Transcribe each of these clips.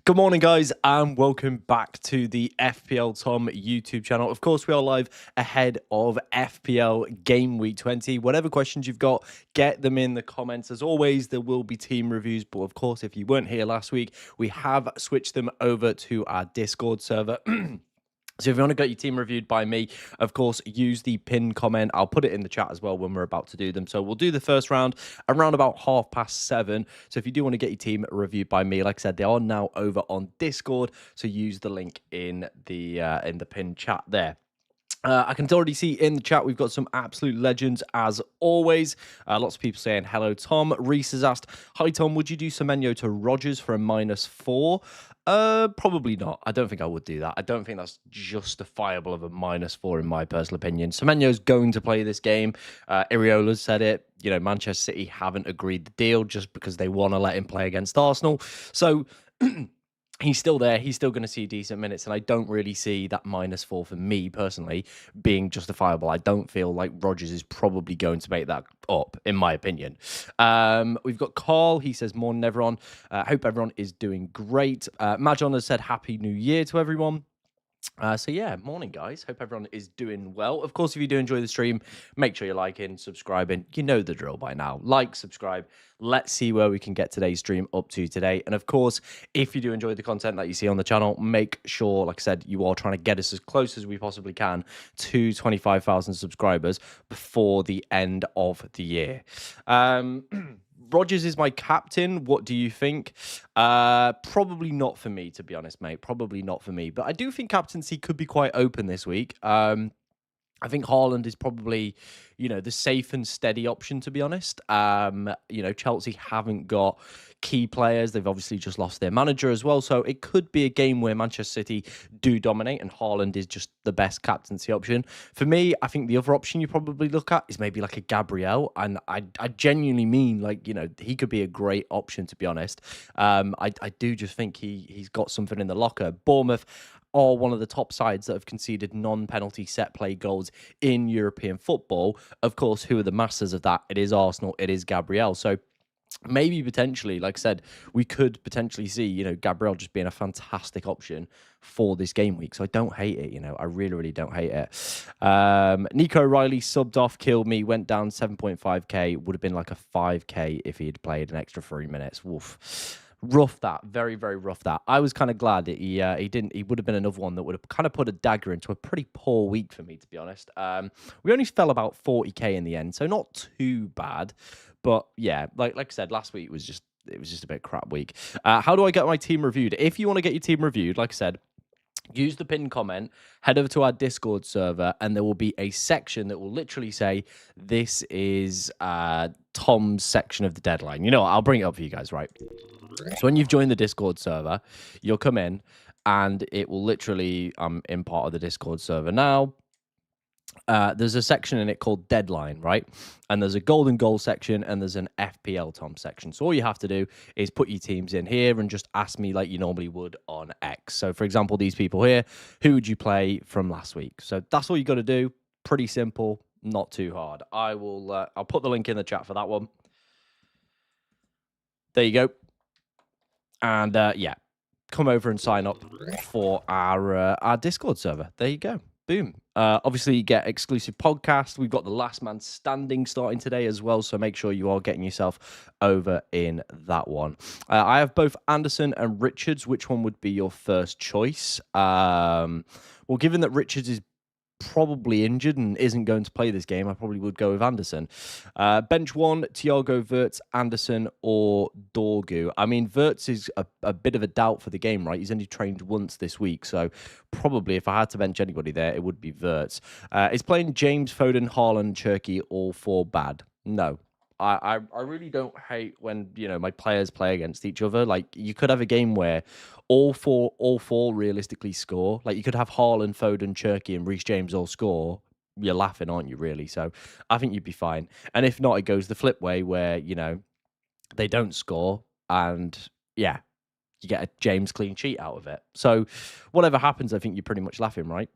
Good morning, guys, and welcome back to the FPL Tom YouTube channel. Of course, we are live ahead of FPL Game Week 20. Whatever questions you've got, get them in the comments. As always, there will be team reviews, but of course, if you weren't here last week, we have switched them over to our Discord server. So if you want to get your team reviewed by me, of course, use the pinned comment. I'll put it in the chat as well when we're about to do them. So we'll do the first round around about 7:30. So if you do want to get your team reviewed by me, like I said, they are now over on Discord. So use the link in the pinned chat there. I can already see in the chat we've got some absolute legends as always. Lots of people saying hello, Tom. Reese has asked, hi, Tom, would you do Semenyo to Rodgers for a -4? Probably not. I don't think I would do that. I don't think that's justifiable of a -4 in my personal opinion. Semenyo's going to play this game. Iriola's said it. You know, Manchester City haven't agreed the deal just because they want to let him play against Arsenal. So... he's still there. He's still going to see decent minutes, and I don't really see that -4 for me personally being justifiable. I don't feel like Rodgers is probably going to make that up, in my opinion. We've got Carl. He says, "Morning, everyone. Hope everyone is doing great." Majon has said, "Happy New Year to everyone." So yeah, morning guys. Hope everyone is doing well. Of course, if you do enjoy the stream, make sure you're liking, subscribing. You know the drill by now. Like, subscribe. Let's see where we can get today's stream up to today. And of course, if you do enjoy the content that you see on the channel, make sure, like I said, you are trying to get us as close as we possibly can to 25,000 subscribers before the end of the year. Rodgers is my captain. What do you think? Probably not for me, to be honest, mate. Probably not for me. But I do think captaincy could be quite open this week. I think Haaland is probably, the safe and steady option, to be honest. Chelsea haven't got key players. They've obviously just lost their manager as well. So it could be a game where Manchester City do dominate and Haaland is just the best captaincy option. For me, I think the other option you probably look at is maybe like a Gabriel. And I genuinely mean, he could be a great option, to be honest. I do just think he's got something in the locker. Bournemouth are one of the top sides that have conceded non-penalty set play goals in European football. Of course, who are the masters of that? It is Arsenal, it is Gabriel. So maybe potentially, like I said, we could potentially see, Gabriel just being a fantastic option for this game week. So I don't hate it, I really, really don't hate it. Nico Riley subbed off, killed me, went down 7.5k, would have been like a 5k if he had played an extra 3 minutes. Woof. Rough that, very, very rough that. I was kind of glad that he didn't. He would have been another one that would have kind of put a dagger into a pretty poor week for me, to be honest. We only fell about 40k in the end, so not too bad. But yeah, like I said, last week was just a bit crap week. How do I get my team reviewed? If you want to get your team reviewed, like I said, use the pinned comment, head over to our Discord server, and there will be a section that will literally say, this is Tom's section of the deadline. You know what? I'll bring it up for you guys, right? So when you've joined the Discord server, you'll come in and it will literally, I'm in part of the Discord server now. There's a section in it called deadline, right? And there's a golden goal section and there's an FPL Tom section. So all you have to do is put your teams in here and just ask me like you normally would on X. So for example, these people here, who would you play from last week? So that's all you got to do. Pretty simple, not too hard. I'll put the link in the chat for that one. There you go. And yeah, come over and sign up for our Discord server. There you go. Boom. Obviously, you get exclusive podcasts. We've got the Last Man Standing starting today as well, so make sure you are getting yourself over in that one. I have both Anderson and Richards. Which one would be your first choice? Well, given that Richards is probably injured and isn't going to play this game, I probably would go with Anderson. Bench one, Thiago, Vertz, Anderson, or Dorgu. I mean, Vertz is a bit of a doubt for the game, right? He's only trained once this week, so probably if I had to bench anybody there, it would be Vertz. Is playing James, Foden, Haaland, Cherky all four bad? No. I really don't hate when, my players play against each other. Like, you could have a game where all four realistically score. Like, you could have Haaland, Foden, Cherky, and Reece James all score. You're laughing, aren't you, really? So I think you'd be fine. And if not, it goes the flip way where, they don't score. And, yeah, you get a James clean sheet out of it. So whatever happens, I think you're pretty much laughing, right?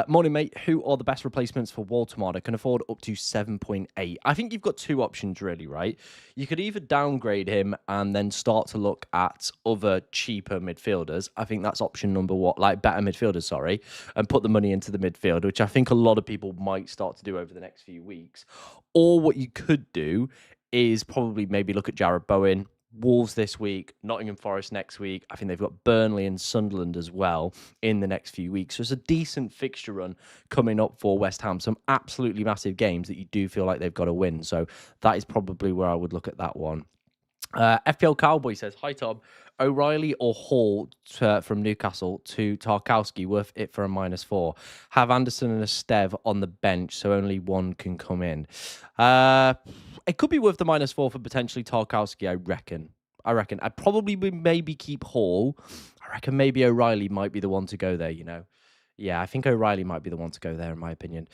Morning, mate. Who are the best replacements for Walter? Can afford up to 7.8. I think you've got two options, really, right? You could either downgrade him and then start to look at other cheaper midfielders. I think that's option number one, like better midfielders, sorry, and put the money into the midfield, which I think a lot of people might start to do over the next few weeks. Or what you could do is probably maybe look at Jarrod Bowen. Wolves this week, Nottingham Forest next week. I think they've got Burnley and Sunderland as well in the next few weeks. So it's a decent fixture run coming up for West Ham. Some absolutely massive games that you do feel like they've got to win. So that is probably where I would look at that one. FPL Cowboy says, hi, Tom. O'Reilly or Hall from Newcastle to Tarkowski, worth it for a -4. Have Anderson and Esteve on the bench, so only one can come in. It could be worth the -4 for potentially Tarkowski, I reckon. I'd probably maybe keep Hall. I reckon maybe O'Reilly might be the one to go there, you know. Yeah, I think O'Reilly might be the one to go there, in my opinion.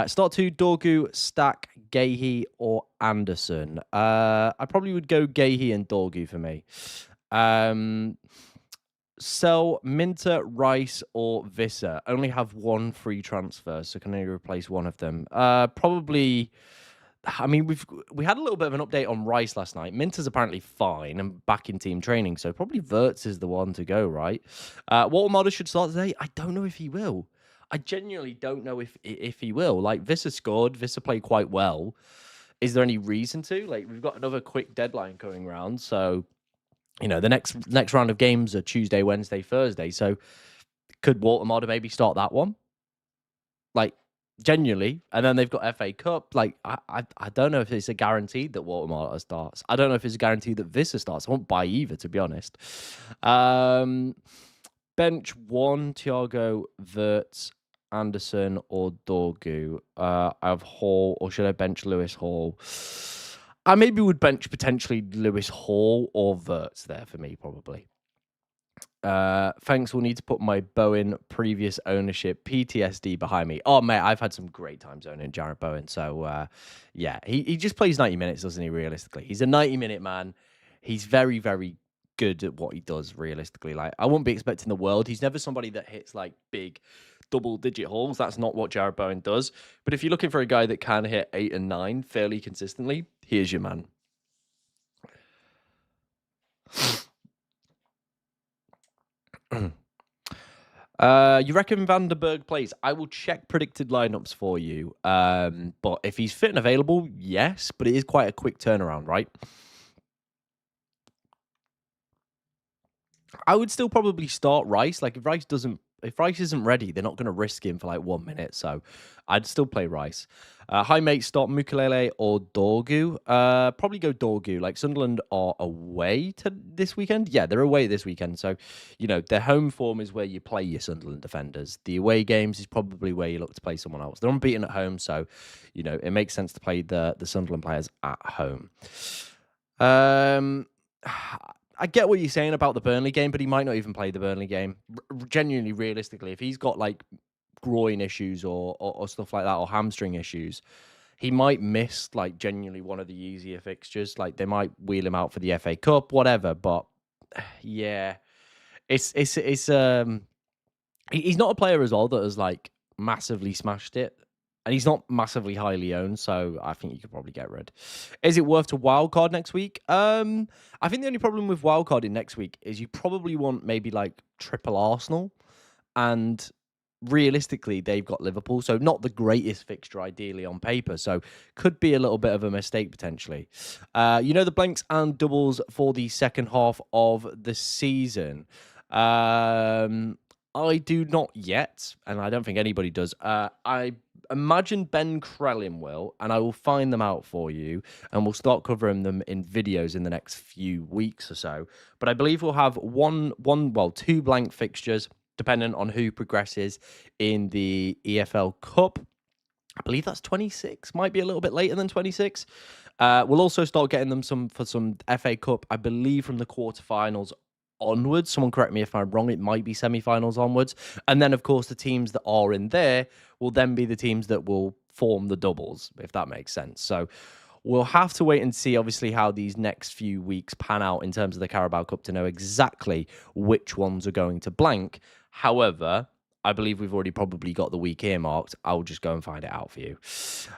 Start two, Dorgu, Stack, Gahey, or Anderson. I probably would go Gahey and Dorgu for me. Sell Minter, Rice, or Visser. Only have one free transfer, so can only replace one of them. Probably... I mean, we had a little bit of an update on Rice last night. Minter's apparently fine and back in team training, so probably Vertz is the one to go, right? Walter should start today. I don't know if he will. I genuinely don't know if he will. Like, Visser scored. Visser played quite well. Is there any reason to? Like, we've got another quick deadline going around, so, you know, the next round of games are Tuesday, Wednesday, Thursday, so could Walter maybe start that one? Like, genuinely, and then they've got FA Cup. Like, I don't know if it's a guarantee that Walter starts. I don't know if it's a guarantee that Visser starts. I won't buy either, to be honest. Bench 1, Thiago, Vertz, Anderson, or Dorgu. I have Hall, or should I bench Lewis Hall? I maybe would bench potentially Lewis Hall or Vertz there for me, probably. Thanks. We'll need to put my Bowen previous ownership PTSD behind me. Oh, mate, I've had some great times owning Jarrod Bowen. So, yeah, he just plays 90 minutes, doesn't he, realistically? He's a 90-minute man. He's very, very good at what he does, realistically. Like, I wouldn't be expecting the world. He's never somebody that hits, like, big double-digit hauls. That's not what Jarrod Bowen does. But if you're looking for a guy that can hit 8 and 9 fairly consistently, here's your man. You reckon Van der Berg plays? I will check predicted lineups for you. But if he's fit and available, yes. But it is quite a quick turnaround, right? I would still probably start Rice. Like, if Rice isn't ready, they're not going to risk him for like 1 minute. So I'd still play Rice. Hi, mate. Start Mukulele or Dorgu. Probably go Dorgu. Like, Sunderland are away this weekend. Yeah, they're away this weekend. So, you know, their home form is where you play your Sunderland defenders. The away games is probably where you look to play someone else. They're unbeaten at home. So, you know, it makes sense to play the Sunderland players at home. I get what you're saying about the Burnley game, but he might not even play the Burnley game. Genuinely, realistically, if he's got like groin issues or stuff like that, or hamstring issues, he might miss like genuinely one of the easier fixtures. Like, they might wheel him out for the FA Cup, whatever. But yeah, he's not a player as well that has like massively smashed it. And he's not massively highly owned, so I think you could probably get rid. Is it worth to wildcard next week? I think the only problem with wildcarding next week is you probably want maybe like triple Arsenal. And realistically, they've got Liverpool, so not the greatest fixture ideally on paper. So could be a little bit of a mistake potentially. You know the blanks and doubles for the second half of the season. I do not yet, and I don't think anybody does. I imagine Ben Krellin will, and I will find them out for you, and we'll start covering them in videos in the next few weeks or so. But I believe we'll have two blank fixtures, depending on who progresses in the EFL Cup. I believe that's 26, might be a little bit later than 26. We'll also start getting them for some FA Cup, I believe, from the quarterfinals onwards. Someone correct me if I'm wrong. It might be semi-finals onwards. And then, of course, the teams that are in there will then be the teams that will form the doubles, if that makes sense. So We'll have to wait and see, obviously, how these next few weeks pan out in terms of the Carabao Cup to know exactly which ones are going to blank. However, I believe we've already probably got the week earmarked. I'll just go and find it out for you.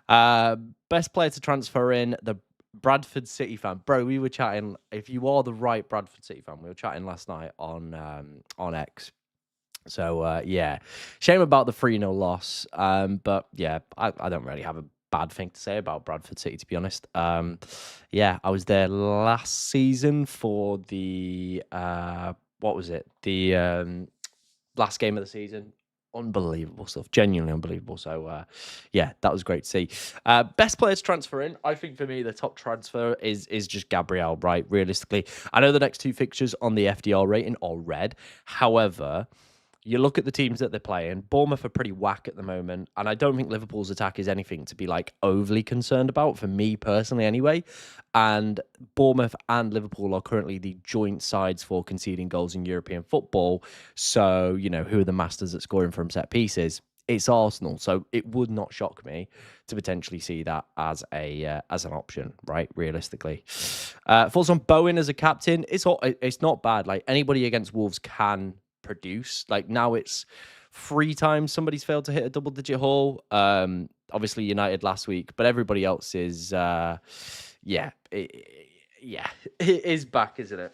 Best player to transfer in, the Bradford City fan. Bro, we were chatting. If you are the right Bradford City fan, we were chatting last night on X. So, yeah, shame about the 3-0 loss. But, yeah, I don't really have a bad thing to say about Bradford City, to be honest. Yeah, I was there last season for the, what was it? The last game of the season. Unbelievable stuff, genuinely unbelievable. So, yeah, that was great to see. Best players transfer in. I think for me, the top transfer is just Gabriel, right? Realistically, I know the next two fixtures on the FDR rating are red. However, you look at the teams that they're playing. Bournemouth are pretty whack at the moment, and I don't think Liverpool's attack is anything to be like overly concerned about for me personally, anyway. And Bournemouth and Liverpool are currently the joint sides for conceding goals in European football. So who are the masters at scoring from set pieces? It's Arsenal, so it would not shock me to potentially see that as an option, right? Realistically, thoughts on Bowen as a captain? It's not bad. Like anybody against Wolves can produce. Like now it's 3 times somebody's failed to hit a double-digit haul. Obviously United last week, but everybody else is, yeah, it is back, isn't it?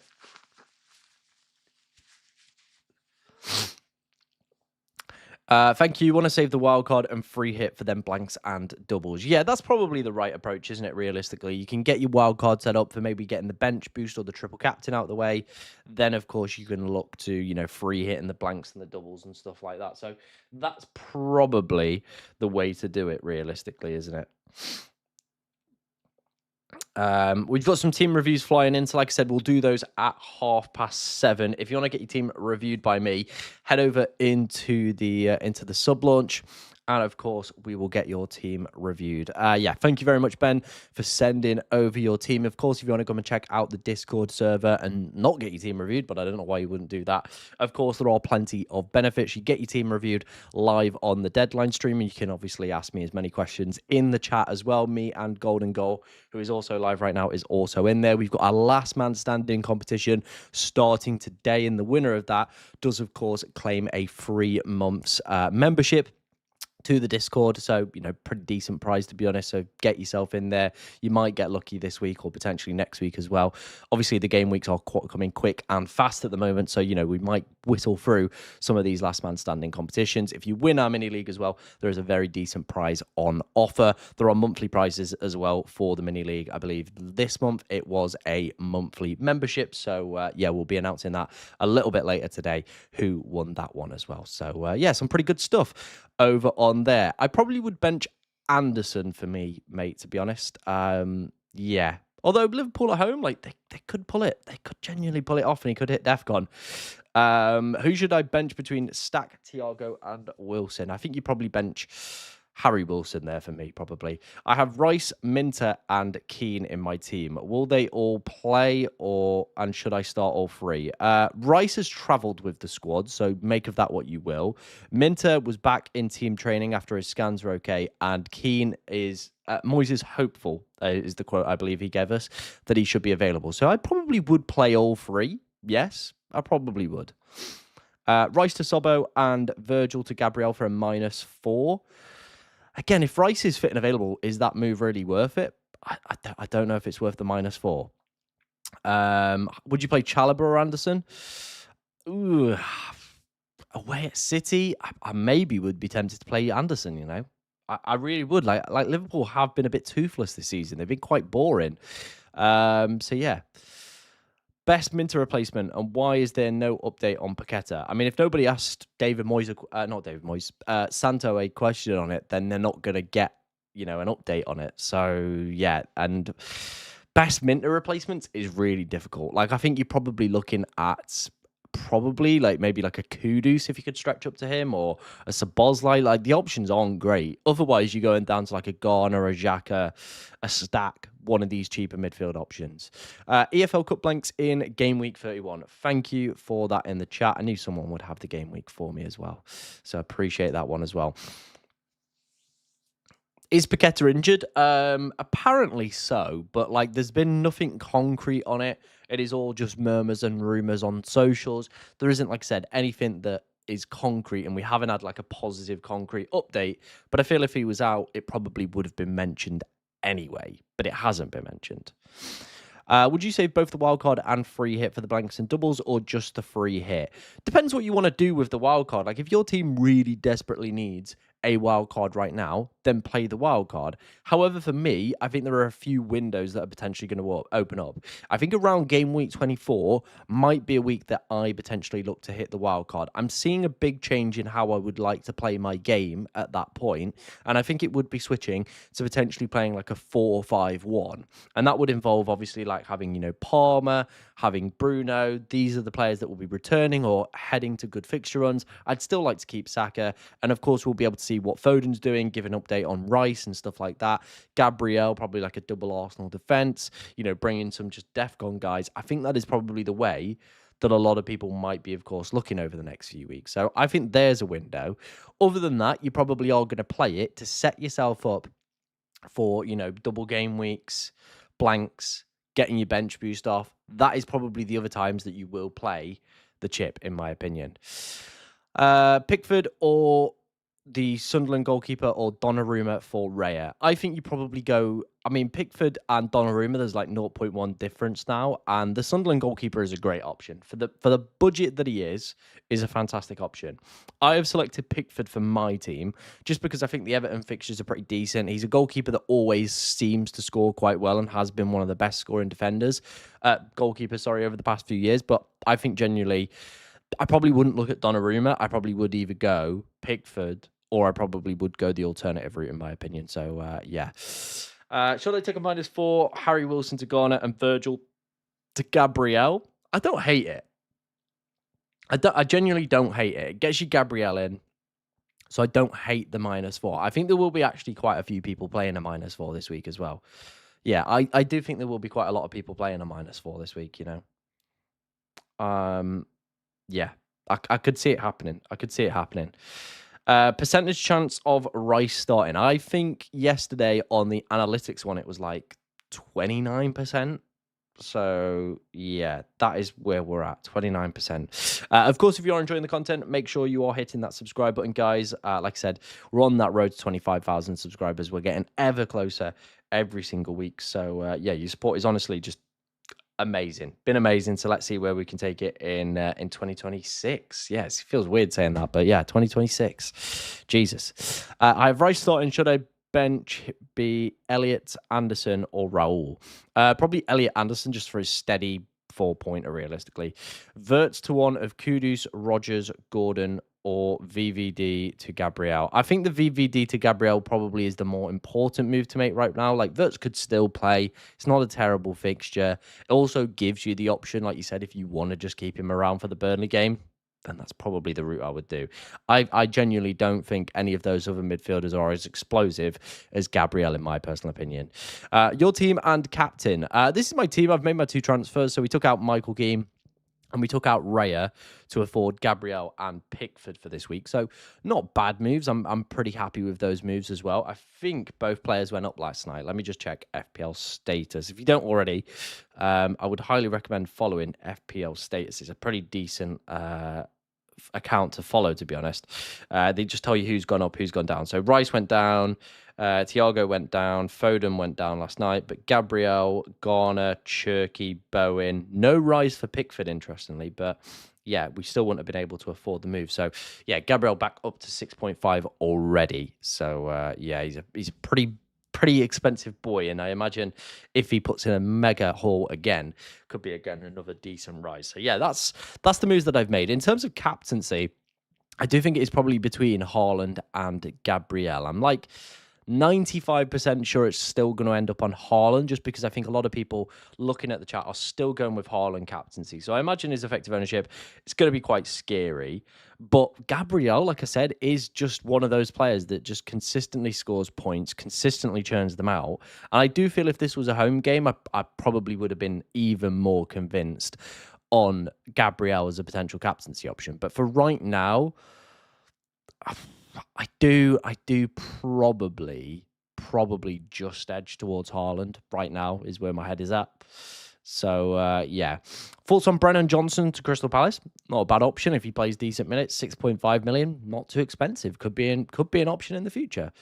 Thank you. Want to save the wild card and free hit for them blanks and doubles. Yeah, that's probably the right approach, isn't it? Realistically, you can get your wild card set up for maybe getting the bench boost or the triple captain out of the way. Then, of course, you can look to free hitting the blanks and the doubles and stuff like that. So that's probably the way to do it, realistically, isn't it? We've got some team reviews flying in. So like I said, we'll do those at 7:30. If you want to get your team reviewed by me, head over into the sub launch. And of course, we will get your team reviewed. Yeah, thank you very much, Ben, for sending over your team. Of course, if you want to come and check out the Discord server and not get your team reviewed, but I don't know why you wouldn't do that. Of course, there are plenty of benefits. You get your team reviewed live on the deadline stream, and you can obviously ask me as many questions in the chat as well. Me and Golden Goal, who is also live right now, is also in there. We've got our last man standing competition starting today, and the winner of that does, of course, claim a 3 months membership to the Discord. So, pretty decent prize, to be honest. So get yourself in there. You might get lucky this week or potentially next week as well. Obviously, the game weeks are coming quick and fast at the moment. So, we might whittle through some of these last man standing competitions. If you win our mini league as well, there is a very decent prize on offer. There are monthly prizes as well for the mini league. I believe this month it was a monthly membership. So, yeah, we'll be announcing that a little bit later today, who won that one as well. So, yeah, some pretty good stuff over on there. I probably would bench Anderson for me, mate, to be honest. Yeah. Although Liverpool at home, like they could pull it. They could genuinely pull it off and he could hit DEFCON. Who should I bench between Stack, Thiago, and Wilson? I think you probably bench Harry Wilson there for me, probably. I have Rice, Minter, and Keane in my team. Will they all play, and should I start all 3? Rice has travelled with the squad, so make of that what you will. Minter was back in team training after his scans were okay, and Keane is... Moyes is hopeful, is the quote I believe he gave us, that he should be available. So I probably would play all 3. Yes, I probably would. Rice to Sobbo and Virgil to Gabriel for a -4. Again, if Rice is fit and available, is that move really worth it? I don't know if it's worth the -4. Would you play Chalobah or Anderson? Ooh, away at City, I maybe would be tempted to play Anderson, I really would. Like Liverpool have been a bit toothless this season. They've been quite boring. So, yeah. Best Minter replacement, and why is there no update on Paqueta? I mean, if nobody asked Santo a question on it, then they're not going to get, an update on it. So, yeah, and best Minter replacements is really difficult. Like, I think you're probably looking at maybe like a Kudus if you could stretch up to him, or a Szoboszlai. Like the options aren't great. Otherwise, you're going down to like a Garner, a Xhaka, a Stack, one of these cheaper midfield options. EFL Cup blanks in Game Week 31. Thank you for that in the chat. I knew someone would have the Game Week for me as well, so appreciate that one as well. Is Paqueta injured? Apparently so, but like there's been nothing concrete on it. It is all just murmurs and rumors on socials. There isn't, like I said, anything that is concrete, and we haven't had like a positive concrete update. But I feel if he was out, it probably would have been mentioned anyway, but it hasn't been mentioned. Would you save both the wildcard and free hit for the blanks and doubles, or just the free hit? Depends what you want to do with the wildcard. Like if your team really desperately needs a wild card right now, then play the wild card. However, for me, I think there are a few windows that are potentially going to open up. I think around game week 24 might be a week that I potentially look to hit the wild card. I'm seeing a big change in how I would like to play my game at that point, and I think it would be switching to potentially playing like a 4-5-1, and that would involve obviously like having, you know, Palmer, having Bruno. These are the players that will be returning or heading to good fixture runs. I'd still like to keep Saka, and of course we'll be able to see what Foden's doing, give an update on Rice and stuff like that. Gabriel, probably like a double Arsenal defence, you know, bringing some just DEFCON guys. I think that is probably the way that a lot of people might be, of course, looking over the next few weeks. So I think there's a window. Other than that, you probably are going to play it to set yourself up for, you know, double game weeks, blanks, getting your bench boost off. That is probably the other times that you will play the chip, in my opinion. Pickford or the Sunderland goalkeeper, or Donnarumma for Raya? I think you probably go. I mean, Pickford and Donnarumma, there's like 0.1 difference now, and the Sunderland goalkeeper is a great option for the budget that he is a fantastic option. I have selected Pickford for my team just because I think the Everton fixtures are pretty decent. He's a goalkeeper that always seems to score quite well and has been one of the best scoring defenders, goalkeepers, sorry, over the past few years. But I think genuinely, I probably wouldn't look at Donnarumma. I probably would either go Pickford, or I probably would go the alternative route, in my opinion. So, yeah. Shall I take a -4? Harry Wilson to Garner and Virgil to Gabriel. I don't hate it. I genuinely don't hate it. It gets you Gabriel in, so I don't hate the -4. I think there will be actually quite a few people playing a -4 this week as well. Yeah, I do think there will be quite a lot of people playing a -4 this week, you know. Yeah, I could see it happening. I could see it happening. Percentage chance of Rice starting. I think yesterday on the analytics one, it was like 29%. So, yeah, that is where we're at, 29%. Of course, if you're enjoying the content, make sure you are hitting that subscribe button, guys. Like I said, we're on that road to 25,000 subscribers. We're getting ever closer every single week. So, yeah, your support is honestly just amazing. Been amazing. So let's see where we can take it in 2026. Yes, it feels weird saying that, but yeah, 2026. Jesus. I have Rice starting. Should I bench be Elliot, Anderson, or Raul? Probably Elliot Anderson, just for his steady 4-pointer, realistically. Vertz to one of Kudus, Rogers, Gordon, or VVD to Gabriel. I think the VVD to Gabriel probably is the more important move to make right now. Like, Vertz could still play. It's not a terrible fixture. It also gives you the option, like you said, if you want to just keep him around for the Burnley game, then that's probably the route I would do. I genuinely don't think any of those other midfielders are as explosive as Gabriel, in my personal opinion. Your team and captain. This is my team. I've made my 2 transfers. So we took out Michael Keane and we took out Raya to afford Gabriel and Pickford for this week. So not bad moves. I'm pretty happy with those moves as well. I think both players went up last night. Let me just check FPL status. If you don't already, I would highly recommend following FPL status. It's a pretty decent account to follow, to be honest. They just tell you who's gone up, who's gone down. So Rice went down, Thiago went down, Foden went down last night, but Gabriel, Garner, Cherky, Bowen, no rise for Pickford, interestingly, but yeah, we still wouldn't have been able to afford the move. So yeah, Gabriel back up to 6.5 already. So yeah, he's a pretty expensive boy, and I imagine if he puts in a mega haul again, could be again another decent rise. So yeah, that's the moves that I've made. In terms of captaincy, I do think it is probably between Haaland and Gabriel. I'm like 95% sure it's still going to end up on Haaland, just because I think a lot of people looking at the chat are still going with Haaland captaincy. So I imagine his effective ownership is going to be quite scary. But Gabriel, like I said, is just one of those players that just consistently scores points, consistently churns them out. And I do feel if this was a home game, I probably would have been even more convinced on Gabriel as a potential captaincy option. But for right now, I do probably probably just edge towards Haaland right now is where my head is at. So, yeah. Thoughts on Brennan Johnson to Crystal Palace? Not a bad option if he plays decent minutes. 6.5 million, not too expensive. Could be an option in the future.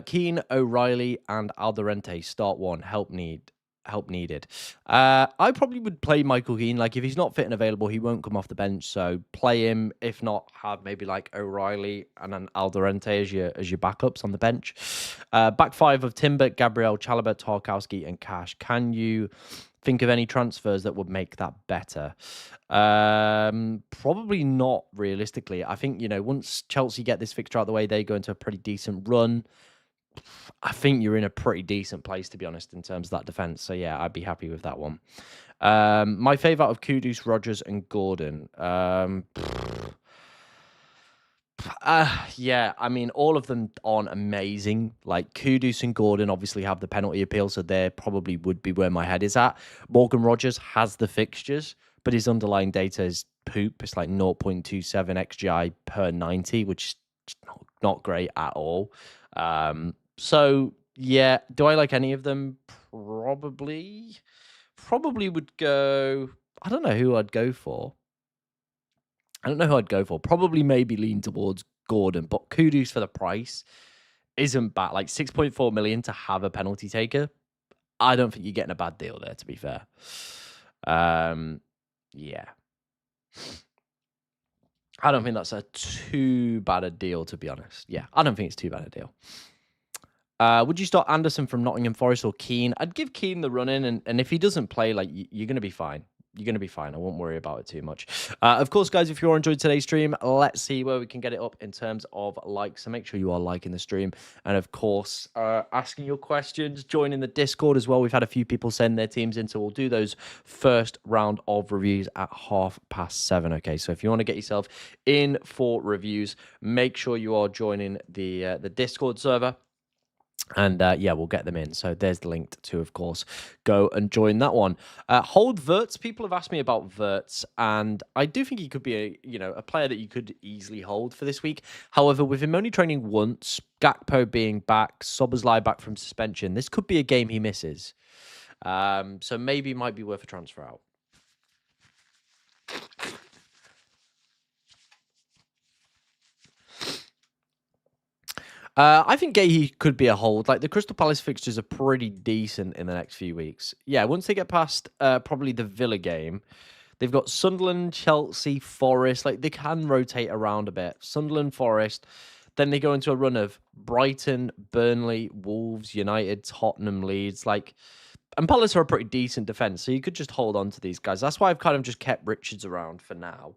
Keane, O'Reilly, and Alderente start one. Help needed. I probably would play Michael Keane. Like, if he's not fit and available, he won't come off the bench. So play him. If not, have maybe like O'Reilly and then Alderente as your backups on the bench. Back five of Timber, Gabriel, Chalobah, Tarkowski, and Cash. Can you think of any transfers that would make that better? Probably not realistically. I think, once Chelsea get this fixture out of the way, they go into a pretty decent run. I think you're in a pretty decent place, to be honest, in terms of that defense. So, yeah, I'd be happy with that one. My favourite of Kudus, Rodgers, and Gordon. Yeah, I mean, all of them aren't amazing. Like, Kudus and Gordon obviously have the penalty appeal, so they probably would be where my head is at. Morgan Rodgers has the fixtures, but his underlying data is poop. It's like 0.27 XGI per 90, which is not great at all. So, yeah, do I like any of them? Probably would go... I don't know who I'd go for. Probably maybe lean towards Gordon, but Kudus for the price isn't bad. Like 6.4 million to have a penalty taker. I don't think you're getting a bad deal there, to be fair. Yeah. I don't think that's a too bad a deal, to be honest. Yeah, I don't think it's too bad a deal. Would you start Anderson from Nottingham Forest or Keane? I'd give Keane the run in, and if he doesn't play, like, you're going to be fine. You're going to be fine. I won't worry about it too much. Of course, guys, if you enjoyed today's stream, let's see where we can get it up in terms of likes. So make sure you are liking the stream. And, of course, asking your questions, joining the Discord as well. We've had a few people send their teams in, so we'll do those first round of reviews at 7:30. Okay, so if you want to get yourself in for reviews, make sure you are joining the Discord server. And, yeah, we'll get them in. So there's the link to, of course, go and join that one. Hold Vertz. People have asked me about Vertz, and I do think he could be a player that you could easily hold for this week. However, with him only training once, Gakpo being back, Szoboszlai back from suspension, this could be a game he misses. So maybe might be worth a transfer out. I think Gahey could be a hold. Like, the Crystal Palace fixtures are pretty decent in the next few weeks. Yeah, once they get past probably the Villa game, they've got Sunderland, Chelsea, Forest. Like, they can rotate around a bit. Sunderland, Forest. Then they go into a run of Brighton, Burnley, Wolves, United, Tottenham, Leeds. Like, and Palace are a pretty decent defence, so you could just hold on to these guys. That's why I've kind of just kept Richards around for now.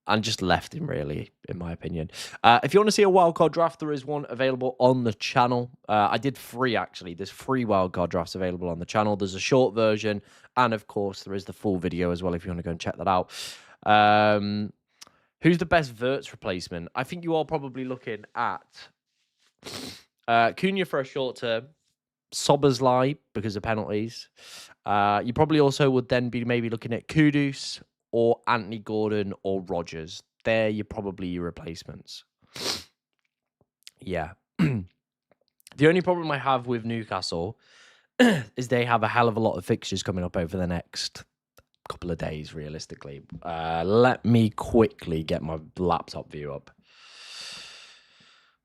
And just left him, really, in my opinion. If you want to see a wildcard draft, there is one available on the channel. I did 3, actually. There's 3 wildcard drafts available on the channel. There's a short version, and, of course, there is the full video as well if you want to go and check that out. Who's the best Vertz replacement? I think you are probably looking at Cunha for a short term, Szoboszlai because of penalties. You probably also would then be maybe looking at Kudus, or Anthony Gordon, or Rodgers. They're probably your replacements. Yeah. The only problem I have with Newcastle is they have a hell of a lot of fixtures coming up over the next couple of days, realistically. Let me quickly get my laptop view up.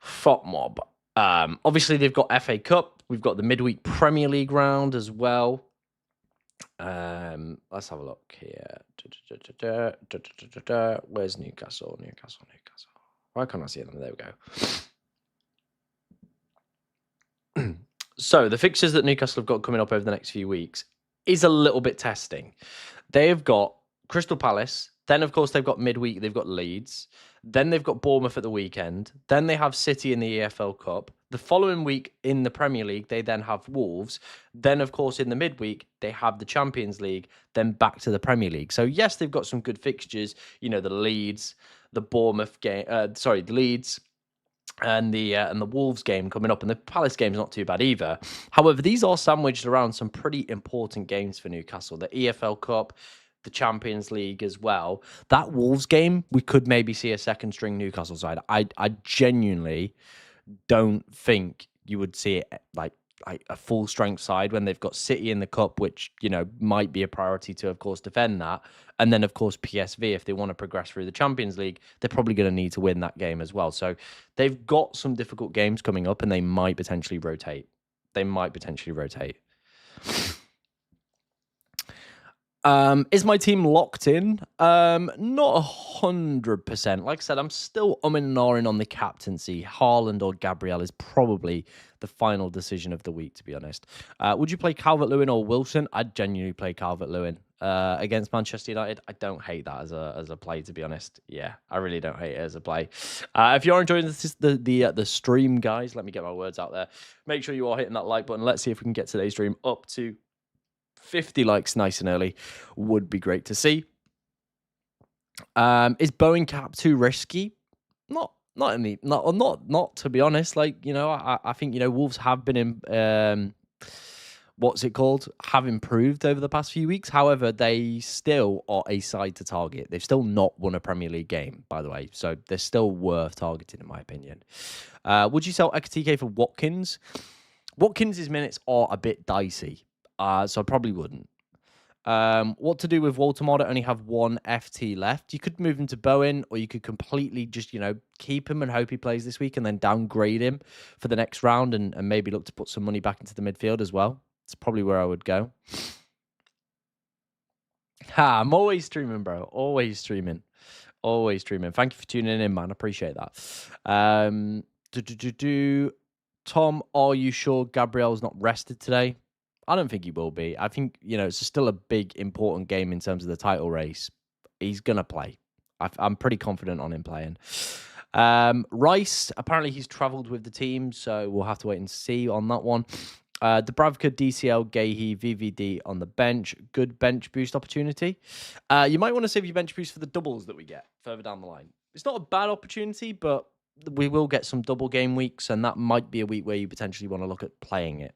FOTMob. Obviously, they've got FA Cup. We've got the midweek Premier League round as well. Let's have a look here. Where's Newcastle? Why can't I see them? There we go. So the fixtures that Newcastle have got coming up over the next few weeks is a little bit testing. They have got Crystal Palace. Then, of course, they've got midweek. They've got Leeds. Then they've got Bournemouth at the weekend. Then they have City in the EFL Cup. The following week in the Premier League, they then have Wolves. Then, of course, in the midweek, they have the Champions League. Then back to the Premier League. So, yes, they've got some good fixtures. The Leeds, the Bournemouth game. The Leeds and the Wolves game coming up, and the Palace game is not too bad either. However, these are sandwiched around some pretty important games for Newcastle: the EFL Cup, the Champions League as well. That Wolves game, we could maybe see a second string Newcastle side. I genuinely don't think you would see it like a full strength side when they've got City in the cup, which, you know, might be a priority to, of course, defend that. And then, of course, PSV, if they want to progress through the Champions League, they're probably going to need to win that game as well. So they've got some difficult games coming up, and they might potentially rotate. Is my team locked in? Not 100%. Like I said, I'm still umming and ahhing on the captaincy. Haaland or Gabriel is probably the final decision of the week, to be honest. Would you play Calvert-Lewin or Wilson? I'd genuinely play Calvert-Lewin against Manchester United. I don't hate that as a play, to be honest. Yeah, I really don't hate it as a play. If you're enjoying the stream, guys, let me get my words out there. Make sure you are hitting that like button. Let's see if we can get today's stream up to 50 likes nice and early. Would be great to see. Is Bowen cap too risky? Not to be honest. Like, you know, I think, you know, Wolves have been in have improved over the past few weeks. However, they still are a side to target. They've still not won a Premier League game, by the way. So they're still worth targeting, in my opinion. Would you sell Ekatike for Watkins? Watkins' minutes are a bit dicey. So I probably wouldn't. What to do with Walter? Only have one FT left. You could move him to Bowen, or you could completely just, you know, keep him and hope he plays this week and then downgrade him for the next round and maybe look to put some money back into the midfield as well. It's probably where I would go. I'm always streaming, bro. Always streaming. Thank you for tuning in, man. I appreciate that. Tom, are you sure Gabriel's not rested today? I don't think he will be. I think, you know, it's still a big, important game in terms of the title race. He's going to play. I'm pretty confident on him playing. Rice, apparently he's travelled with the team, so we'll have to wait and see on that one. Dubravka, DCL, Gahey, VVD on the bench. Good bench boost opportunity. You might want to save your bench boost for the doubles that we get further down the line. It's not a bad opportunity, but we will get some double game weeks, and that might be a week where you potentially want to look at playing it.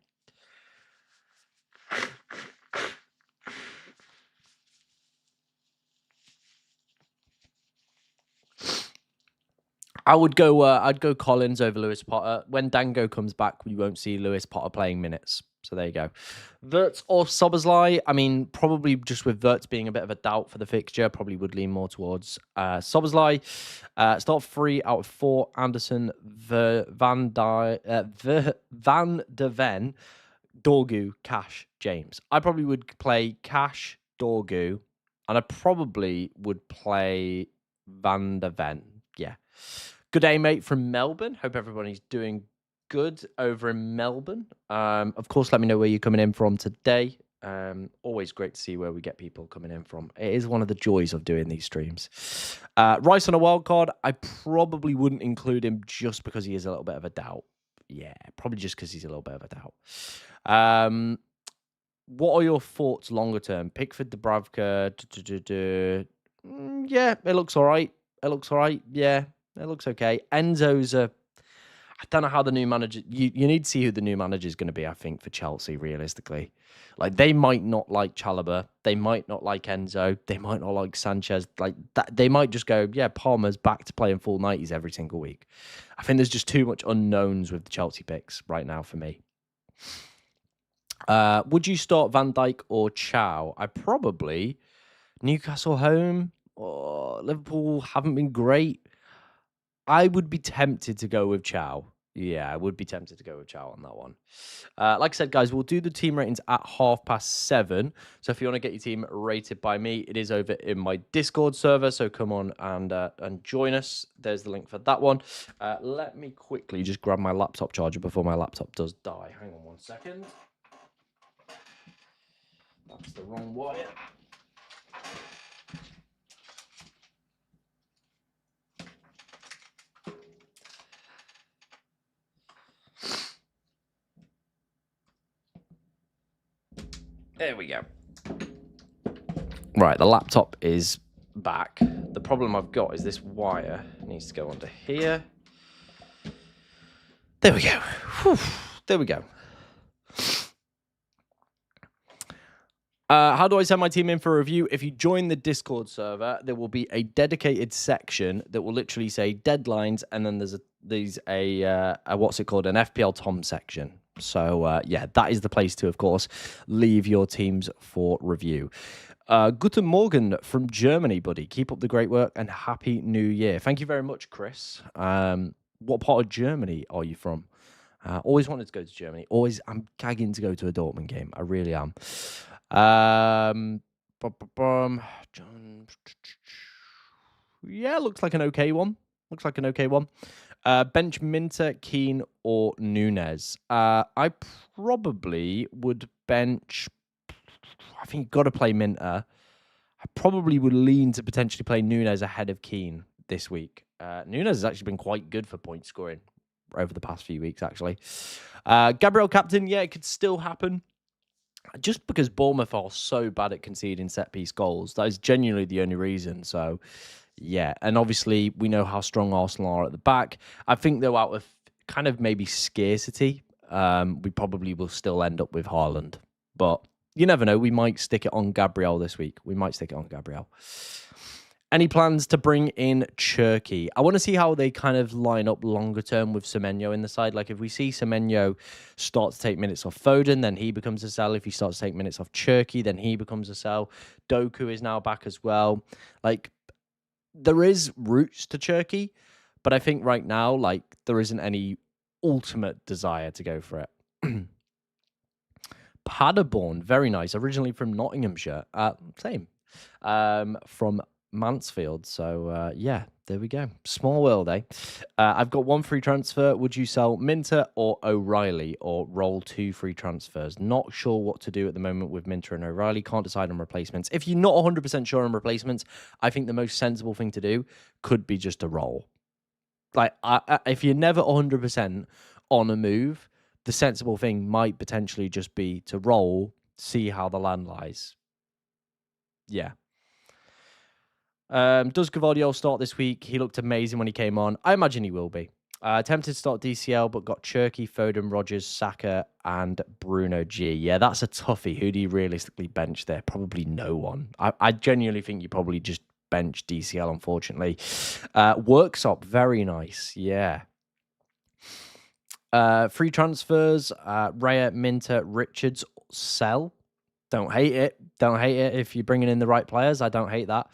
I'd go Collins over Lewis Potter. When Dango comes back, we won't see Lewis Potter playing minutes. So there you go. Vertz or Szoboszlai. I mean, probably just with Vertz being a bit of a doubt for the fixture, probably would lean more towards Szoboszlai. Start 3 out of 4. Anderson, Van de Ven, Dorgu, Cash, James. I probably would play Cash, Dorgu, and I probably would play Van de Ven. Yeah. Good day, mate, from Melbourne. Hope everybody's doing good over in Melbourne. Of course, let me know where you're coming in from today. Always great to see where we get people coming in from. It is one of the joys of doing these streams. Rice on a wild card. I probably wouldn't include him just because he is a little bit of a doubt. Yeah, probably just because he's a little bit of a doubt. What are your thoughts longer term? Pickford, Dubravka. Yeah, it looks all right. Yeah, it looks okay. Enzo's I don't know how the new manager... You need to see who the new manager is going to be, I think, for Chelsea, realistically. Like, they might not like Chalobah. They might not like Enzo. They might not like Sanchez. Like, that, they might just go, yeah, Palmer's back to playing full 90s every single week. I think there's just too much unknowns with the Chelsea picks right now for me. Would you start Van Dijk or Chow? I probably... Newcastle home... Liverpool haven't been great. I would be tempted to go with Chow. Yeah, I would be tempted to go with Chow on that one. Like I said, guys, we'll do the team ratings at 7:30. So if you want to get your team rated by me, it is over in my Discord server. So come on and join us. There's the link for that one. Let me quickly just grab my laptop charger before my laptop does die. Hang on 1 second. That's the wrong wire. There we go. Right, the laptop is back. The problem I've got is this wire needs to go under here. There we go. Whew. There we go. How do I send my team in for a review? If you join the Discord server, there will be a dedicated section that will literally say deadlines, and then there's a what's it called, an FPL Tom section. So yeah, that is the place to, of course, leave your teams for review. Guten Morgen from Germany, buddy. Keep up the great work and Happy New Year. Thank you very much, Chris. What part of Germany are you from? Always wanted to go to Germany. I'm gagging to go to a Dortmund game. I really am. Yeah, looks like an okay one. Bench Minter, Keane, or Nunez. I probably would bench. I think you've got to play Minter. I probably would lean to potentially play Nunez ahead of Keane this week. Nunez has actually been quite good for point scoring over the past few weeks, actually. Gabriel captain, yeah, it could still happen. Just because Bournemouth are so bad at conceding set-piece goals. That is genuinely the only reason. So, yeah. And obviously, we know how strong Arsenal are at the back. I think, though, out of kind of maybe scarcity, we probably will still end up with Haaland. But you never know. We might stick it on Gabriel this week. Any plans to bring in Cherky? I want to see how they kind of line up longer term with Semenyo in the side. Like, if we see Semenyo start to take minutes off Foden, then he becomes a sell. If he starts to take minutes off Cherky, then he becomes a sell. Doku is now back as well. Like, there is roots to Cherky, but I think right now, like, there isn't any ultimate desire to go for it. Paderborn, very nice. Originally from Nottinghamshire. Same. From Mansfield. So, yeah, there we go. Small world, eh? I've got one free transfer. Would you sell Minter or O'Reilly or roll 2 free transfers? Not sure what to do at the moment with Minter and O'Reilly. Can't decide on replacements. If you're not 100% sure on replacements, I think the most sensible thing to do could be just a roll. Like, if you're never 100% on a move, the sensible thing might potentially just be to roll, see how the land lies. Yeah. Does Gavardiol start this week? He looked amazing when he came on. I imagine he will be. Attempted to start DCL, but got Cherky, Foden, Rodgers, Saka, and Bruno G. Yeah, that's a toughie. Who do you realistically bench there? Probably no one. I genuinely think you probably just bench DCL, unfortunately. Worksop, very nice. Yeah. Free transfers, Raya, Minter, Richards, sell. Don't hate it. If you're bringing in the right players. I don't hate that.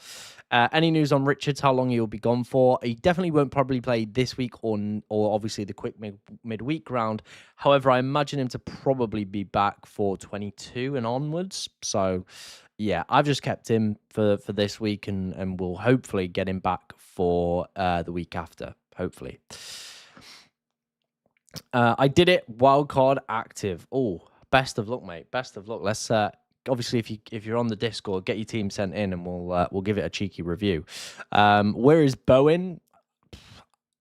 Any news on Richards, how long he'll be gone for? He definitely won't probably play this week or obviously the quick midweek round. However, I imagine him to probably be back for 22 and onwards. So, yeah, I've just kept him for this week and we'll hopefully get him back for the week after, hopefully. I did it. Wildcard active. Oh, best of luck, mate. Best of luck. Let's obviously if you're on the Discord, get your team sent in and we'll give it a cheeky review. Where is Bowen?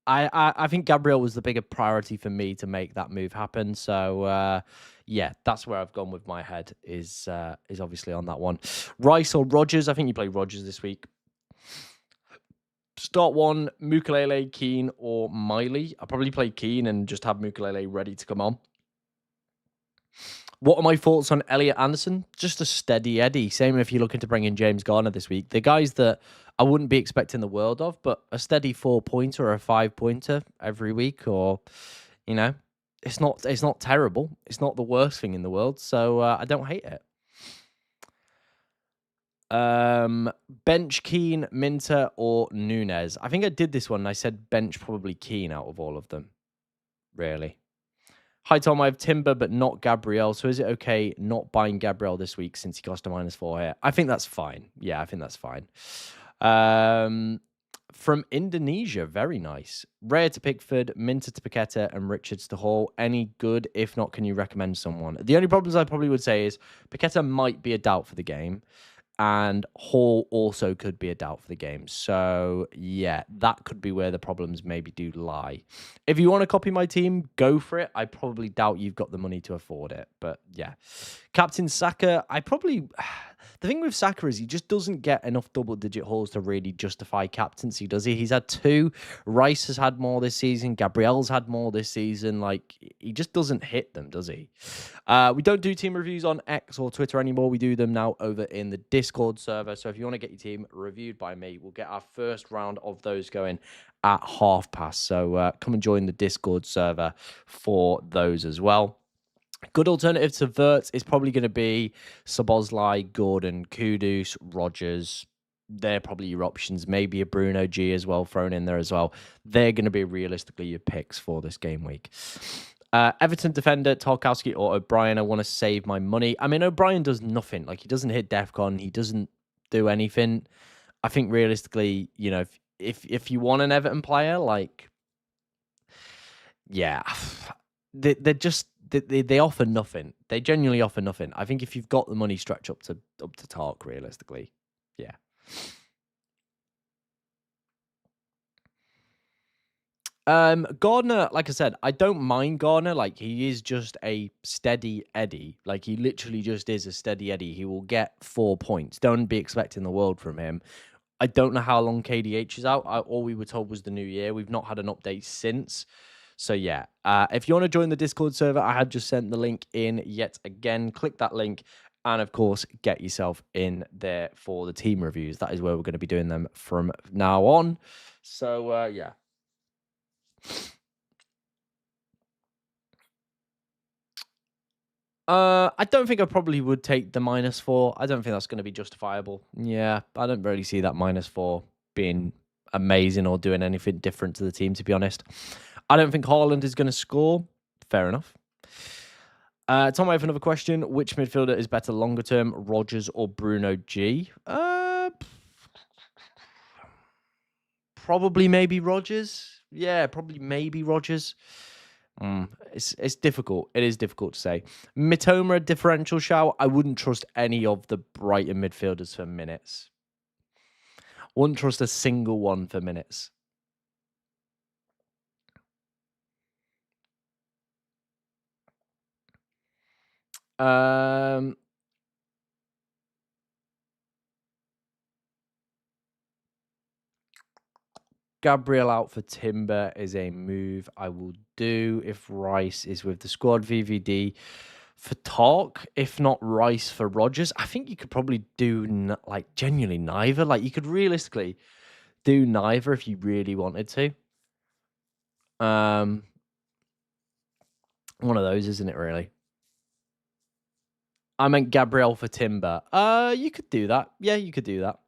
I think Gabriel was the bigger priority for me to make that move happen. So yeah, that's where I've gone with my head is obviously on that one. Rice or Rodgers? I think you play Rodgers this week. Start one, Mukulele, Keane, or Miley. I'll probably play Keane and just have Mukulele ready to come on. What are my thoughts on Elliot Anderson? Just a steady Eddie. Same if you're looking to bring in James Garner this week. The guys that I wouldn't be expecting the world of, but a steady 4-pointer or a 5-pointer every week, or, you know, it's not terrible. It's not the worst thing in the world, so I don't hate it. Bench Keane, Minter, or Nunez. I think I did this one and I said bench probably Keane out of all of them. Really. Hi Tom, I have Timber but not Gabriel. So is it okay not buying Gabriel this week since he cost a -4 here? I think that's fine. Yeah, I think that's fine. From Indonesia, very nice. Rare to Pickford, Minter to Paqueta, and Richards to Hall. Any good? If not, can you recommend someone? The only problems I probably would say is Paqueta might be a doubt for the game. And Hall also could be a doubt for the game. So, yeah, that could be where the problems maybe do lie. If you want to copy my team, go for it. I probably doubt you've got the money to afford it. But, yeah. Captain Saka, the The thing with Saka is he just doesn't get enough double-digit hauls to really justify captaincy, does he? He's had 2. Rice has had more this season. Gabriel's had more this season. Like, he just doesn't hit them, does he? We don't do team reviews on X or Twitter anymore. We do them now over in the Discord server. So if you want to get your team reviewed by me, we'll get our first round of those going at past. So come and join the Discord server for those as well. Good alternative to Vertz is probably going to be Szoboszlai, Gordon, Kudus, Rodgers. They're probably your options. Maybe a Bruno G as well thrown in there as well. They're going to be realistically your picks for this game week. Everton defender, Tarkowski or O'Brien. I want to save my money. I mean, O'Brien does nothing. Like, he doesn't hit DEFCON. He doesn't do anything. I think realistically, you know, if you want an Everton player, like, yeah, they're just... They offer nothing. They genuinely offer nothing. I think if you've got the money, stretch up to Tark, realistically. Yeah. Gardner, like I said, I don't mind Gardner. Like, he is just a steady Eddie. Like, he literally just is a steady Eddie. He will get 4 points. Don't be expecting the world from him. I don't know how long KDH is out. All we were told was the new year. We've not had an update since. So, yeah, if you want to join the Discord server, I have just sent the link in yet again. Click that link and, of course, get yourself in there for the team reviews. That is where we're going to be doing them from now on. So, yeah. I don't think I probably would take the -4. I don't think that's going to be justifiable. Yeah, I don't really see that -4 being amazing or doing anything different to the team, to be honest. I don't think Haaland is going to score. Fair enough. Tom, I have another question. Which midfielder is better longer term, Rodgers or Bruno G? Probably maybe Rodgers. Yeah, probably maybe Rodgers. It's difficult. It is difficult to say. Mitoma, differential shout. I wouldn't trust any of the Brighton midfielders for minutes. Wouldn't trust a single one for minutes. Gabriel out for Timber is a move I will do if Rice is with the squad. VVD for Talk, if not Rice for Rodgers. I think you could probably do like genuinely neither. Like, you could realistically do neither if you really wanted to. One of those, isn't it, really? I meant Gabriel for Timber. You could do that. Yeah, you could do that.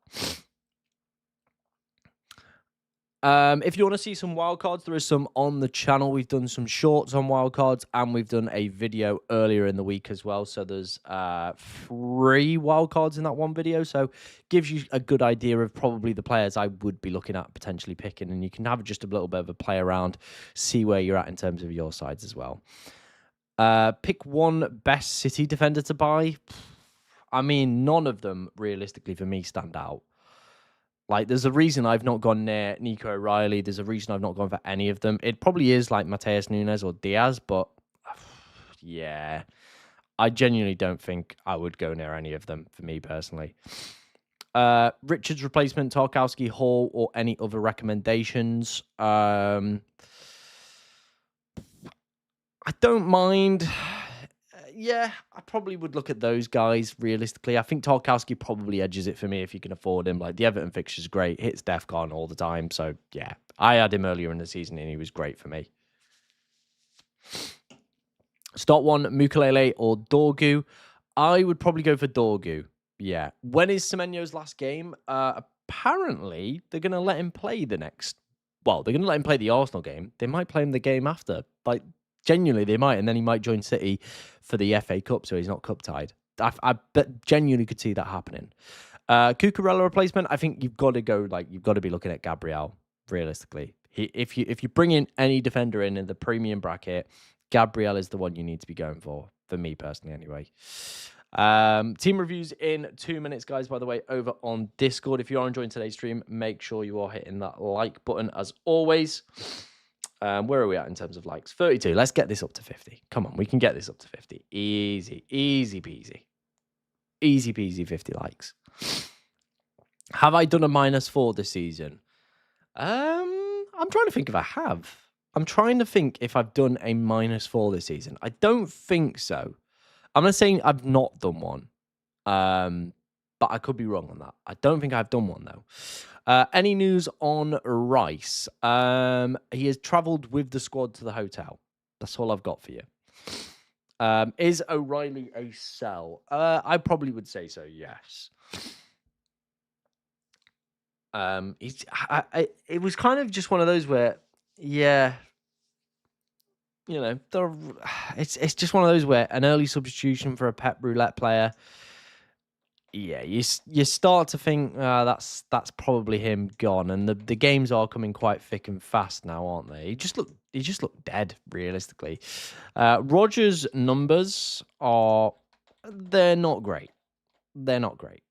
If you want to see some wildcards, there is some on the channel. We've done some shorts on wildcards, and we've done a video earlier in the week as well. So there's 3 wildcards in that one video. So gives you a good idea of probably the players I would be looking at potentially picking, and you can have just a little bit of a play around, see where you're at in terms of your sides as well. Pick one best City defender to buy. I mean, none of them realistically for me stand out. Like, there's a reason I've not gone near Nico O'Reilly. There's a reason I've not gone for any of them. It probably is like Mateus Nunes or Diaz, but yeah, I genuinely don't think I would go near any of them for me personally. Richard's replacement, Tarkowski, Hall, or any other recommendations? I don't mind. Yeah, I probably would look at those guys realistically. I think Tarkowski probably edges it for me if you can afford him. Like, the Everton fixture's great, hits DEFCON all the time. So, yeah, I had him earlier in the season and he was great for me. Start one, Mukulele or Dorgu. I would probably go for Dorgu. Yeah. When is Semenyo's last game? Apparently, they're going to let him play the next... Well, they're going to let him play the Arsenal game. They might play him the game after. Like, genuinely, they might, and then he might join City for the FA Cup, so he's not cup tied. I bet genuinely could see that happening. Cucurella replacement, I think you've got to go, like, you've got to be looking at Gabriel, realistically. If you bring in any defender in the premium bracket, Gabriel is the one you need to be going for me personally anyway. Team reviews in 2 minutes, guys, by the way, over on Discord. If you are enjoying today's stream, make sure you are hitting that like button as always. Where are we at in terms of likes? 32. Let's get this up to 50. Come on, we can get this up to 50. Easy, easy peasy. Easy peasy 50 likes. Have I done a -4 this season? I'm trying to think if I have. I'm trying to think if I've done a -4 this season. I don't think so. I'm not saying I've not done one. But I could be wrong on that. I don't think I've done one though. Any news on Rice? He has travelled with the squad to the hotel. That's all I've got for you. Is O'Reilly a sell? I probably would say so, yes. It was kind of just one of those where, yeah, you know, it's just one of those where an early substitution for a Pep Roulette player. Yeah, you start to think that's probably him gone, and the games are coming quite thick and fast now, aren't they? He just looked dead, realistically. Rodgers' numbers they're not great. They're not great.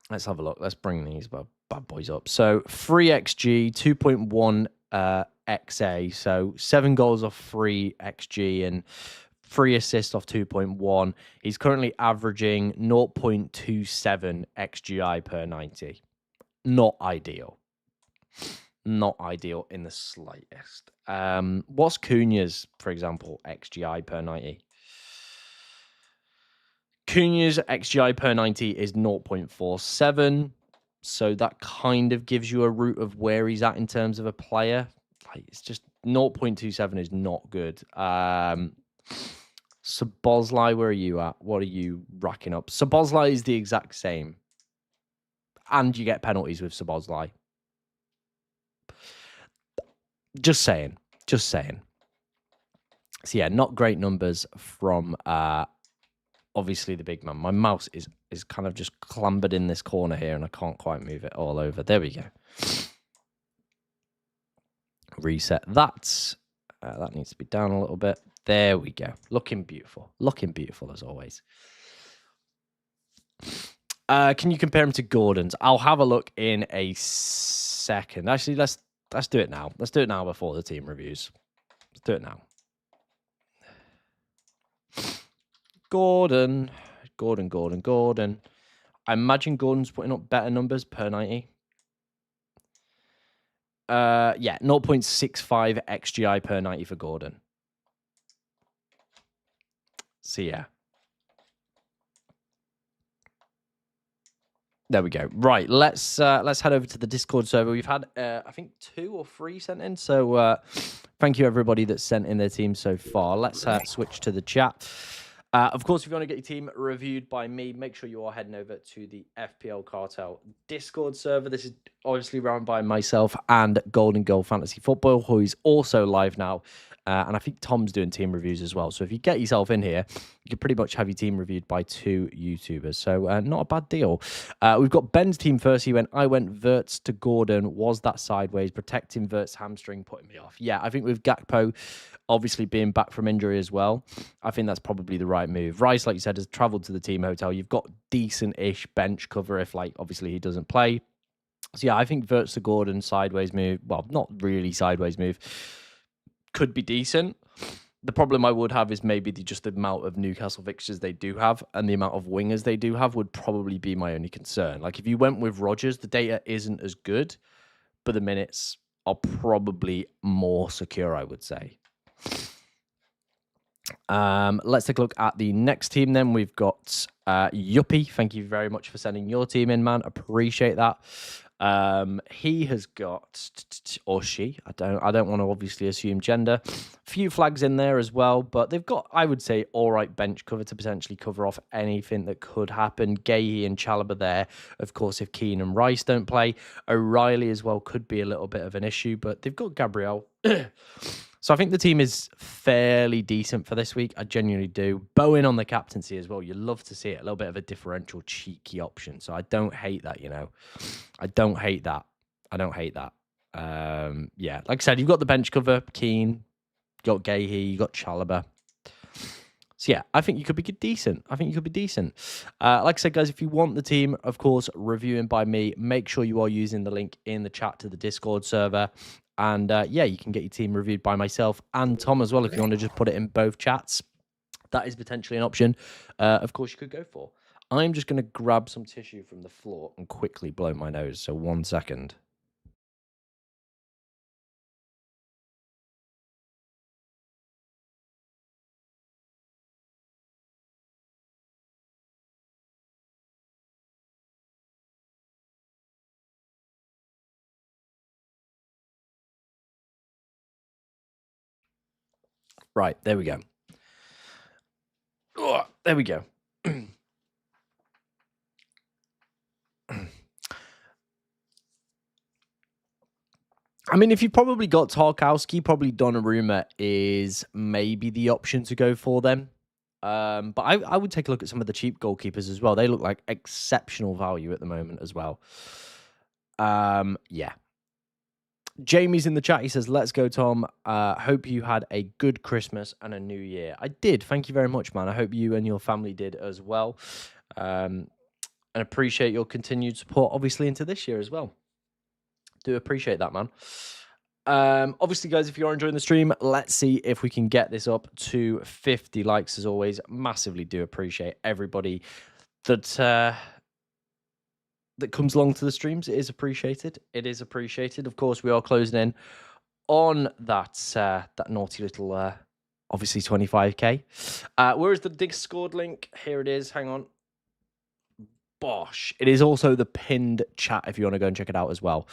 Let's have a look. Let's bring these bad boys up. So 3 XG, 2.1 XA, so 7 goals off 3 XG and 3 assists off 2.1. He's currently averaging 0.27 XGI per 90. Not ideal. Not ideal in the slightest. What's Cunha's, for example, XGI per 90? Cunha's XGI per 90 is 0.47. So that kind of gives you a route of where he's at in terms of a player. Like, it's just 0.27 is not good. Szoboszlai, where are you at? What are you racking up? Szoboszlai is the exact same. And you get penalties with Szoboszlai. Just saying. Just saying. So yeah, not great numbers from obviously the big man. My mouse is kind of just clambered in this corner here and I can't quite move it all over. There we go. Reset that. That needs to be down a little bit. There we go. Looking beautiful. Looking beautiful as always. Can you compare him to Gordon's? I'll have a look in a second. Actually, let's do it now. Let's do it now before the team reviews. Let's do it now. Gordon. I imagine Gordon's putting up better numbers per 90. Yeah, 0.65 XGI per 90 for Gordon. So yeah. There we go. Right, let's head over to the Discord server. We've had I think 2 or 3 sent in. So thank you everybody that's sent in their team so far. Let's switch to the chat. Of course, if you want to get your team reviewed by me, make sure you are heading over to the FPL Cartel Discord server. This is obviously run by myself and Golden Goal Fantasy Football, who is also live now. And I think Tom's doing team reviews as well. So if you get yourself in here, you can pretty much have your team reviewed by 2 YouTubers. So not a bad deal. We've got Ben's team first. I went Vertz to Gordon. Was that sideways? Protecting Vertz' hamstring, putting me off. Yeah, I think with Gakpo obviously being back from injury as well, I think that's probably the right move. Rice, like you said, has travelled to the team hotel. You've got decent-ish bench cover if, like, obviously he doesn't play. So yeah, I think Vertz to Gordon sideways move. Well, not really sideways move. Could be decent. The problem I would have is maybe just the amount of Newcastle fixtures they do have and the amount of wingers they do have would probably be my only concern. Like if you went with Rodgers, the data isn't as good, but the minutes are probably more secure, I would say. Let's take a look at the next team then. We've got Yuppie. Thank you very much for sending your team in, man. Appreciate that. He has got, or she, I don't want to obviously assume gender. Few flags in there as well, but they've got, I would say, all right bench cover to potentially cover off anything that could happen. Gahey and Chalobah there, of course, if Keane and Rice don't play. O'Reilly as well could be a little bit of an issue, but they've got Gabriel. So I think the team is fairly decent for this week. I genuinely do. Bowen on the captaincy as well. You love to see it. A little bit of a differential, cheeky option. So I don't hate that, you know. I don't hate that. Yeah, like I said, you've got the bench cover, Keane, you got Gahey, you got Chalobah. So yeah, I think you could be decent. Like I said, guys, if you want the team, of course, reviewing by me, make sure you are using the link in the chat to the Discord server. And yeah, you can get your team reviewed by myself and Tom as well if you want to just put it in both chats. That is potentially an option. Of course, you could go for. I'm just going to grab some tissue from the floor and quickly blow my nose. So 1 second. Right, there we go. Oh, there we go. I mean, if you've probably got Tarkowski, probably Donnarumma is maybe the option to go for them. But I would take a look at some of the cheap goalkeepers as well. They look like exceptional value at the moment as well. Yeah. Jamie's in the chat. He says, "Let's go, Tom. Hope you had a good Christmas and a New Year." I did. Thank you very much, man. I hope you and your family did as well. And appreciate your continued support, obviously, into this year as well. Do appreciate that, man. Obviously, guys, if you're enjoying the stream, let's see if we can get this up to 50 likes. As always, massively do appreciate everybody that that comes along to the streams. It is appreciated. It is appreciated. Of course, we are closing in on that that naughty little obviously 25k. Where is the Discord link? Here it is. Hang on. Bosh. It is also the pinned chat if you want to go and check it out as well.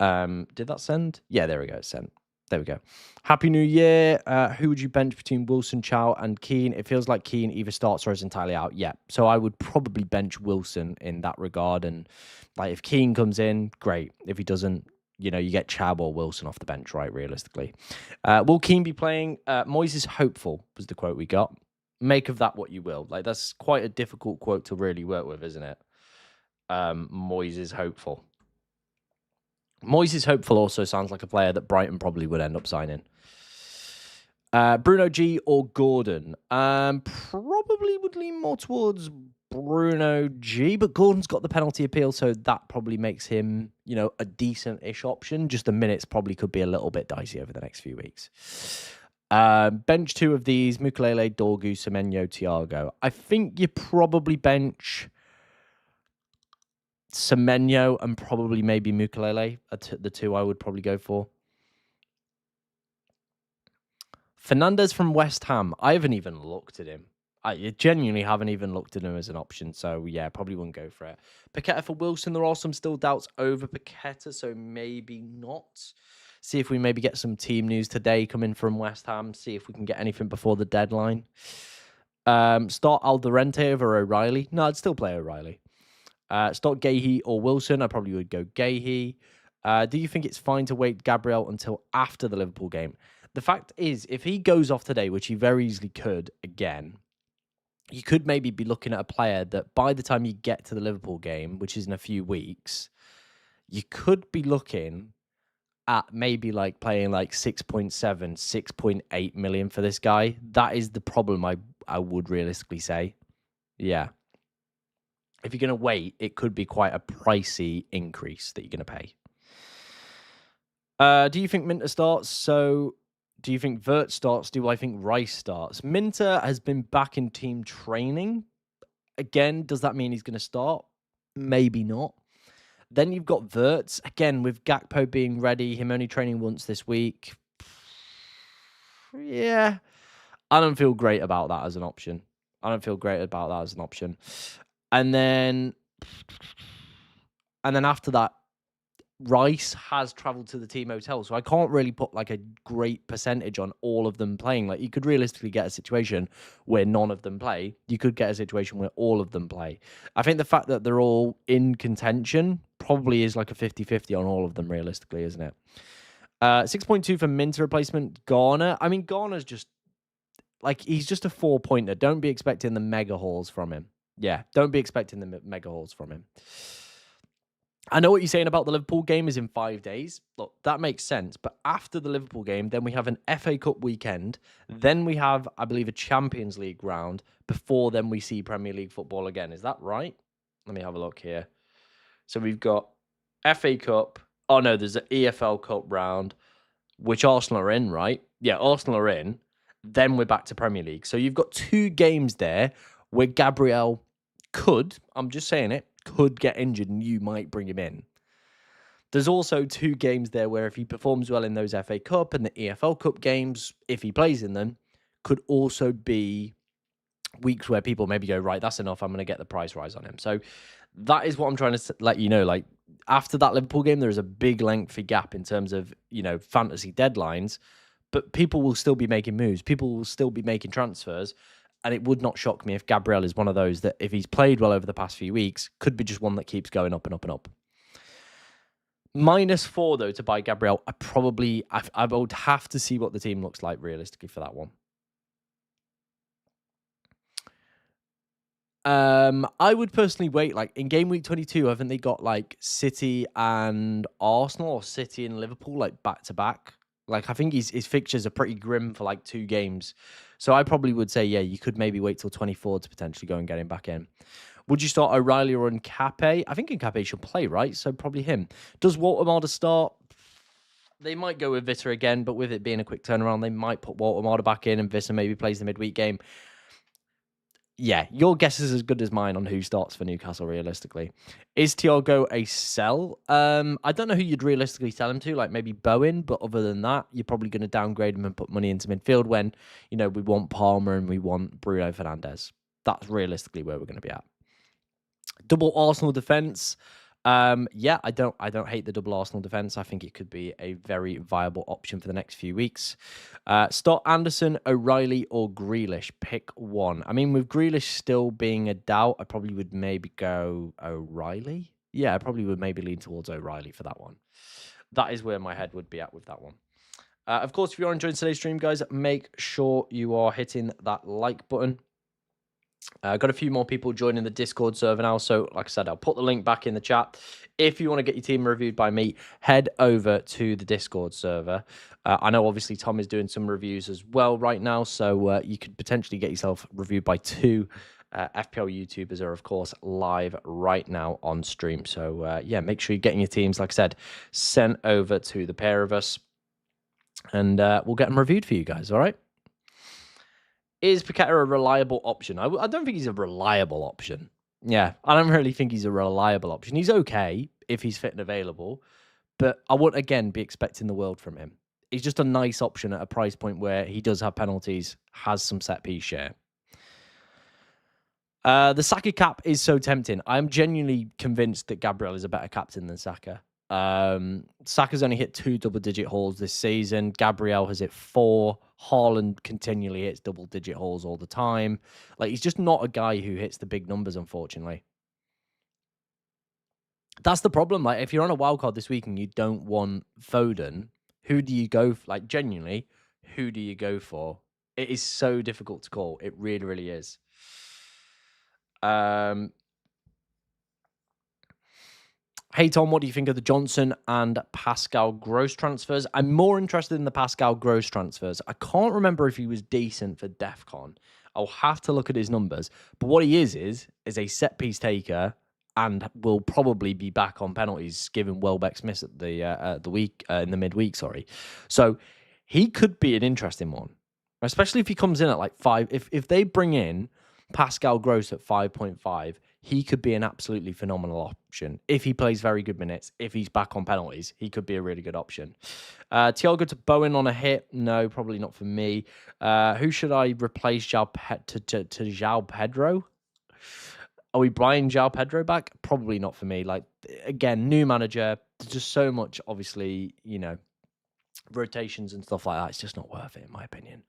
Did that send? Yeah, there we go. Send. There we go. Happy New Year. Who would you bench between Wilson, Chow, and Keane? It feels like Keane either starts or is entirely out. Yeah. So I would probably bench Wilson in that regard. And like if Keane comes in, great. If he doesn't, you know, you get Chow or Wilson off the bench, right? Realistically. Will Keane be playing? Moyes is hopeful, was the quote we got. Make of that what you will. Like that's quite a difficult quote to really work with, isn't it? Moyes is hopeful. Moyes is hopeful also sounds like a player that Brighton probably would end up signing. Bruno G or Gordon? Probably would lean more towards Bruno G, but Gordon's got the penalty appeal, so that probably makes him, you know, a decent-ish option. Just the minutes probably could be a little bit dicey over the next few weeks. Bench two of these, Mukulele, Dorgu, Semenyo, Thiago. I think you probably bench Semenyo and probably maybe Mukulele are the two I would probably go for. Fernandez from West Ham. I haven't even looked at him. I genuinely haven't even looked at him as an option. So, yeah, probably wouldn't go for it. Paqueta for Wilson. There are some still doubts over Paqueta, so maybe not. See if we maybe get some team news today coming from West Ham. See if we can get anything before the deadline. Start Alderente over O'Reilly. No, I'd still play O'Reilly. Start Gahey or Wilson. I probably would go Gahey. Do you think it's fine to wait Gabriel until after the Liverpool game? The fact is, if he goes off today, which he very easily could again, you could maybe be looking at a player that by the time you get to the Liverpool game, which is in a few weeks, you could be looking at maybe like playing like 6.7, 6.8 million for this guy. That is the problem I would realistically say. Yeah. If you're going to wait, it could be quite a pricey increase that you're going to pay. Do you think Minter starts? So, do you think Vertz starts? Do I think Rice starts? Minter has been back in team training. Again, does that mean he's going to start? Maybe not. Then you've got Vertz. Again, with Gakpo being ready, him only training once this week. Yeah. I don't feel great about that as an option. And then after that, Rice has travelled to the team hotel, so I can't really put like a great percentage on all of them playing. Like you could realistically get a situation where none of them play. You could get a situation where all of them play. I think the fact that they're all in contention probably is like a 50-50 on all of them realistically, isn't it? 6.2 for Minter replacement. Garner. I mean, Garner's just like, he's just a 4-pointer. Don't be expecting the mega hauls from him. Yeah, don't be expecting the mega hauls from him. I know what you're saying about the Liverpool game is in 5 days. Look, that makes sense. But after the Liverpool game, then we have an FA Cup weekend. Then we have, I believe, a Champions League round. Before then we see Premier League football again. Is that right? Let me have a look here. So we've got FA Cup. Oh, no, there's an EFL Cup round, which Arsenal are in, right? Yeah, Arsenal are in. Then we're back to Premier League. So you've got 2 games there where Gabriel could, I'm just saying it, could get injured and you might bring him in. There's also 2 games there where if he performs well in those FA Cup and the EFL Cup games, if he plays in them, could also be weeks where people maybe go, right, that's enough, I'm going to get the price rise on him. So that is what I'm trying to let you know. Like, after that Liverpool game, there is a big lengthy gap in terms of, fantasy deadlines, but people will still be making moves. People will still be making transfers. And it would not shock me if Gabriel is one of those that, if he's played well over the past few weeks, could be just one that keeps going up and up and up. -4, though, to buy Gabriel. I would have to see what the team looks like realistically for that one. I would personally wait. Like, in game week 22, haven't they got like City and Arsenal, or City and Liverpool, like back to back? Like, I think his fixtures are pretty grim for like 2 games. So I probably would say, yeah, you could maybe wait till 24 to potentially go and get him back in. Would you start O'Reilly or Nkape? I think Nkape should play, right? So probably him. Does Walter start? They might go with Vita again, but with it being a quick turnaround, they might put Walter back in and Vita maybe plays the midweek game. Yeah, your guess is as good as mine on who starts for Newcastle realistically. Is Thiago a sell? I don't know who you'd realistically sell him to, like maybe Bowen, but other than that, you're probably going to downgrade him and put money into midfield when, we want Palmer and we want Bruno Fernandes. That's realistically where we're going to be at. Double Arsenal defense. Yeah, I don't hate the double Arsenal defense. I think it could be a very viable option for the next few weeks. Start Anderson, O'Reilly, or Grealish. Pick one. I mean, with Grealish still being a doubt, I probably would maybe go O'Reilly. Yeah, I probably would maybe lean towards O'Reilly for that one. That is where my head would be at with that one. Of course, if you're enjoying today's stream, guys, make sure you are hitting that like button. Got a few more people joining the Discord server now. So, like I said, I'll put the link back in the chat. If you want to get your team reviewed by me, head over to the Discord server. I know, obviously, Tom is doing some reviews as well right now. So, you could potentially get yourself reviewed by 2 FPL YouTubers are, of course, live right now on stream. So, yeah, make sure you're getting your teams, like I said, sent over to the pair of us. And we'll get them reviewed for you guys, all right? Is Paqueta a reliable option? I don't think he's a reliable option. Yeah, I don't really think he's a reliable option. He's okay if he's fit and available, but I wouldn't, again, be expecting the world from him. He's just a nice option at a price point where he does have penalties, has some set-piece share. The Saka cap is so tempting. I'm genuinely convinced that Gabriel is a better captain than Saka. Saka's only hit 2 double-digit hauls this season. Gabriel has hit 4. Haaland continually hits double-digit hauls all the time. Like, he's just not a guy who hits the big numbers, unfortunately. That's the problem. Like, if you're on a wild card this week and you don't want Foden, who do you go for? Like, genuinely, who do you go for? It is so difficult to call. It really, really is. Hey, Tom, what do you think of the Johnson and Pascal Gross transfers? I'm more interested in the Pascal Gross transfers. I can't remember if he was decent for DEF CON. I'll have to look at his numbers. But what he is a set-piece taker and will probably be back on penalties given Welbeck's miss at the week in the midweek, sorry. So he could be an interesting one, especially if he comes in at like 5. If they bring in Pascal Gross at 5.5, he could be an absolutely phenomenal option. If he plays very good minutes, if he's back on penalties, he could be a really good option. Thiago to Bowen on a hit? No, probably not for me. Who should I replace to João Pedro? Are we buying João Pedro back? Probably not for me. Like, again, new manager. There's just so much, obviously, rotations and stuff like that. It's just not worth it, in my opinion.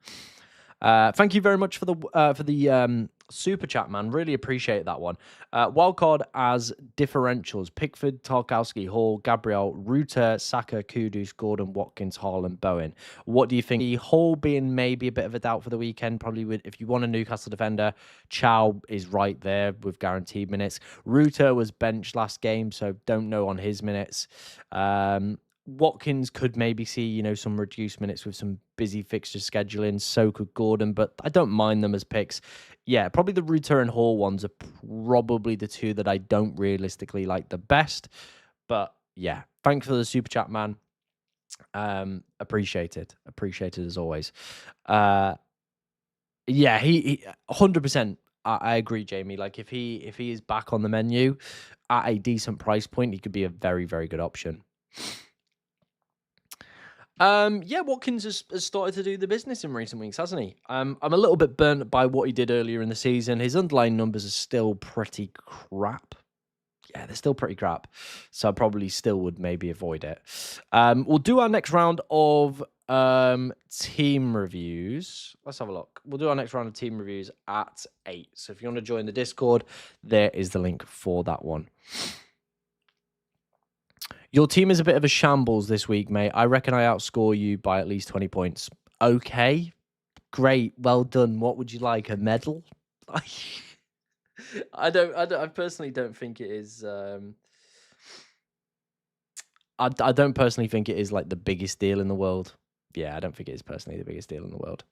Thank you very much for the super chat, man. Really appreciate that one. Wildcard as differentials: Pickford, Tarkowski, Hall, Gabriel, Ruter, Saka, Kudus, Gordon, Watkins, Haaland, Bowen. What do you think? The Hall being maybe a bit of a doubt for the weekend. Probably would, if you want a Newcastle defender, Chow is right there with guaranteed minutes. Ruter was benched last game, so don't know on his minutes. Watkins could maybe see, some reduced minutes with some busy fixture scheduling. So could Gordon, but I don't mind them as picks. Yeah, probably the Ruter and Hall ones are probably the 2 that I don't realistically like the best. But yeah, thanks for the super chat, man. Appreciated as always. Yeah, he 100%. I agree, Jamie. Like if he is back on the menu at a decent price point, he could be a very, very good option. Yeah, Watkins has started to do the business in recent weeks, hasn't he? I'm a little bit burnt by what he did earlier in the season. His underlying numbers are still pretty crap. Yeah, they're still pretty crap. So I probably still would maybe avoid it. We'll do our next round of team reviews. Let's have a look. We'll do our next round of team reviews at 8. So if you want to join the Discord, there is the link for that one. Your team is a bit of a shambles this week, mate. I reckon I outscore you by at least 20 points. Okay, great, well done. What would you like? A medal? I personally don't think it is. I don't personally think it is like the biggest deal in the world. Yeah, I don't think it is personally the biggest deal in the world.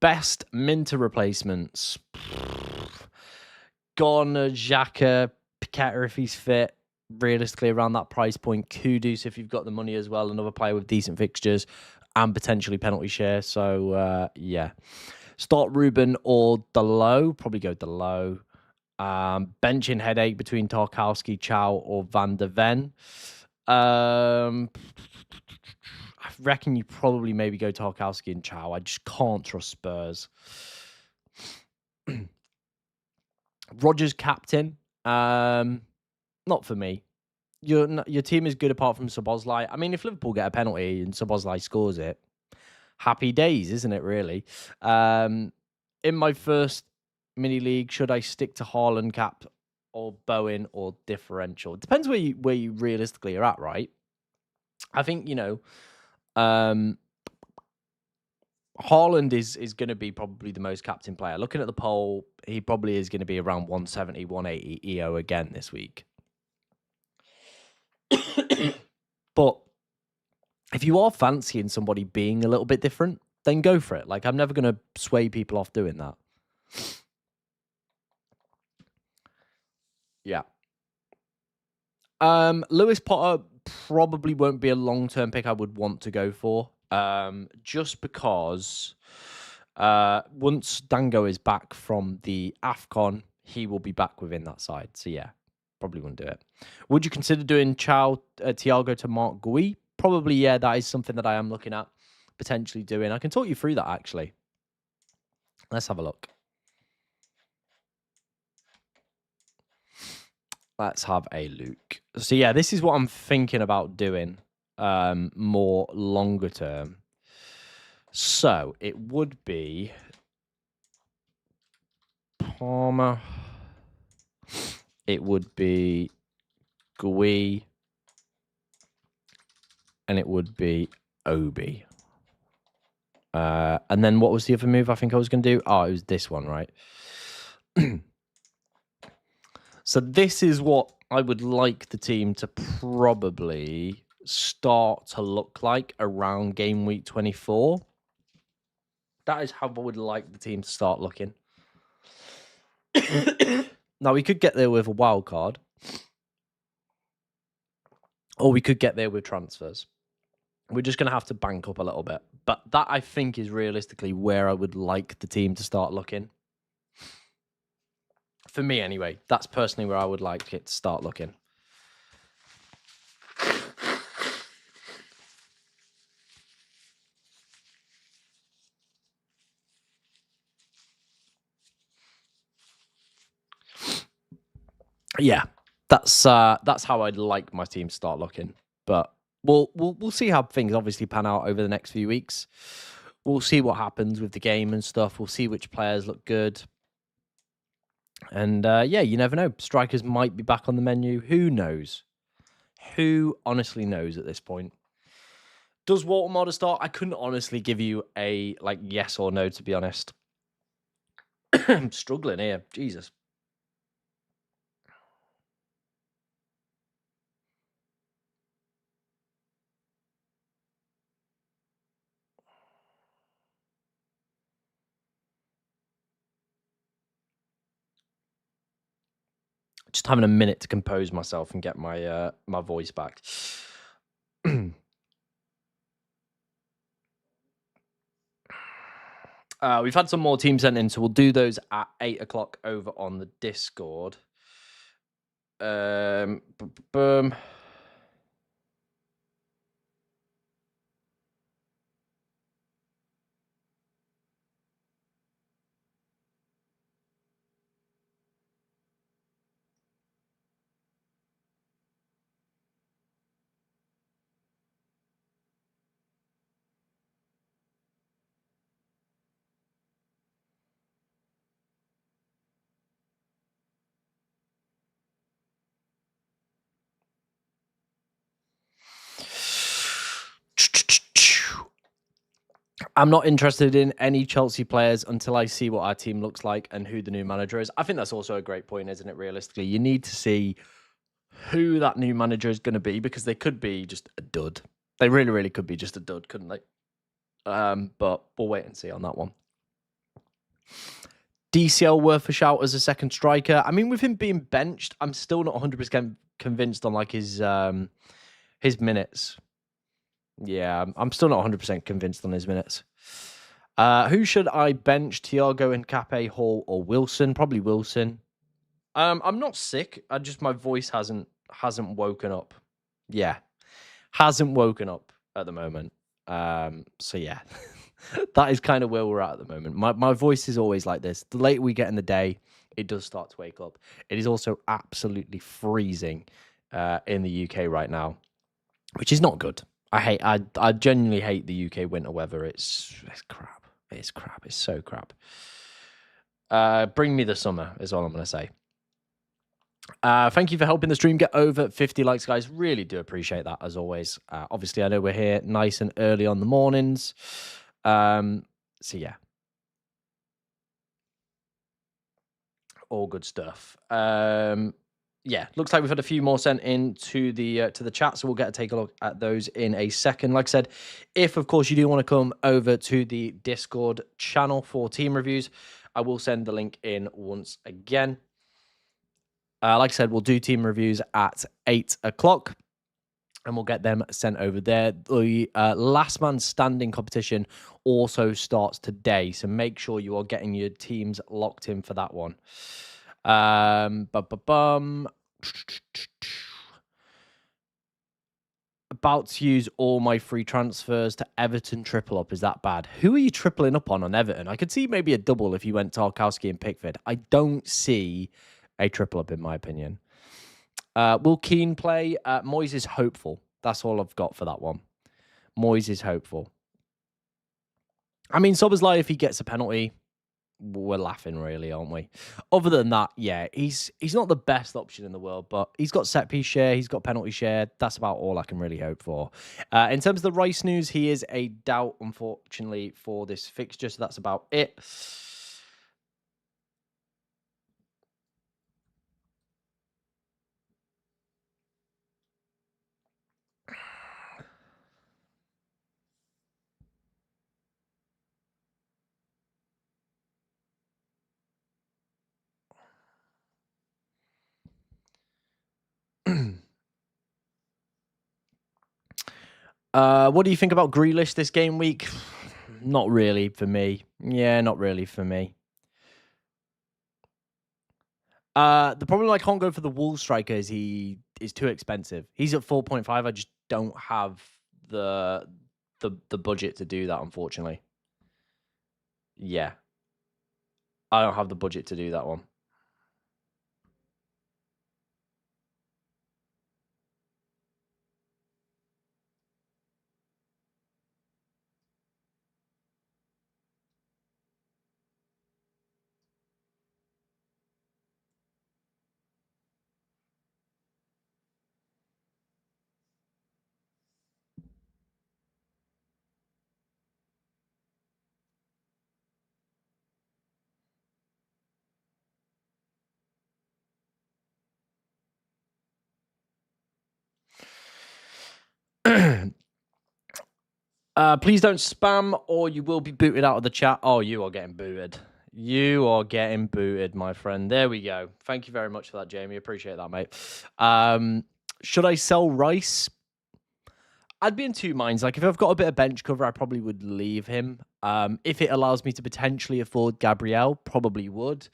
Best Minter replacements. Gone, Xhaka, Paqueta if he's fit. Realistically, around that price point. Kudus if you've got the money as well. Another player with decent fixtures and potentially penalty share. So, yeah. Start Ruben or Delo. Probably go Delo. Benching headache between Tarkowski, Chow, or Van der Ven. I reckon you probably maybe go Tarkowski and Chow. I just can't trust Spurs. Rodgers captain. Not for me. Your team is good apart from Szoboszlai. I mean, if Liverpool get a penalty and Szoboszlai scores it, happy days, isn't it? Really. In my first mini league, should I stick to Haaland cap or Bowen or differential? It depends where you realistically are at, right? I think Haaland is going to be probably the most captain player. Looking at the poll, he probably is going to be around 170, 180 EO again this week. But if you are fancying somebody being a little bit different, then go for it. Like, I'm never going to sway people off doing that. Yeah. Lewis Potter probably won't be a long-term pick I would want to go for. Just because once Dango is back from the AFCON, he will be back within that side. So yeah, probably wouldn't do it. Would you consider doing Thiago to Mark Gui? Probably, yeah. That is something that I am looking at potentially doing. I can talk you through that, actually. Let's have a look. Let's have a look. So yeah, this is what I'm thinking about doing more longer term. So it would be Palmer. It would be Gui. And it would be Obi. And then what was the other move I think I was going to do? Oh, it was this one, right? So this is what I would like the team to probably start to look like around game week 24. That is how I would like the team to start looking. Now, we could get there with a wild card. Or we could get there with transfers. We're just going to have to bank up a little bit. But that, I think, is realistically where I would like the team to start looking. For me, anyway. That's personally where I would like it to start looking. Yeah, that's how I'd like my team to start looking. But we'll see how things obviously pan out over the next few weeks. We'll see what happens with the game and stuff. We'll see which players look good. And yeah, you never know. Strikers might be back on the menu. Who knows? Who honestly knows at this point? Does Walter Moder start? I couldn't honestly give you a yes or no, to be honest. I'm struggling here. Jesus. Just having a minute to compose myself and get my my voice back. We've had some more teams sent in, so we'll do those at 8 o'clock over on the Discord. Boom. I'm not interested in any Chelsea players until I see what our team looks like and who the new manager is. I think that's also a great point, isn't it? Realistically, you need to see who that new manager is going to be, because they could be just a dud. They really, really could be just a dud, couldn't they? But we'll wait and see on that one. DCL worth a shout as a second striker. I mean, with him being benched, I'm still not 100% convinced on like his minutes. Yeah, I'm still not 100% convinced on his minutes. Who should I bench? Thiago, Nkape, Hall, or Wilson? Probably Wilson. I'm not sick. My voice hasn't woken up. Yeah, hasn't woken up at the moment. So yeah, that is kind of where we're at the moment. My voice is always like this. The later we get in the day, it does start to wake up. It is also absolutely freezing in the UK right now, which is not good. I genuinely hate the UK winter weather. It's crap. It's crap. It's so crap. Bring me the summer is all I'm going to say. Thank you for helping the stream get over 50 likes, guys. Really do appreciate that, as always. Obviously, I know we're here nice and early on the mornings. So, yeah. All good stuff. Yeah, looks like we've had a few more sent in to the chat, so we'll get to take a look at those in a second. Like I said, if of course you do want to come over to the Discord channel for team reviews, I will send the link in once again. Like I said, we'll do team reviews at 8 o'clock, and we'll get them sent over there. The last man standing competition also starts today, so make sure you are getting your teams locked in for that one. About to use all my free transfers to Everton triple up. Is that bad? Who are you tripling up on Everton? I could see maybe a double if you went Tarkowski and Pickford. I don't see a triple up in my opinion. Will Keane play? Moyes is hopeful. That's all I've got for that one. Moyes is hopeful. I mean, Szoboszlai, if he gets a penalty, we're laughing, really, aren't we? Other than that, yeah, he's not the best option in the world, but he's got set piece share, he's got penalty share. That's about all I can really hope for. In terms of the Rice news, he is a doubt, unfortunately, for this fixture, so that's about it. What do you think about Grealish this game week? Not really for me. Yeah, not really for me. The problem I can't go for the Wolves striker is he is too expensive. He's at 4.5. I just don't have the budget to do that, unfortunately. Yeah. I don't have the budget to do that one. Please don't spam or you will be booted out of the chat. Oh, you are getting booted. You are getting booted, my friend. There we go. Thank you very much for that, Jamie. Appreciate that, mate. Should I sell Rice? I'd be in two minds. Like, if I've got a bit of bench cover, I probably would leave him. If it allows me to potentially afford Gabriel, probably would.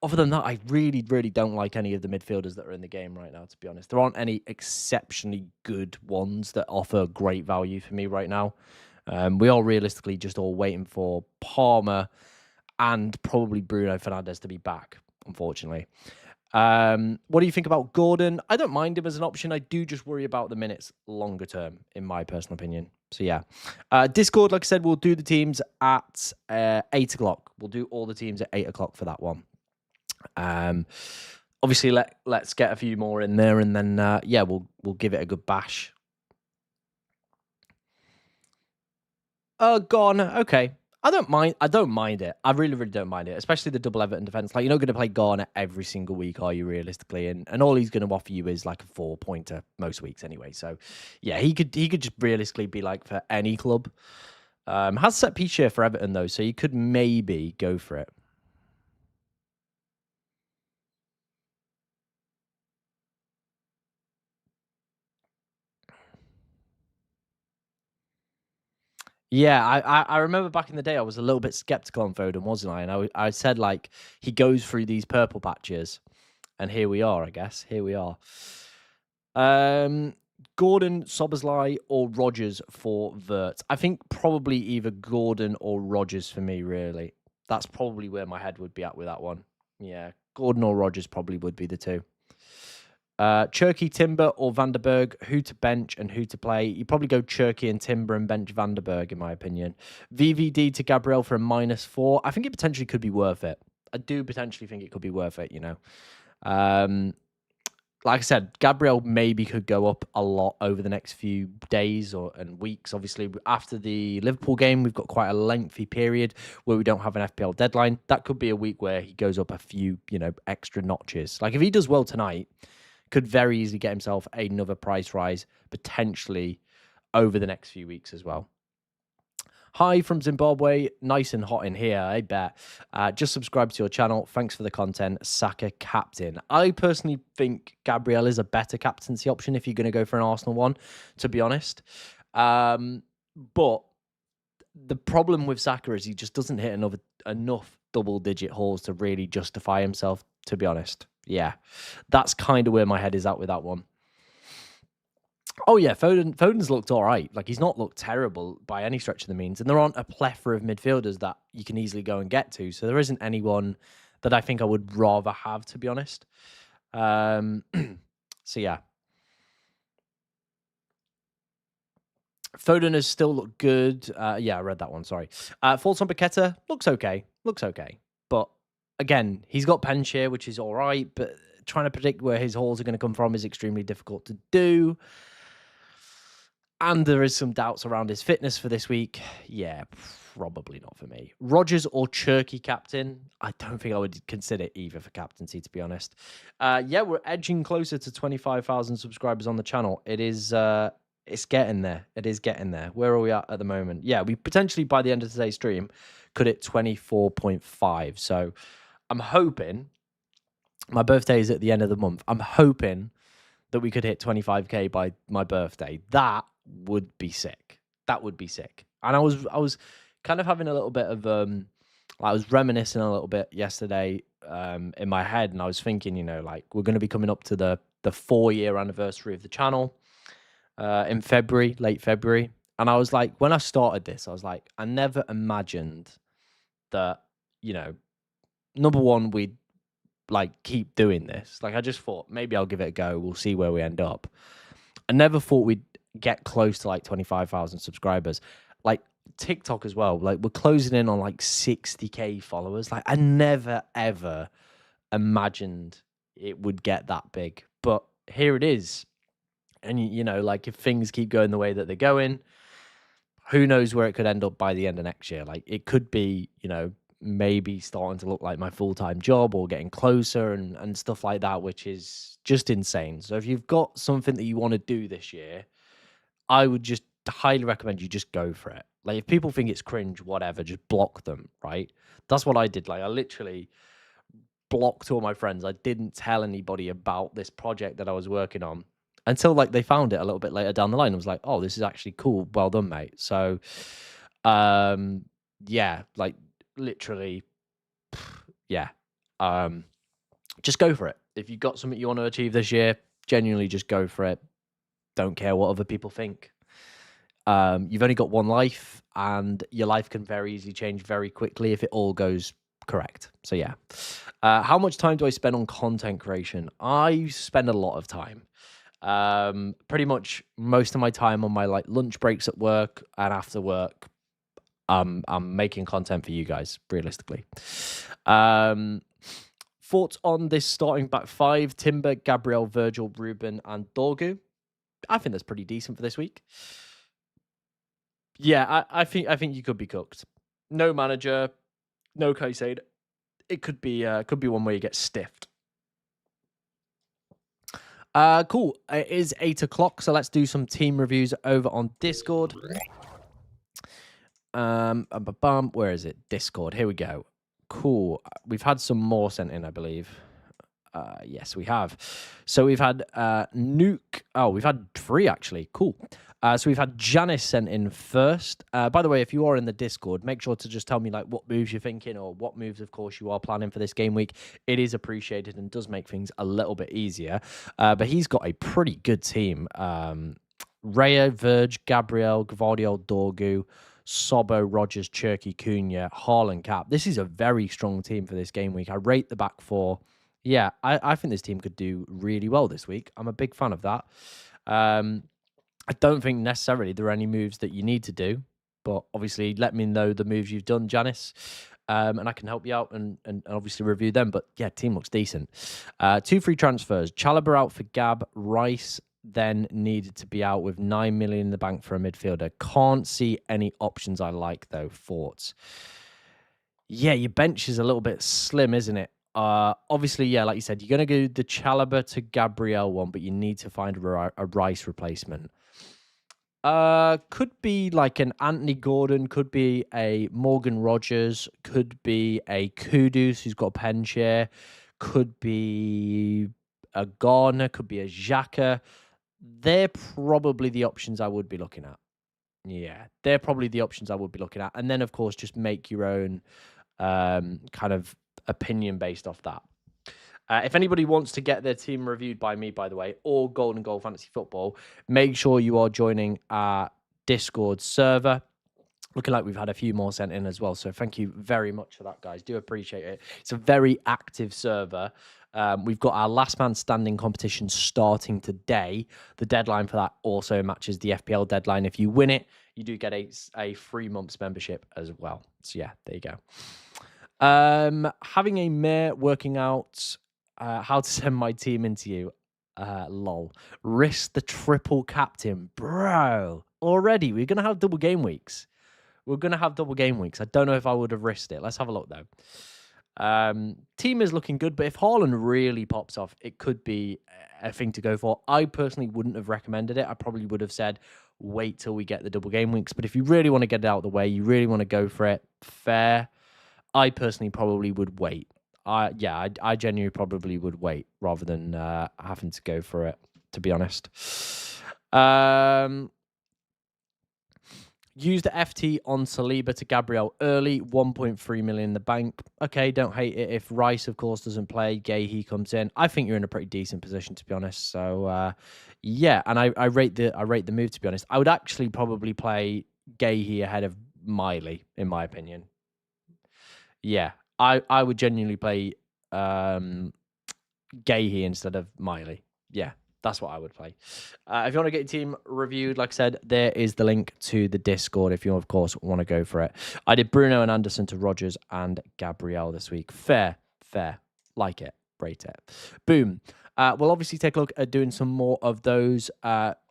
Other than that, I really, really don't like any of the midfielders that are in the game right now, to be honest. There aren't any exceptionally good ones that offer great value for me right now. We are realistically just all waiting for Palmer and probably Bruno Fernandes to be back, unfortunately. What do you think about Gordon? I don't mind him as an option. I do just worry about the minutes longer term, in my personal opinion. So yeah. Discord, like I said, we'll do the teams at 8 o'clock. We'll do all the teams at 8 o'clock for that one. Obviously let's get a few more in there, and then yeah, we'll give it a good bash. Gone. Okay. I don't mind it. I really, really don't mind it, especially the double Everton defense. Like, you're not going to play Garner every single week, are you, realistically? And all he's going to offer you is like a 4-pointer most weeks anyway. So yeah, he could just realistically be like for any club. Has set piece share for Everton though, so you could maybe go for it. Yeah, I remember back in the day I was a little bit skeptical on Foden, wasn't I? And I said, like, he goes through these purple patches, and here we are, I guess. Here we are. Gordon, Soberslai, or Rogers for Vertz. I think probably either Gordon or Rogers for me, really. That's probably where my head would be at with that one. Yeah, Gordon or Rogers probably would be the two. Cherky, Timber, or Vanderberg, who to bench and who to play. You probably go Cherky and Timber and bench Vanderberg, in my opinion. VVD to Gabriel for a -4. I think it potentially could be worth it. I do potentially think it could be worth it, you know. Like I said, Gabriel maybe could go up a lot over the next few days and weeks. Obviously, after the Liverpool game, we've got quite a lengthy period where we don't have an FPL deadline. That could be a week where he goes up a few, you know, extra notches. Like, if he does well tonight, could very easily get himself another price rise, potentially over the next few weeks as well. Hi from Zimbabwe. Nice and hot in here, I bet. Just subscribe to your channel. Thanks for the content. Saka captain. I personally think Gabriel is a better captaincy option if you're going to go for an Arsenal one, to be honest. But the problem with Saka is he just doesn't hit enough double-digit hauls to really justify himself, to be honest. Yeah, that's kind of where my head is at with that one. Oh yeah, Foden's looked all right. Like, he's not looked terrible by any stretch of the means, and there aren't a plethora of midfielders that you can easily go and get to. So there isn't anyone that I think I would rather have, to be honest. So yeah, Foden has still looked good. Yeah, I read that one. Sorry. Faults on Paqueta looks okay. Looks okay, but again, he's got pen share, which is all right, but trying to predict where his hauls are going to come from is extremely difficult to do. And there is some doubts around his fitness for this week. Yeah, probably not for me. Rogers or Cherky captain? I don't think I would consider either for captaincy, to be honest. Yeah, we're edging closer to 25,000 subscribers on the channel. It is, it's getting there. It is getting there. Where are we at the moment? Yeah, we potentially, by the end of today's stream, could hit 24.5. So I'm hoping, my birthday is at the end of the month. I'm hoping that we could hit 25k by my birthday. That would be sick. That would be sick. And I was kind of having a little bit of I was reminiscing a little bit yesterday in my head, and I was thinking, you know, like, we're going to be coming up to the 4-year anniversary of the channel in February, late February. And I was like, when I started this, I was like, I never imagined that, you know, number one, we'd like keep doing this. Like, I just thought maybe I'll give it a go. We'll see where we end up. I never thought we'd get close to like 25,000 subscribers. Like, TikTok as well. Like, we're closing in on like 60k followers. Like, I never ever imagined it would get that big, but here it is. And you know, like, if things keep going the way that they're going, who knows where it could end up by the end of next year. Like, it could be, you know, maybe starting to look like my full-time job or getting closer and stuff like that, which is just insane. So if you've got something that you want to do this year, I would just highly recommend you just go for it. Like, if people think it's cringe, whatever, just block them, right? That's what I did. Like, I literally blocked all my friends. I didn't tell anybody about this project that I was working on until like they found it a little bit later down the line. I was like, oh, this is actually cool. Well done, mate. So, yeah, like literally, yeah. Just go for it. If you've got something you want to achieve this year, genuinely just go for it. Don't care what other people think. You've only got one life, and your life can very easily change very quickly if it all goes correct. So yeah. How much time do I spend on content creation? I spend a lot of time. Pretty much most of my time on my like lunch breaks at work and after work. I'm making content for you guys, realistically. Thoughts on this starting back five: Timber, Gabriel, Virgil, Ruben, and Dorgu. I think that's pretty decent for this week. Yeah, I think you could be cooked. No manager, no Caicedo. It could be one where you get stiffed. Cool. It is 8 o'clock, so let's do some team reviews over on Discord. Where is it? Discord. Here we go. Cool. We've had some more sent in, I believe. Yes, we have. So we've had Nuke. Oh, we've had 3 actually. Cool. So we've had Janice sent in first. By the way, if you are in the Discord, make sure to just tell me like what moves you're thinking or what moves, of course, you are planning for this game week. It is appreciated and does make things a little bit easier. But he's got a pretty good team. Raya, Verge, Gabriel, Gvardiol, Dorgu, Sobo, Rogers, Cherky, Cunha, Haaland, Cap. This is a very strong team for this game week. I rate the back four. Yeah, I think this team could do really well this week. I'm a big fan of that. I don't think necessarily there are any moves that you need to do, but obviously let me know the moves you've done, Janice, and I can help you out and obviously review them. But yeah, team looks decent. 2 free transfers. Chalobah out for Gab. Rice then needed to be out with 9 million in the bank for a midfielder. Can't see any options I like though. Thoughts? Yeah, your bench is a little bit slim, isn't it? Obviously, yeah, like you said, you're going to go the Chalobah to Gabriel one, but you need to find a Rice replacement. Could be like an Anthony Gordon, could be a Morgan Rogers, could be a Kudus who's got a pen share, could be a Garner, could be a Xhaka. They're probably the options I would be looking at. Yeah, they're probably the options I would be looking at. And then, of course, just make your own kind of opinion based off that. If anybody wants to get their team reviewed by me, by the way, or Golden Goal Fantasy Football, make sure you are joining our Discord server. Looking like we've had a few more sent in as well. So thank you very much for that, guys. Do appreciate it. It's a very active server. We've got our last man standing competition starting today. The deadline for that also matches the FPL deadline. If you win it, you do get a 3 months membership as well. So yeah, there you go. Having a mare working out how to send my team into you. Lol. Risk the triple captain. Bro, already we're going to have double game weeks. We're going to have double game weeks. I don't know if I would have risked it. Let's have a look, though. Team is looking good, but if Haaland really pops off, it could be a thing to go for. I personally wouldn't have recommended it. I probably would have said, wait till we get the double game weeks. But if you really want to get it out of the way, you really want to go for it, fair. I personally probably would wait. I genuinely probably would wait rather than having to go for it, to be honest. Use the FT on Saliba to Gabriel early, 1.3 million in the bank. Okay, don't hate it. If Rice, of course, doesn't play, he comes in. I think you're in a pretty decent position, to be honest. So, yeah, and I rate the move, to be honest. I would actually probably play Gahey ahead of Miley, in my opinion. Yeah, I would genuinely play Gahey instead of Miley. Yeah. That's what I would play. If you want to get your team reviewed, like I said, there is the link to the Discord if you, of course, want to go for it. I did Bruno and Anderson to Rogers and Gabriel this week. Fair. Like it. Rate it. Boom. We'll obviously take a look at doing some more of those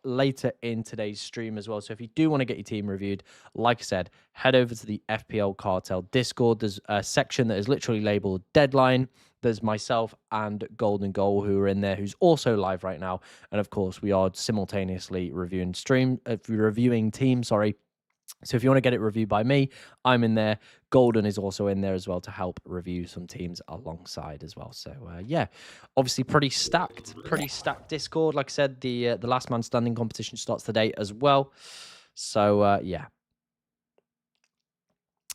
later in today's stream as well. So if you do want to get your team reviewed, like I said, head over to the FPL Cartel Discord. There's a section that is literally labeled Deadline. There's myself and Golden Goal who are in there, who's also live right now. And of course, we are simultaneously reviewing teams, So if you want to get it reviewed by me, I'm in there. Golden is also in there as well to help review some teams alongside as well. So yeah, obviously pretty stacked Discord. Like I said, the last man standing competition starts today as well. So yeah.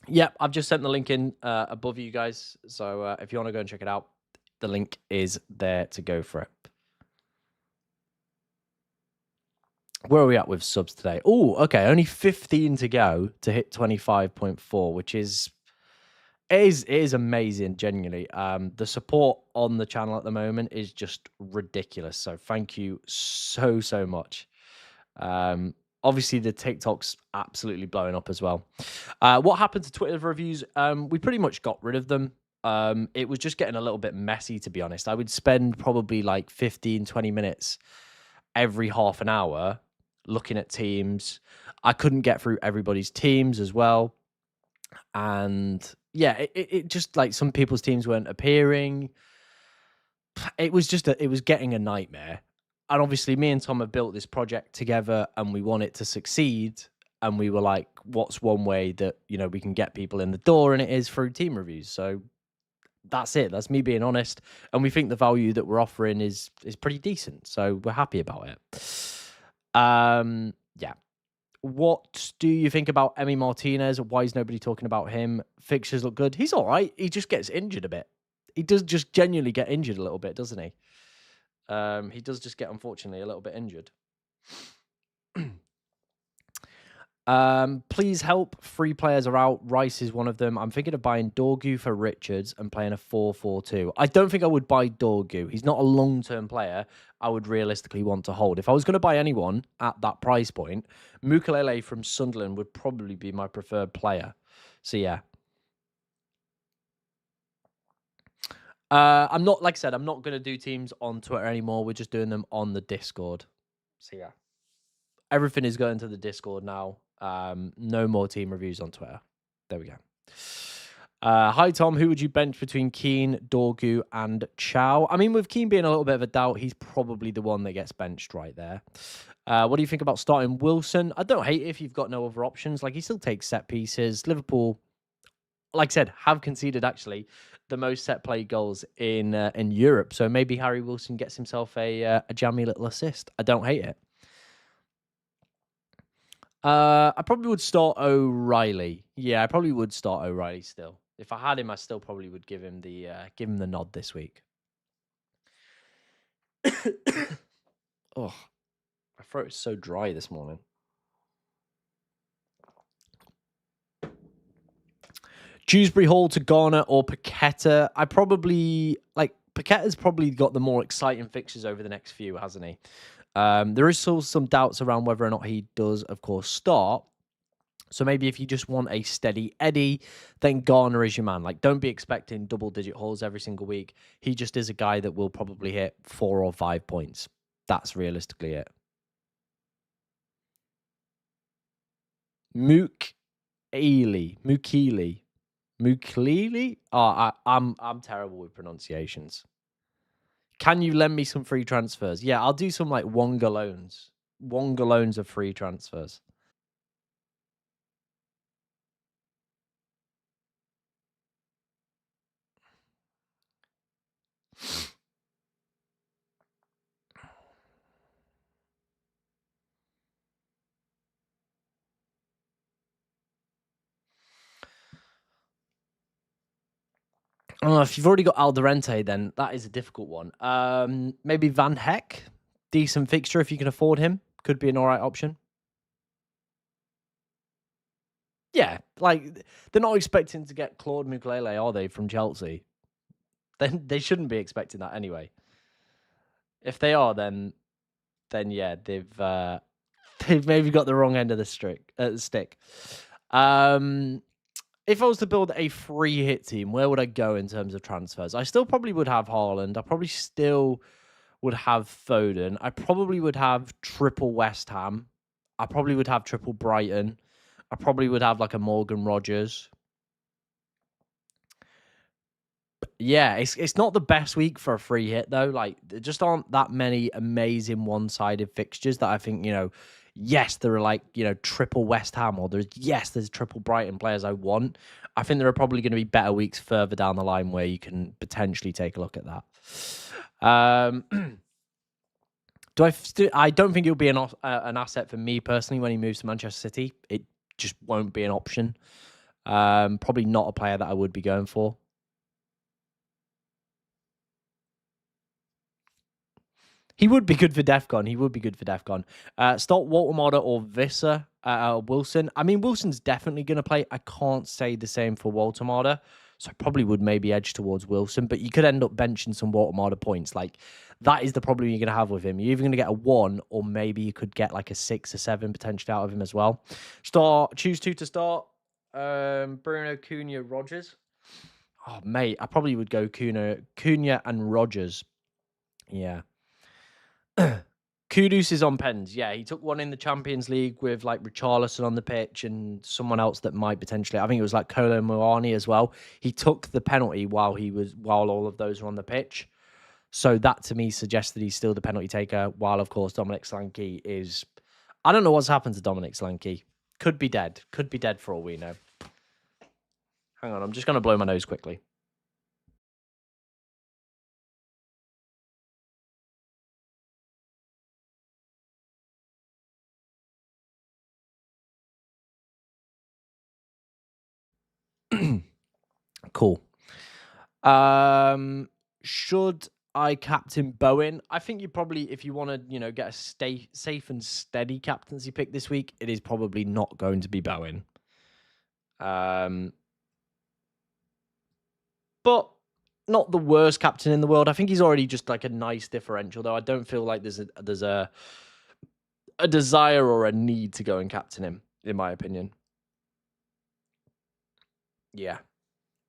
Yep, I've just sent the link in above you guys. So if you want to go and check it out, the link is there to go for it. Where are we at with subs today? Oh, okay, only 15 to go to hit 25.4, which is amazing, genuinely. The support on the channel at the moment is just ridiculous. So thank you so much. Obviously the TikTok's absolutely blowing up as well. What happened to Twitter reviews? We pretty much got rid of them. It was just getting a little bit messy, to be honest. I would spend probably like 15-20 minutes every half an hour looking at teams. I couldn't get through everybody's teams as well. And yeah, it just like some people's teams weren't appearing. It was just it was getting a nightmare. And obviously me and Tom have built this project together and we want it to succeed. And we were like, what's one way that, you know, we can get people in the door? And it is through team reviews. So that's it. That's me being honest. And we think the value that we're offering is pretty decent. So we're happy about it. Yeah. What do you think about Emi Martinez? Why is nobody talking about him? Fixtures look good. He's all right. He just gets injured a bit. He does just genuinely get injured a little bit, doesn't he? He does just get, unfortunately, a little bit injured. Please help. 3 players are out. Rice is one of them. I'm thinking of buying Dorgu for Richards and playing a 4-4-2. I don't think I would buy Dorgu. He's not a long-term player I would realistically want to hold. If I was going to buy anyone at that price point, Mukalele from Sunderland would probably be my preferred player. So yeah. I'm not, like I said, I'm not going to do teams on Twitter anymore. We're just doing them on the Discord. So yeah. Everything is going to the Discord now. No more team reviews on Twitter. There we go. Hi, Tom. Who would you bench between Keane, Dorgu, and Chow? I mean, with Keane being a little bit of a doubt, he's probably the one that gets benched right there. What do you think about starting Wilson? I don't hate it if you've got no other options. Like, he still takes set pieces. Liverpool, like I said, have conceded, actually, the most set play goals in Europe. So maybe Harry Wilson gets himself a jammy little assist. I don't hate it. I probably would start O'Reilly. Yeah, I probably would start O'Reilly still. If I had him, I still probably would give him the nod this week. Oh, my throat is so dry this morning. Dewsbury Hall to Garner or Paqueta. I probably like Paqueta's probably got the more exciting fixtures over the next few, hasn't he? There is still some doubts around whether or not he does, of course, start. So maybe if you just want a steady Eddie, then Garner is your man. Like, don't be expecting double-digit hauls every single week. He just is a guy that will probably hit 4 or 5 points. That's realistically it. Mukele. Oh, I'm terrible with pronunciations. Can you lend me some free transfers? Yeah, I'll do some like Wonga loans. Wonga loans of free transfers. Oh, if you've already got Alderente, then that is a difficult one. Maybe Van Heck, decent fixture if you can afford him. Could be an all right option. Yeah, like they're not expecting to get Claude Mukelele, are they, from Chelsea? Then they shouldn't be expecting that anyway. If they are, then yeah, they've maybe got the wrong end of the stick. If I was to build a free hit team, where would I go in terms of transfers? I still probably would have Haaland. I probably still would have Foden. I probably would have triple West Ham. I probably would have triple Brighton. I probably would have like a Morgan Rogers. Yeah, it's not the best week for a free hit though. Like there just aren't that many amazing one-sided fixtures that I think, you know, yes, there are like, triple West Ham, or there's triple Brighton players I want. I think there are probably going to be better weeks further down the line where you can potentially take a look at that. I don't think it'll be an asset for me personally when he moves to Manchester City. It just won't be an option. Probably not a player that I would be going for. He would be good for DEFCON. Start Walter or Visser, Wilson. I mean, Wilson's definitely going to play. I can't say the same for Walter, so I probably would maybe edge towards Wilson, but you could end up benching some Walter points. Like, that is the problem you're going to have with him. You're either going to get a 1, or maybe you could get like a 6 or 7 potentially out of him as well. Choose 2 to start. Bruno, Cunha, Rogers. Oh, mate, I probably would go Cunha and Rogers. Yeah. Kudus is on pens. Yeah, he took one in the Champions League with like Richarlison on the pitch and someone else that might potentially. I think it was like Kolo Muani as well. He took the penalty while all of those were on the pitch. So that to me suggests that he's still the penalty taker. While of course Dominic Solanke is. I don't know what's happened to Dominic Solanke. Could be dead. Could be dead for all we know. Hang on, I'm just going to blow my nose quickly. Cool. Should I captain Bowen? I think you probably, if you want to, get a safe and steady captaincy pick this week, it is probably not going to be Bowen. But not the worst captain in the world. I think he's already just like a nice differential, though. I don't feel like there's a desire or a need to go and captain him, in my opinion. Yeah.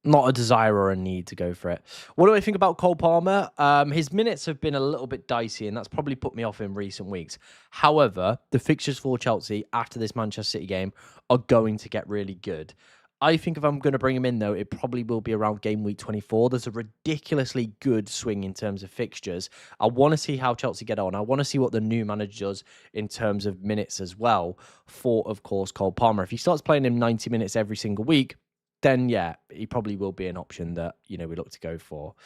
Not a desire or a need to go for it. What do I think about Cole Palmer? His minutes have been a little bit dicey, and that's probably put me off in recent weeks. However, the fixtures for Chelsea after this Manchester City game are going to get really good. I think if I'm going to bring him in, though, it probably will be around game week 24. There's a ridiculously good swing in terms of fixtures. I want to see how Chelsea get on. I want to see what the new manager does in terms of minutes as well for, of course, Cole Palmer. If he starts playing him 90 minutes every single week, then yeah, he probably will be an option that, we look to go for.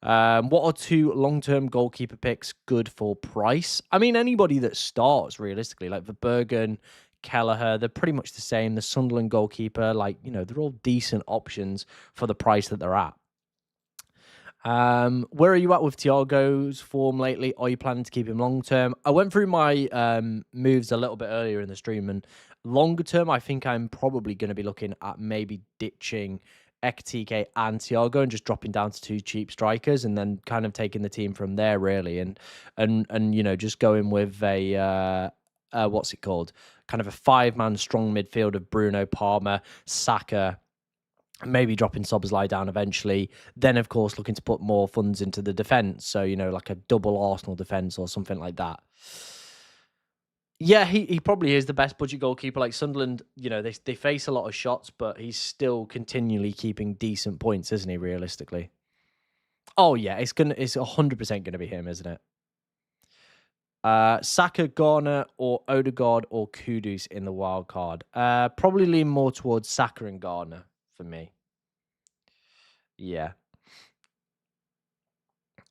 What are 2 long-term goalkeeper picks good for price? I mean, anybody that starts, realistically, like Verbergen, Kelleher, they're pretty much the same. The Sunderland goalkeeper, they're all decent options for the price that they're at. Where are you at with Thiago's form lately? Are you planning to keep him long term? I went through my moves a little bit earlier in the stream, and longer term, I think I'm probably going to be looking at maybe ditching Ekatike and Thiago and just dropping down to 2 cheap strikers, and then kind of taking the team from there, really, and just going with a what's it called? Kind of a 5-man strong midfield of Bruno, Palmer, Saka. Maybe dropping Szoboszlai down eventually. Then, of course, looking to put more funds into the defence. So, like a double Arsenal defence or something like that. Yeah, he probably is the best budget goalkeeper. Like Sunderland, they face a lot of shots, but he's still continually keeping decent points, isn't he, realistically? Oh, yeah, it's 100% going to be him, isn't it? Saka, Garner, or Odegaard or Kudus in the wild card. Probably lean more towards Saka and Garner for me. Yeah.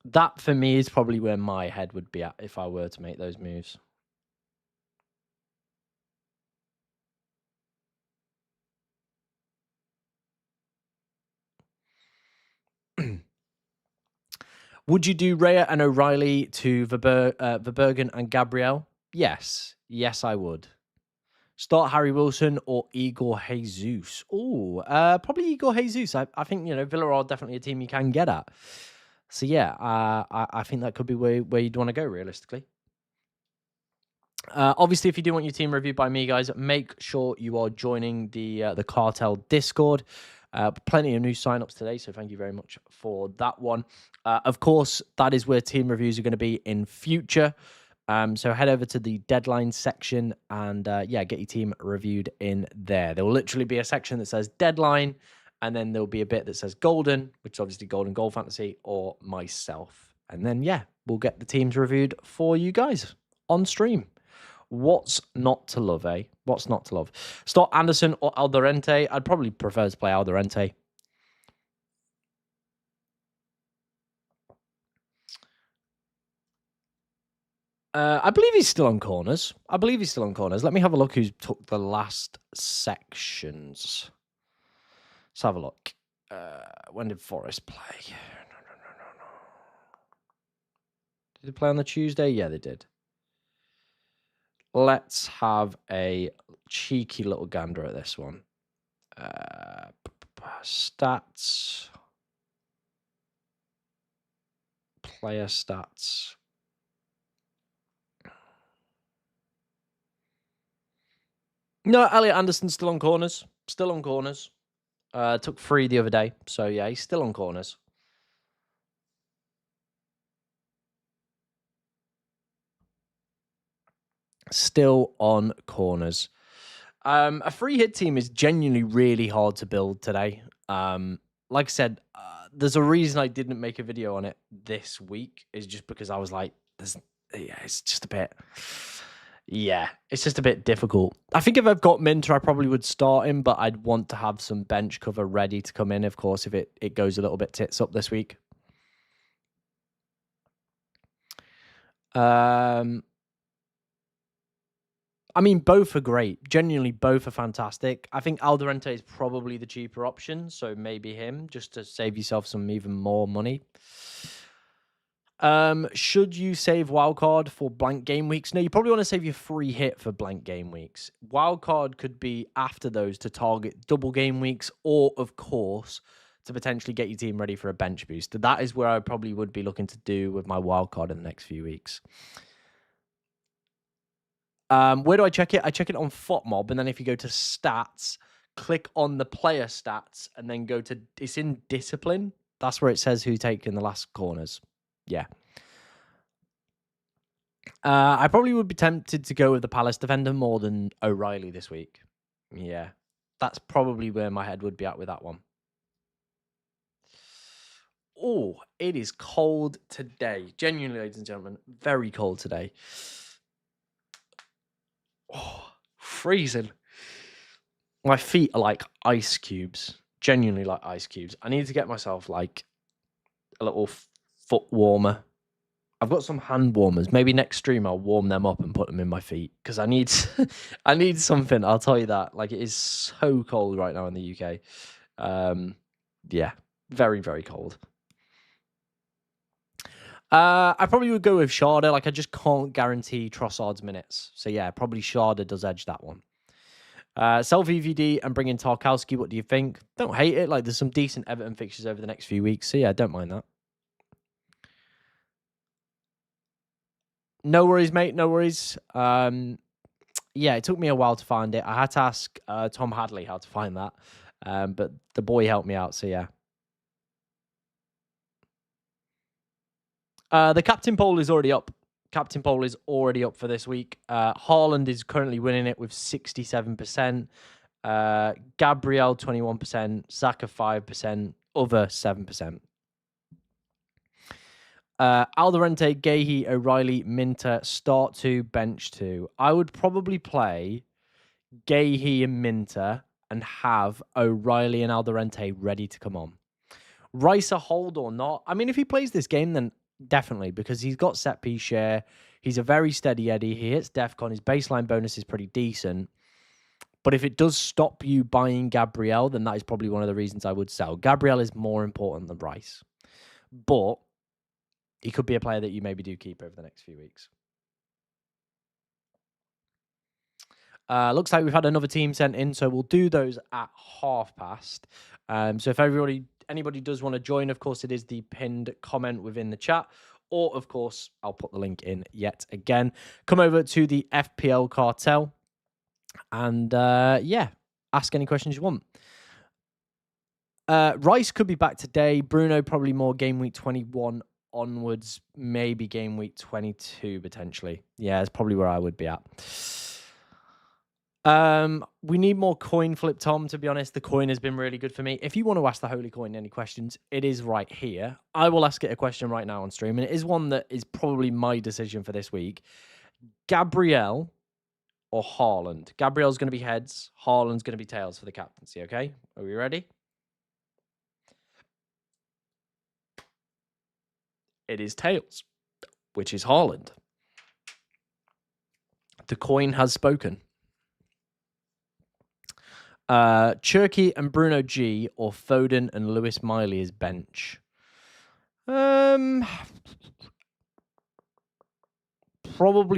That, for me, is probably where my head would be at if I were to make those moves. Would you do Raya and O'Reilly to Verbergen and Gabriel? Yes. Yes, I would. Start Harry Wilson or Igor Jesus? Oh, probably Igor Jesus. I think, Villarreal definitely a team you can get at. So, yeah, I think that could be where you'd want to go, realistically. Obviously, if you do want your team reviewed by me, guys, make sure you are joining the Cartel Discord. Plenty of new signups today, so thank you very much for that one. Of course, that is where team reviews are going to be in future. So head over to the deadline section and get your team reviewed in there. There will literally be a section that says deadline, and then there'll be a bit that says golden, which is obviously golden goal fantasy, or myself. And then, we'll get the teams reviewed for you guys on stream. What's not to love, eh? What's not to love? Start Anderson or Alderente. I'd probably prefer to play Alderente. I believe he's still on corners. Let me have a look who's took the last sections. Let's have a look. When did Forest play? No. Did they play on the Tuesday? Yeah, they did. Let's have a cheeky little gander at this one. Stats. Player stats. No, Elliot Anderson's still on corners. Took 3 the other day. So, yeah, he's still on corners. Still on corners. A free hit team is genuinely really hard to build today. Like I said, there's a reason I didn't make a video on it this week. Is just because I was like, it's just a bit... Yeah, it's just a bit difficult. I think if I've got Minter, I probably would start him, but I'd want to have some bench cover ready to come in, of course, if it goes a little bit tits up this week. I mean, both are great. Genuinely, both are fantastic. I think Alderente is probably the cheaper option, so maybe him, just to save yourself some even more money. Should you save wildcard for blank game weeks? No, you probably want to save your free hit for blank game weeks. Wildcard could be after those to target double game weeks, or, of course, to potentially get your team ready for a bench boost. That is where I probably would be looking to do with my wildcard in the next few weeks. Where do I check it? I check it on FOTMob, and then if you go to stats, click on the player stats, and then go to, it's in discipline. That's where it says who taken the last corners. Yeah. I probably would be tempted to go with the Palace defender more than O'Reilly this week. Yeah. That's probably where my head would be at with that one. Oh, it is cold today. Genuinely, ladies and gentlemen, very cold today. Oh, freezing. My feet are like ice cubes. Genuinely like ice cubes. I need to get myself like a little foot warmer. I've got some hand warmers. Maybe next stream I'll warm them up and put them in my feet because I need I need something. I'll tell you that. Like, it is so cold right now in the UK. Yeah, very, very cold. I probably would go with Sharda. Like, I just can't guarantee Trossard's minutes. So, yeah, probably Sharda does edge that one. Sell VVD and bring in Tarkowski. What do you think? Don't hate it. Like, there's some decent Everton fixtures over the next few weeks. So, yeah, don't mind that. No worries, mate. No worries. Yeah, it took me a while to find it. I had to ask Tom Hadley how to find that. But the boy helped me out. So, yeah. The captain poll is already up. Captain poll is already up for this week. Haaland is currently winning it with 67%. Gabriel, 21%. Saka, 5%. Other, 7%. Alderente, Gahey, O'Reilly, Minter, start 2, bench 2. I would probably play Gahey and Minter and have O'Reilly and Alderente ready to come on. Rice a hold or not? I mean, if he plays this game, then definitely, because he's got set piece share. He's a very steady Eddie. He hits DEFCON. His baseline bonus is pretty decent. But if it does stop you buying Gabriel, then that is probably one of the reasons I would sell. Gabriel is more important than Rice. But he could be a player that you maybe do keep over the next few weeks. Looks like we've had another team sent in, so we'll do those at past. So if anybody does want to join, of course, it is the pinned comment within the chat. Or, of course, I'll put the link in yet again. Come over to the FPL cartel and, yeah, ask any questions you want. Rice could be back today. Bruno probably more game week 21 onwards, maybe game week 22 potentially. Yeah, that's probably where I would be at. We need more coin flip, Tom, to be honest. The coin has been really good for me. If you want to ask the Holy Coin any questions, it is right here. I will ask it a question right now on stream, and it is one that is probably my decision for this week. Gabriel or Haaland? Gabriel's going to be heads. Haaland's going to be tails for the captaincy, okay? Are we ready? It is tails, which is Haaland. The coin has spoken. Cherky and Bruno G or Foden and Lewis Miley as bench. Probably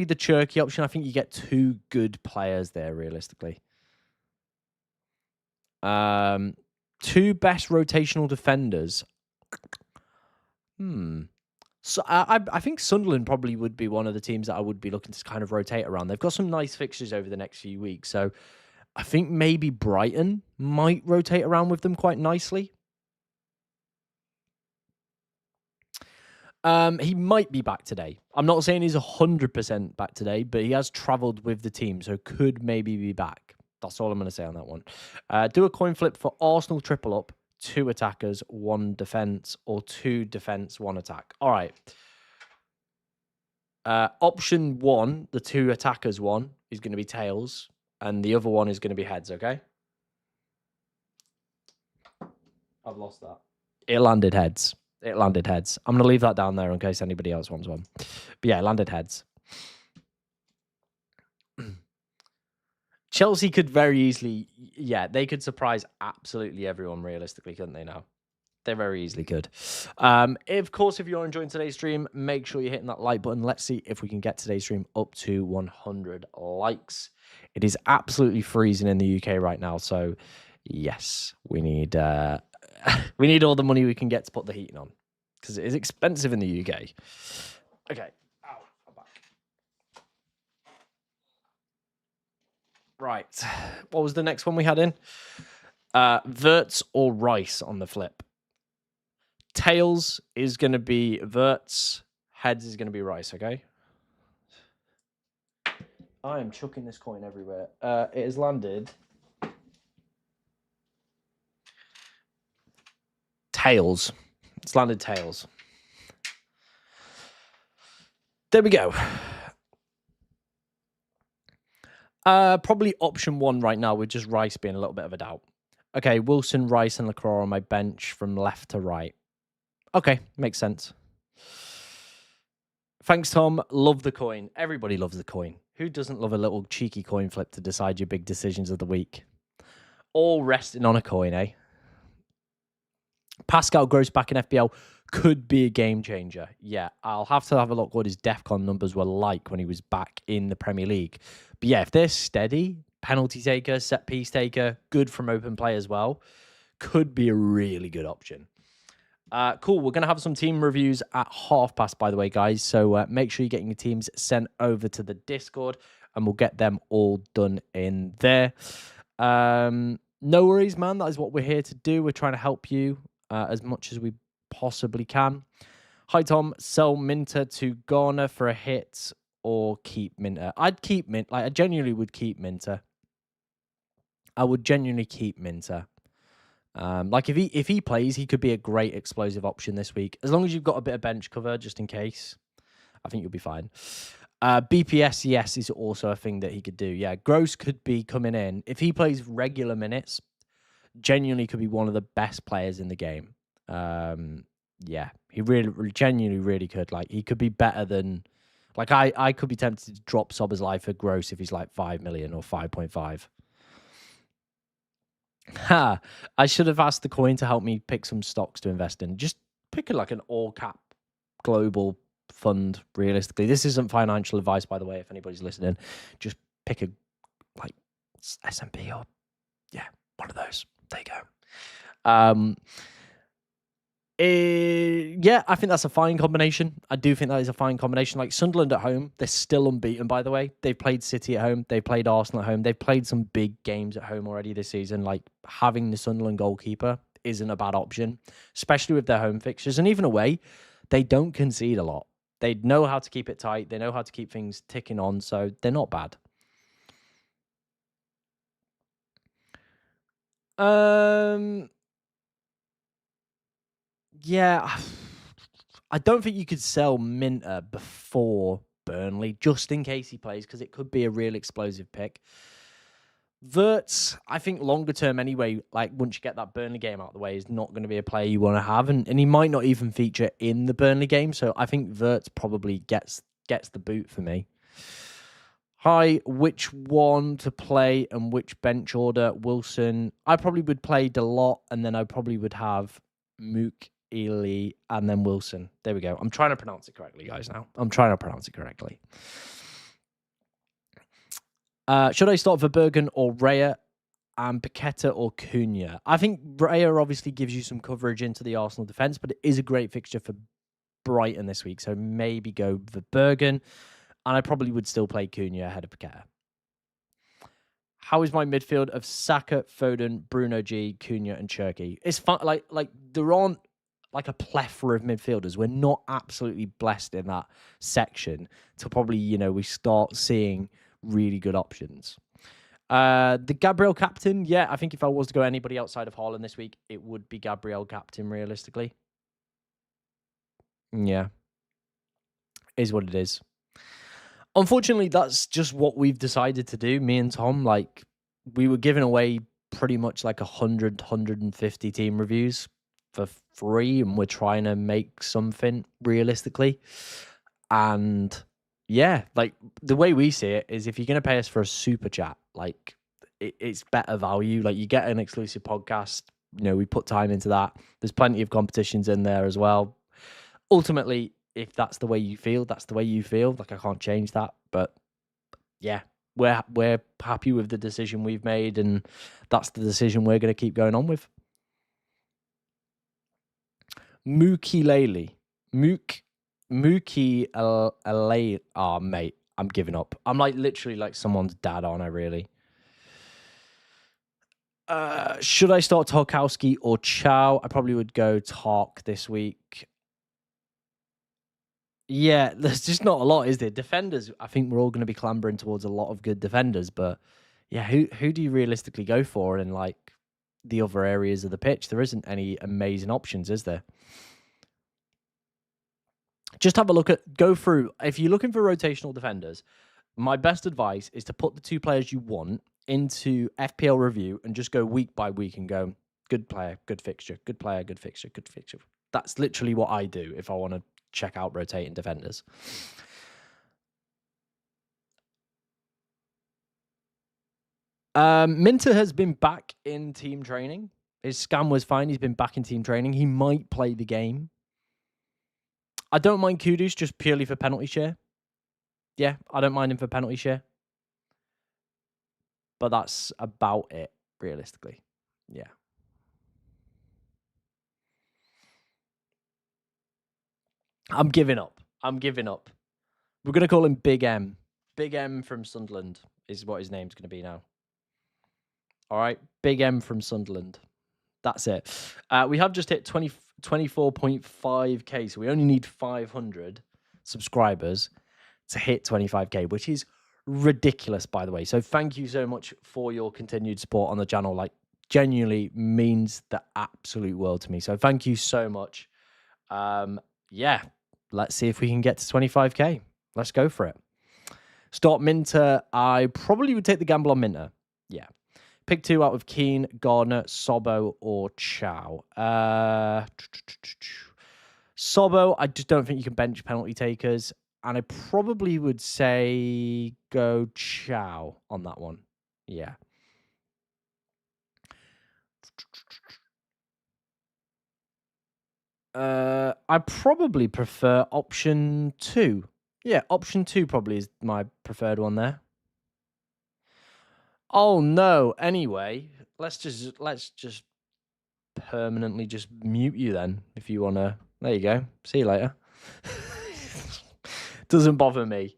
the Cherky option. I think you get two good players there, realistically. Two best rotational defenders. So I think Sunderland probably would be one of the teams that I would be looking to kind of rotate around. They've got some nice fixtures over the next few weeks, so I think maybe Brighton might rotate around with them quite nicely. He might be back today. I'm not saying he's 100% back today, but he has travelled with the team, so could maybe be back. That's all I'm going to say on that one. Do a coin flip for Arsenal triple up, 2 attackers, 1 defence, or 2 defence, 1 attack. All right. Option 1, the 2 attackers one, is going to be tails, and the other one is going to be heads, okay? I've lost that. It landed heads. It landed heads. I'm going to leave that down there in case anybody else wants one. But yeah, it landed heads. Chelsea could very easily, they could surprise absolutely everyone realistically, couldn't they now? They very easily could. Of course, if you're enjoying today's stream, make sure you're hitting that like button. Let's see if we can get today's stream up to 100 likes. It is absolutely freezing in the UK right now, so yes, we need we need all the money we can get to put the heating on because it is expensive in the UK. Okay. Ow, I'm back. Right. What was the next one we had in? Vertz or Rice on the flip. Tails is going to be Vertz. Heads is going to be Rice, okay? I am chucking this coin everywhere. It has landed. Tails. It's landed tails. There we go. Probably option 1 right now with just Rice being a little bit of a doubt. Okay, Wilson, Rice, and Lacroix on my bench from left to right. Okay, makes sense. Thanks, Tom. Love the coin. Everybody loves the coin. Who doesn't love a little cheeky coin flip to decide your big decisions of the week? All resting on a coin, eh? Pascal Gross back in FPL could be a game changer. Yeah, I'll have to have a look what his DEFCON numbers were like when he was back in the Premier League. But yeah, if they're steady, penalty taker, set piece taker, good from open play as well, could be a really good option. Cool. We're going to have some team reviews at 1:30, by the way, guys. So make sure you're getting your teams sent over to the Discord and we'll get them all done in there. No worries, man. That is what we're here to do. We're trying to help you as much as we possibly can. Hi, Tom. Sell Minter to Garner for a hit or keep Minter? I'd keep Minter. Like, I genuinely would keep Minter. I would genuinely keep Minter. Like if he plays, he could be a great explosive option this week. As long as you've got a bit of bench cover just in case, I think you'll be fine. BPS, yes, is also a thing that he could do. Yeah, Gross could be coming in. If he plays regular minutes, genuinely could be one of the best players in the game. Yeah, he really genuinely really could. Like, he could be better than... Like, I could be tempted to drop Sober's for Gross if he's like 5 million or 5.5. Ha! I should have asked the coin to help me pick some stocks to invest in. Just pick like an all-cap global fund, realistically. This isn't financial advice, by the way, if anybody's listening. Just pick a, like, S&P or, yeah, one of those. There you go. Yeah, I think that's a fine combination. I do think that is a fine combination. Like, Sunderland at home, they're still unbeaten, by the way. They've played City at home. They've played Arsenal at home. They've played some big games at home already this season. Like, having the Sunderland goalkeeper isn't a bad option, especially with their home fixtures. And even away, they don't concede a lot. They know how to keep it tight. They know how to keep things ticking on, so they're not bad. Yeah, I don't think you could sell Minter before Burnley, just in case he plays, because it could be a real explosive pick. Vertz, I think longer term anyway, like once you get that Burnley game out of the way, is not going to be a player you want to have. And he might not even feature in the Burnley game. So I think Vertz probably gets the boot for me. Hi, which one to play and which bench order? Wilson. I probably would play Delot, and then I probably would have Mook, Ely, and then Wilson. There we go. I'm trying to pronounce it correctly, guys, now. I'm trying to pronounce it correctly. Should I start Verbergen or Raya and Paqueta or Cunha? I think Raya obviously gives you some coverage into the Arsenal defence, but it is a great fixture for Brighton this week, so maybe go Verbergen. And I probably would still play Cunha ahead of Paqueta. How is my midfield of Saka, Foden, Bruno G, Cunha, and Cherky? It's fun. Like there aren't like a plethora of midfielders. We're not absolutely blessed in that section to probably, we start seeing really good options. The Gabriel captain, yeah, I think if I was to go anybody outside of Haaland this week, it would be Gabriel captain, realistically. Yeah. Is what it is. Unfortunately, that's just what we've decided to do, me and Tom. Like, we were giving away pretty much like 100, 150 team reviews for free, and we're trying to make something realistically. And yeah, like the way we see it is if you're going to pay us for a super chat, like it's better value. Like you get an exclusive podcast, we put time into that. There's plenty of competitions in there as well. Ultimately, if that's the way you feel, that's the way you feel. Like I can't change that, but yeah, we're happy with the decision we've made, and that's the decision we're going to keep going on with. Mookie Lely, Mookie Lely. Oh, mate, I'm giving up. I'm like literally like someone's dad, aren't I? Really. Should I start Tarkowski or Chow? I probably would go Tark this week. Yeah, there's just not a lot, is there? Defenders, I think we're all going to be clambering towards a lot of good defenders, but yeah, who do you realistically go for in like the other areas of the pitch? There isn't any amazing options, is there? Just have a look go through. If you're looking for rotational defenders, my best advice is to put the 2 players you want into FPL review and just go week by week and go, good player, good fixture, good player, good fixture, good fixture. That's literally what I do if I want to check out rotating defenders. Minter has been back in team training. His scan was fine. He's been back in team training. He might play the game. I don't mind Kudus just purely for penalty share. Yeah, I don't mind him for penalty share. But that's about it, realistically. Yeah. I'm giving up. We're going to call him Big M. Big M from Sunderland is what his name's going to be now. All right. Big M from Sunderland. That's it. We have just hit 24.5k. So we only need 500 subscribers to hit 25k, which is ridiculous, by the way. So thank you so much for your continued support on the channel. Like, genuinely means the absolute world to me. So thank you so much. Yeah, let's see if we can get to 25k. Let's go for it. Start Minter. I probably would take the gamble on Minter. Yeah. Pick 2 out of Keane, Gardner, Sobo, or Chow. Sobo, I just don't think you can bench penalty takers. And I probably would say go Chow on that one. Yeah. I probably prefer option 2. Yeah, option 2 probably is my preferred one there. Oh no. Anyway, let's just permanently just mute you then if you want to. There you go. See you later. Doesn't bother me.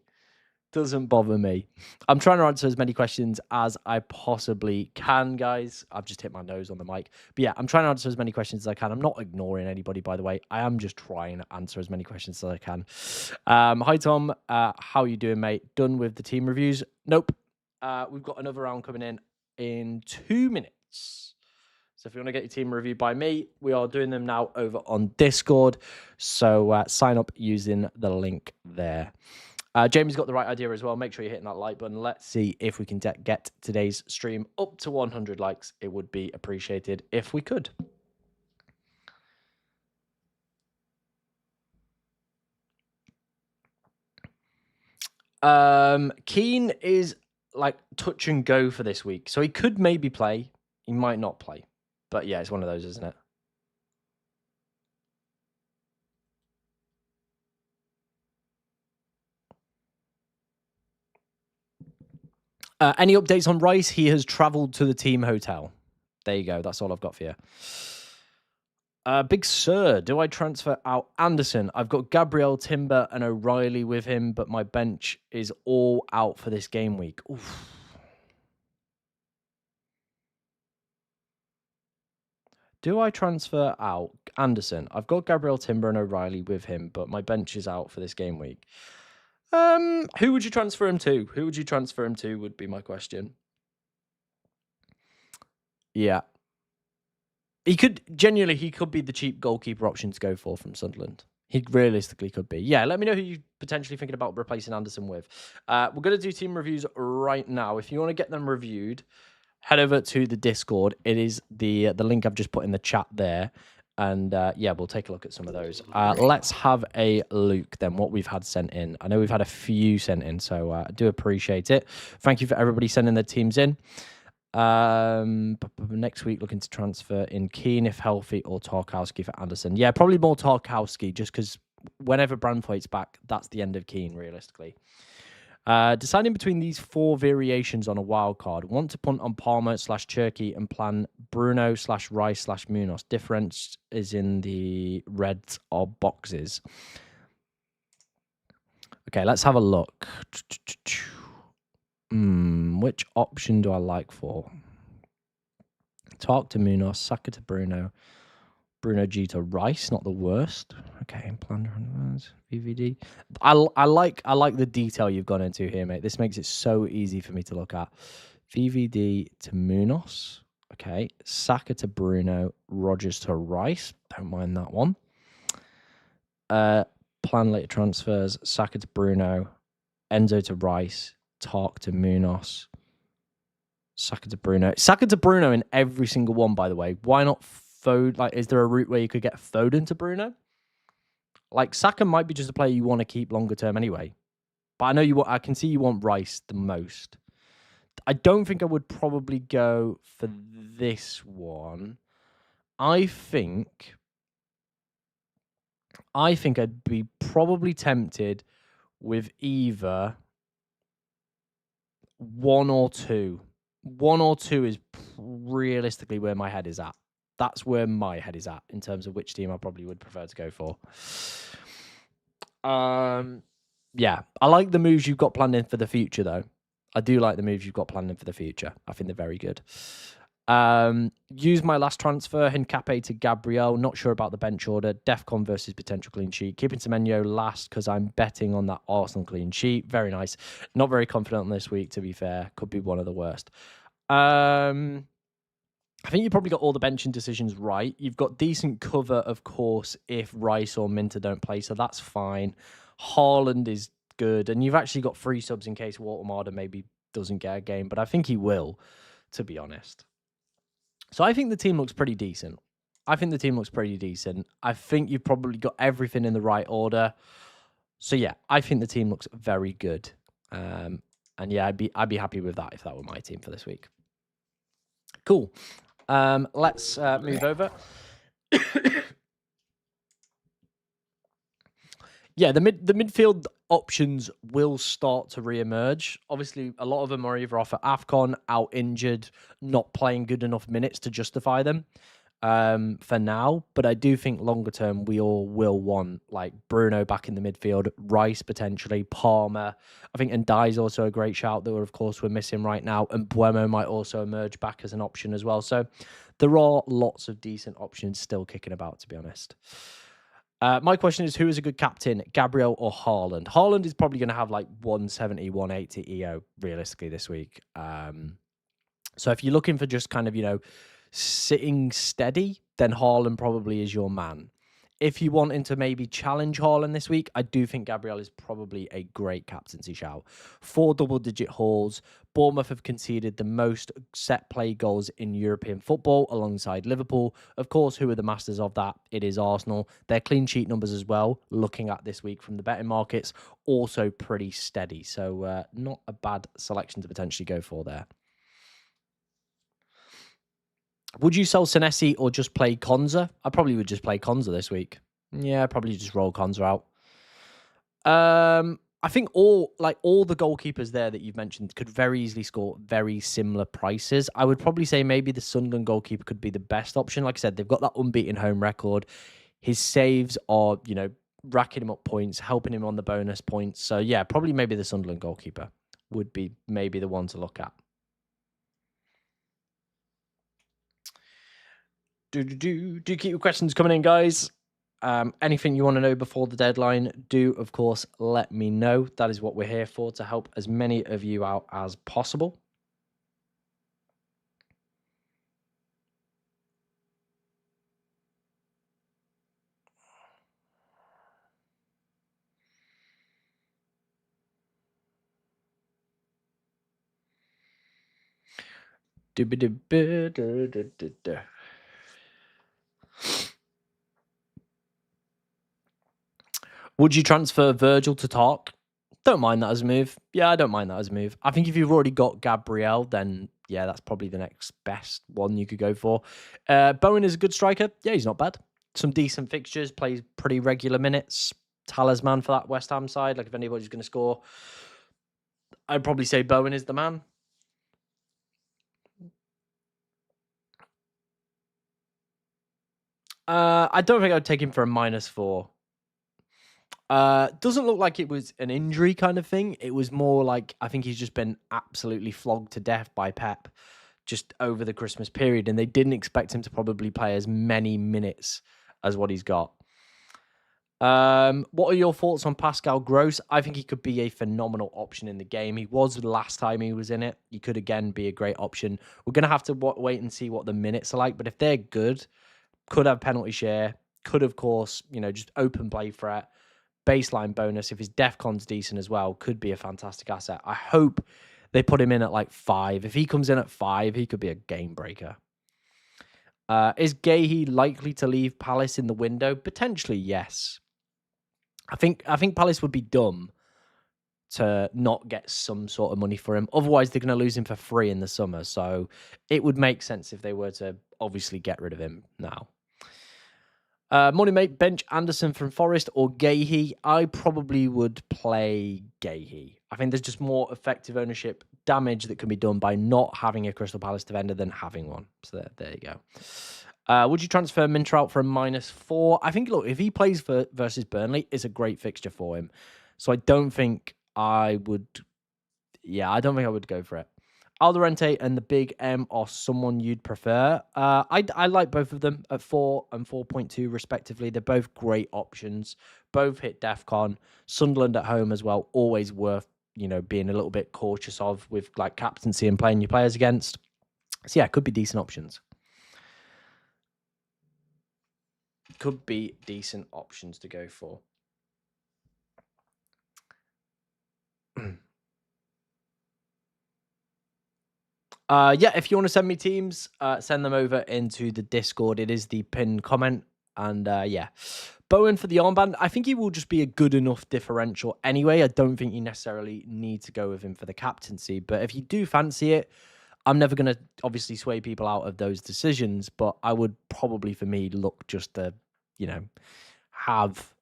I'm trying to answer as many questions as I possibly can, guys. I've just hit my nose on the mic. But yeah, I'm trying to answer as many questions as I can. I'm not ignoring anybody, by the way. I am just trying to answer as many questions as I can. Hi, Tom. How are you doing, mate? Done with the team reviews? Nope. We've got another round coming in 2 minutes. So if you want to get your team reviewed by me, we are doing them now over on Discord. So sign up using the link there. Jamie's got the right idea as well. Make sure you're hitting that like button. Let's see if we can get today's stream up to 100 likes. It would be appreciated if we could. Keane is like touch and go for this week. So he could maybe play. He might not play. But yeah, it's one of those, isn't it? Any updates on Rice? He has travelled to the team hotel. There you go. That's all I've got for you. Big Sir, do I transfer out Anderson? I've got Gabriel, Timber, and O'Reilly with him, but my bench is all out for this game week. Oof. Do I transfer out Anderson? I've got Gabriel, Timber, and O'Reilly with him, but my bench is out for this game week. Who would you transfer him to? Who would you transfer him to would be my question. Yeah. He could be the cheap goalkeeper option to go for from Sunderland. He realistically could be. Yeah, let me know who you're potentially thinking about replacing Anderson with. We're going to do team reviews right now. If you want to get them reviewed, head over to the Discord. It is the link I've just put in the chat there. And yeah, we'll take a look at some of those. Let's have a look then, what we've had sent in. I know we've had a few sent in, so I do appreciate it. Thank you for everybody sending their teams in. Next week, looking to transfer in Keane if healthy or Tarkowski for Anderson. Yeah, probably more Tarkowski, just because whenever Brandthwaite's back, that's the end of Keane, realistically. Deciding between these 4 variations on a wild card. Want to punt on Palmer / Cherky and plan Bruno / Rice / Munoz. Difference is in the reds or boxes. Okay, let's have a look. Which option do I like for? Talk to Munoz, Saka to Bruno, Bruno G to Rice, not the worst. Okay, plan VVD. I like the detail you've gone into here, mate. This makes it so easy for me to look at. VVD to Munoz. Okay, Saka to Bruno, Rodgers to Rice. Don't mind that one. Plan later transfers, Saka to Bruno, Enzo to Rice, Tark to Munoz, Saka to Bruno. Saka to Bruno in every single one, by the way. Why not Foden? Like, is there a route where you could get Foden to Bruno? Like, Saka might be just a player you want to keep longer term anyway. But I know I can see you want Rice the most. I don't think I would probably go for this one. I think I'd be probably tempted with either 1 or 2. 1 or 2 is realistically where my head is at. That's where my head is at in terms of which team I probably would prefer to go for. Yeah, I like the moves you've got planned in for the future, though. I do like the moves you've got planned in for the future. I think they're very good. Use my last transfer, Hincape to Gabriel. Not sure about the bench order. Defcon versus potential clean sheet. Keeping Semenyo last because I'm betting on that Arsenal clean sheet. Very nice. Not very confident on this week, to be fair. Could be one of the worst. I think you probably got all the benching decisions right. You've got decent cover, of course, if Rice or Minter don't play, so that's fine. Haaland is good, and you've actually got 3 subs in case Watermarder maybe doesn't get a game, but I think he will, to be honest. So I think the team looks pretty decent. I think you've probably got everything in the right order. So yeah, I think the team looks very good. And yeah, I'd be happy with that if that were my team for this week. Cool. Let's move over. Yeah, the midfield options will start to re-emerge. Obviously, a lot of them are either off at AFCON, out injured, not playing good enough minutes to justify them for now. But I do think longer term, we all will want like Bruno back in the midfield, Rice potentially, Palmer. I think Ndai's also a great shout that, of course, we're missing right now. And Buemo might also emerge back as an option as well. So there are lots of decent options still kicking about, to be honest. My question is, who is a good captain, Gabriel or Haaland? Haaland is probably going to have like 170, 180 EO realistically this week. So if you're looking for just kind of, sitting steady, then Haaland probably is your man. if you want to maybe challenge Haaland this week, I do think Gabriel is probably a great captaincy shout. 4 double-digit hauls. Bournemouth have conceded the most set play goals in European football alongside Liverpool. Of course, who are the masters of that? It is Arsenal. Their clean sheet numbers as well, looking at this week from the betting markets, also pretty steady. So not a bad selection to potentially go for there. Would you sell Senesi or just play Konza? I probably would just play Konza this week. Yeah, probably just roll Konza out. I think all the goalkeepers there that you've mentioned could very easily score very similar prices. I would probably say maybe the Sunderland goalkeeper could be the best option. Like I said, they've got that unbeaten home record. His saves are, racking him up points, helping him on the bonus points. So yeah, probably maybe the Sunderland goalkeeper would be maybe the one to look at. Do keep your questions coming in, guys. Anything you want to know before the deadline, do, of course, let me know. That is what we're here for, to help as many of you out as possible. Would you transfer Virgil to Tark? Don't mind that as a move. Yeah, I don't mind that as a move. I think if you've already got Gabriel, then yeah, that's probably the next best one you could go for. Bowen is a good striker. Yeah, he's not bad. Some decent fixtures, plays pretty regular minutes. Talisman for that West Ham side. Like if anybody's going to score, I'd probably say Bowen is the man. I don't think I'd take him for a -4. Doesn't look like it was an injury kind of thing. It was more like I think he's just been absolutely flogged to death by Pep just over the Christmas period, and they didn't expect him to probably play as many minutes as what he's got. What are your thoughts on Pascal Gross? I think he could be a phenomenal option in the game. He was the last time he was in it. He could again be a great option. We're going to have to wait and see what the minutes are like, but if they're good, could have penalty share, could, of course, just open play threat, baseline bonus. If his DEFCON's decent as well, could be a fantastic asset. I hope they put him in at like 5. If he comes in at 5, he could be a game breaker. Is Gahey likely to leave Palace in the window? Potentially, yes. I think Palace would be dumb to not get some sort of money for him. Otherwise, they're going to lose him for free in the summer. So it would make sense if they were to obviously get rid of him now. Morning, mate. Bench Anderson from Forest or Gahey? I probably would play Gahey. I think there's just more effective ownership damage that can be done by not having a Crystal Palace defender than having one. So there you go. Would you transfer Minter out for a -4? I think, look, if he plays versus Burnley, it's a great fixture for him. So I don't think I would. Yeah, I don't think I would go for it. Alderente and the Big M are someone you'd prefer. I like both of them at 4 and 4.2 respectively. They're both great options. Both hit DEFCON. Sunderland at home as well. Always worth being a little bit cautious of with like captaincy and playing your players against. So yeah, could be decent options. Could be decent options to go for. Yeah, if you want to send me teams, send them over into the Discord. It is the pinned comment. And yeah, Bowen for the armband. I think he will just be a good enough differential anyway. I don't think you necessarily need to go with him for the captaincy. But if you do fancy it, I'm never going to obviously sway people out of those decisions. But I would probably, for me, look just to, have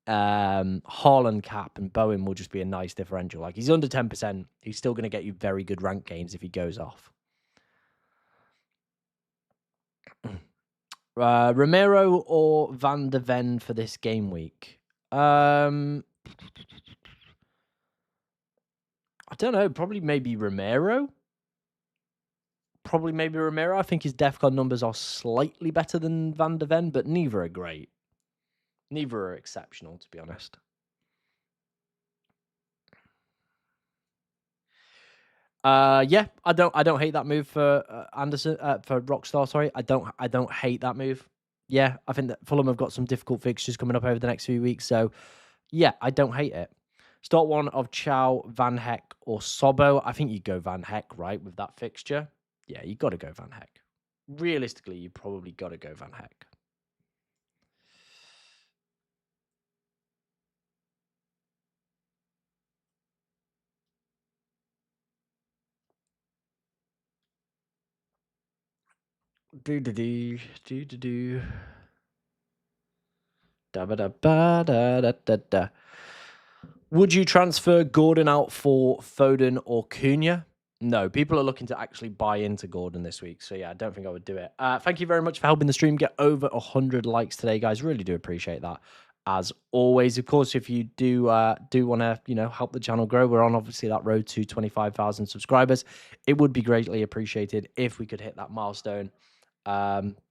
Haaland cap and Bowen will just be a nice differential. Like he's under 10%. He's still going to get you very good rank gains if he goes off. Romero or Van de Ven for this game week? I don't know. Probably maybe Romero. I think his DEFCON numbers are slightly better than Van de Ven, but neither are great. Neither are exceptional, to be honest. Yeah, I don't hate that move for Anderson for Rockstar. Sorry, I don't hate that move. Yeah, I think that Fulham have got some difficult fixtures coming up over the next few weeks. So, yeah, I don't hate it. Start one of Chow, Van Heck, or Sobo. I think you go Van Heck, right, with that fixture. Yeah, you got to go Van Heck. Realistically, you probably got to go Van Heck. Do. Da ba da ba da da da da. Would you transfer Gordon out for Foden or Cunha? No, people are looking to actually buy into Gordon this week. So, yeah, I don't think I would do it. Thank you very much for helping the stream get over 100 likes today, guys. Really do appreciate that. As always, of course, if you do want to, help the channel grow, we're on obviously that road to 25,000 subscribers. It would be greatly appreciated if we could hit that milestone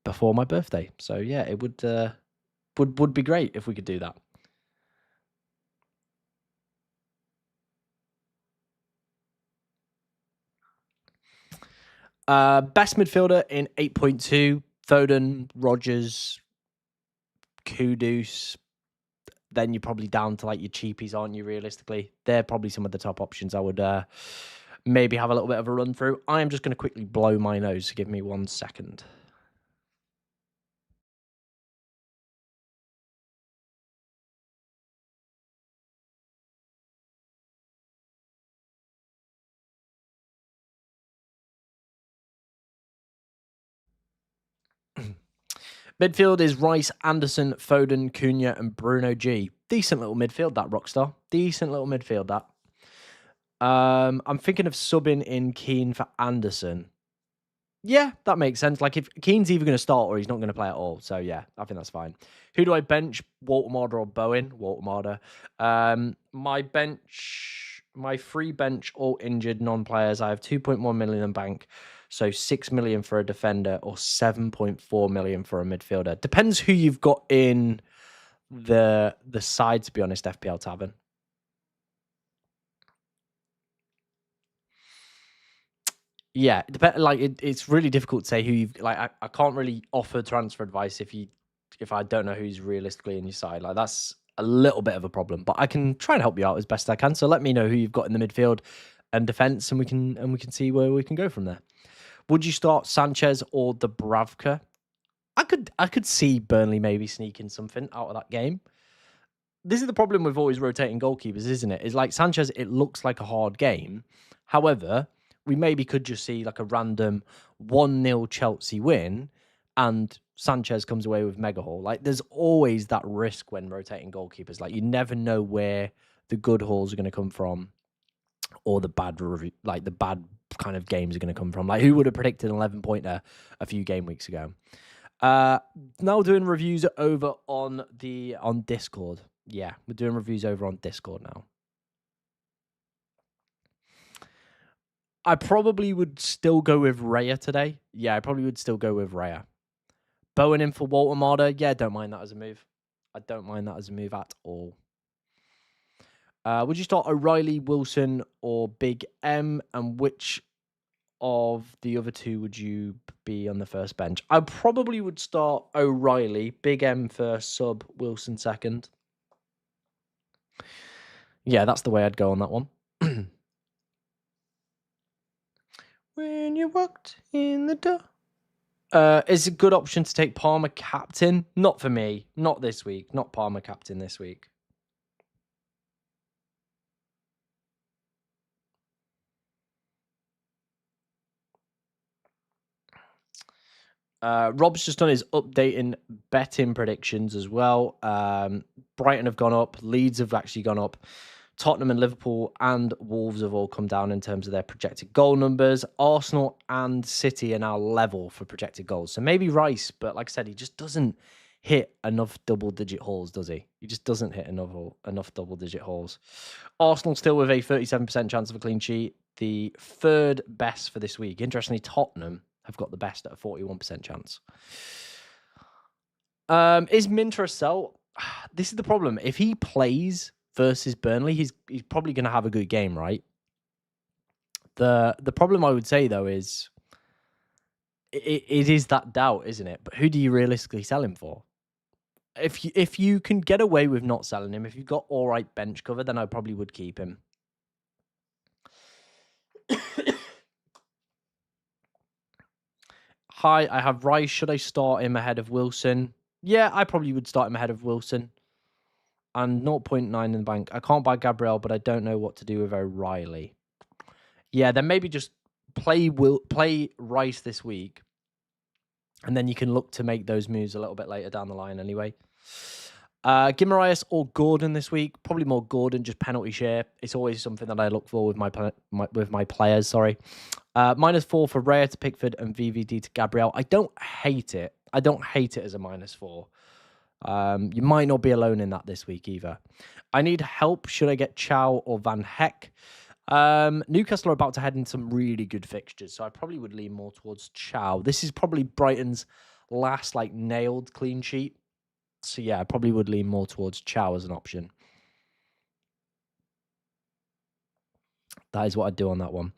before my birthday. So, yeah, it would be great if we could do that. Best midfielder in 8.2, Foden, Rodgers, Kudus. Then you're probably down to like your cheapies, aren't you, realistically? They're probably some of the top options I would maybe have a little bit of a run through. I am just going to quickly blow my nose, so give me 1 second. Midfield is Rice, Anderson, Foden, Cunha, and Bruno G. Decent little midfield, that Rockstar. Decent little midfield, that. I'm thinking of subbing in Keane for Anderson. Yeah, that makes sense. Like, if Keane's either going to start or he's not going to play at all. So, yeah, I think that's fine. Who do I bench? Walter or Bowen? Walter. My free bench, all injured non-players. I have 2.1 million in bank. So 6 million for a defender or 7.4 million for a midfielder. Depends who you've got in the side, to be honest, FPL Tavern. Yeah, it's really difficult to say who you've like. I can't really offer transfer advice if I don't know who's realistically in your side. Like, that's a little bit of a problem, but I can try and help you out as best I can. So let me know who you've got in the midfield and defense, and we can see where we can go from there. Would you start Sanchez or Dubravka? I could see Burnley maybe sneaking something out of that game. This is the problem with always rotating goalkeepers, isn't it? Is like Sanchez, it looks like a hard game. However, we maybe could just see like a random 1-0 Chelsea win and Sanchez comes away with mega haul. Like, there's always that risk when rotating goalkeepers. Like, you never know where the good hauls are going to come from or the bad kind of games are going to come from. Like, who would have predicted an 11-pointer a few game weeks ago? Now doing reviews over on Discord. Yeah, we're doing reviews over on Discord now. I probably would still go with Raya today. Yeah, I probably would still go with Raya. Bowen in for Walter Marder. Yeah, don't mind that as a move. I don't mind that as a move at all. Would you start O'Reilly, Wilson, or Big M? And which of the other two would you be on the first bench? I probably would start O'Reilly, Big M first, sub, Wilson second. Yeah, that's the way I'd go on that one. When you walked in the door. Is a good option to take Palmer captain? Not for me. Not this week. Not Palmer captain this week. Rob's just done his updating betting predictions as well. Brighton have gone up. Leeds have actually gone up. Tottenham and Liverpool and Wolves have all come down in terms of their projected goal numbers. Arsenal and City are now level for projected goals. So maybe Rice, but like I said, he just doesn't hit enough double-digit hauls, does he? He just doesn't hit enough double-digit hauls. Arsenal still with a 37% chance of a clean sheet. The third best for this week. Interestingly, Tottenham have got the best at a 41% chance. Is Minter a sell? This is the problem. If he plays versus Burnley, he's probably going to have a good game, right? The problem I would say, though, is it is that doubt, isn't it? But who do you realistically sell him for? If you can get away with not selling him, if you've got all right bench cover, then I probably would keep him. Hi, I have Rice. Should I start him ahead of Wilson? Yeah, I probably would start him ahead of Wilson. And 0.9 in the bank. I can't buy Gabriel, but I don't know what to do with O'Reilly. Yeah, then maybe just play Rice this week. And then you can look to make those moves a little bit later down the line anyway. Guimaraes or Gordon this week? Probably more Gordon, just penalty share. It's always something that I look for with my players. Sorry. -4 for Raya to Pickford and VVD to Gabriel. I don't hate it. I don't hate it as a -4. You might not be alone in that this week either. I need help. Should I get Chow or Van Heck? Newcastle are about to head into some really good fixtures, so I probably would lean more towards Chow. This is probably Brighton's last nailed clean sheet. So yeah, I probably would lean more towards Chow as an option. That is what I'd do on that one.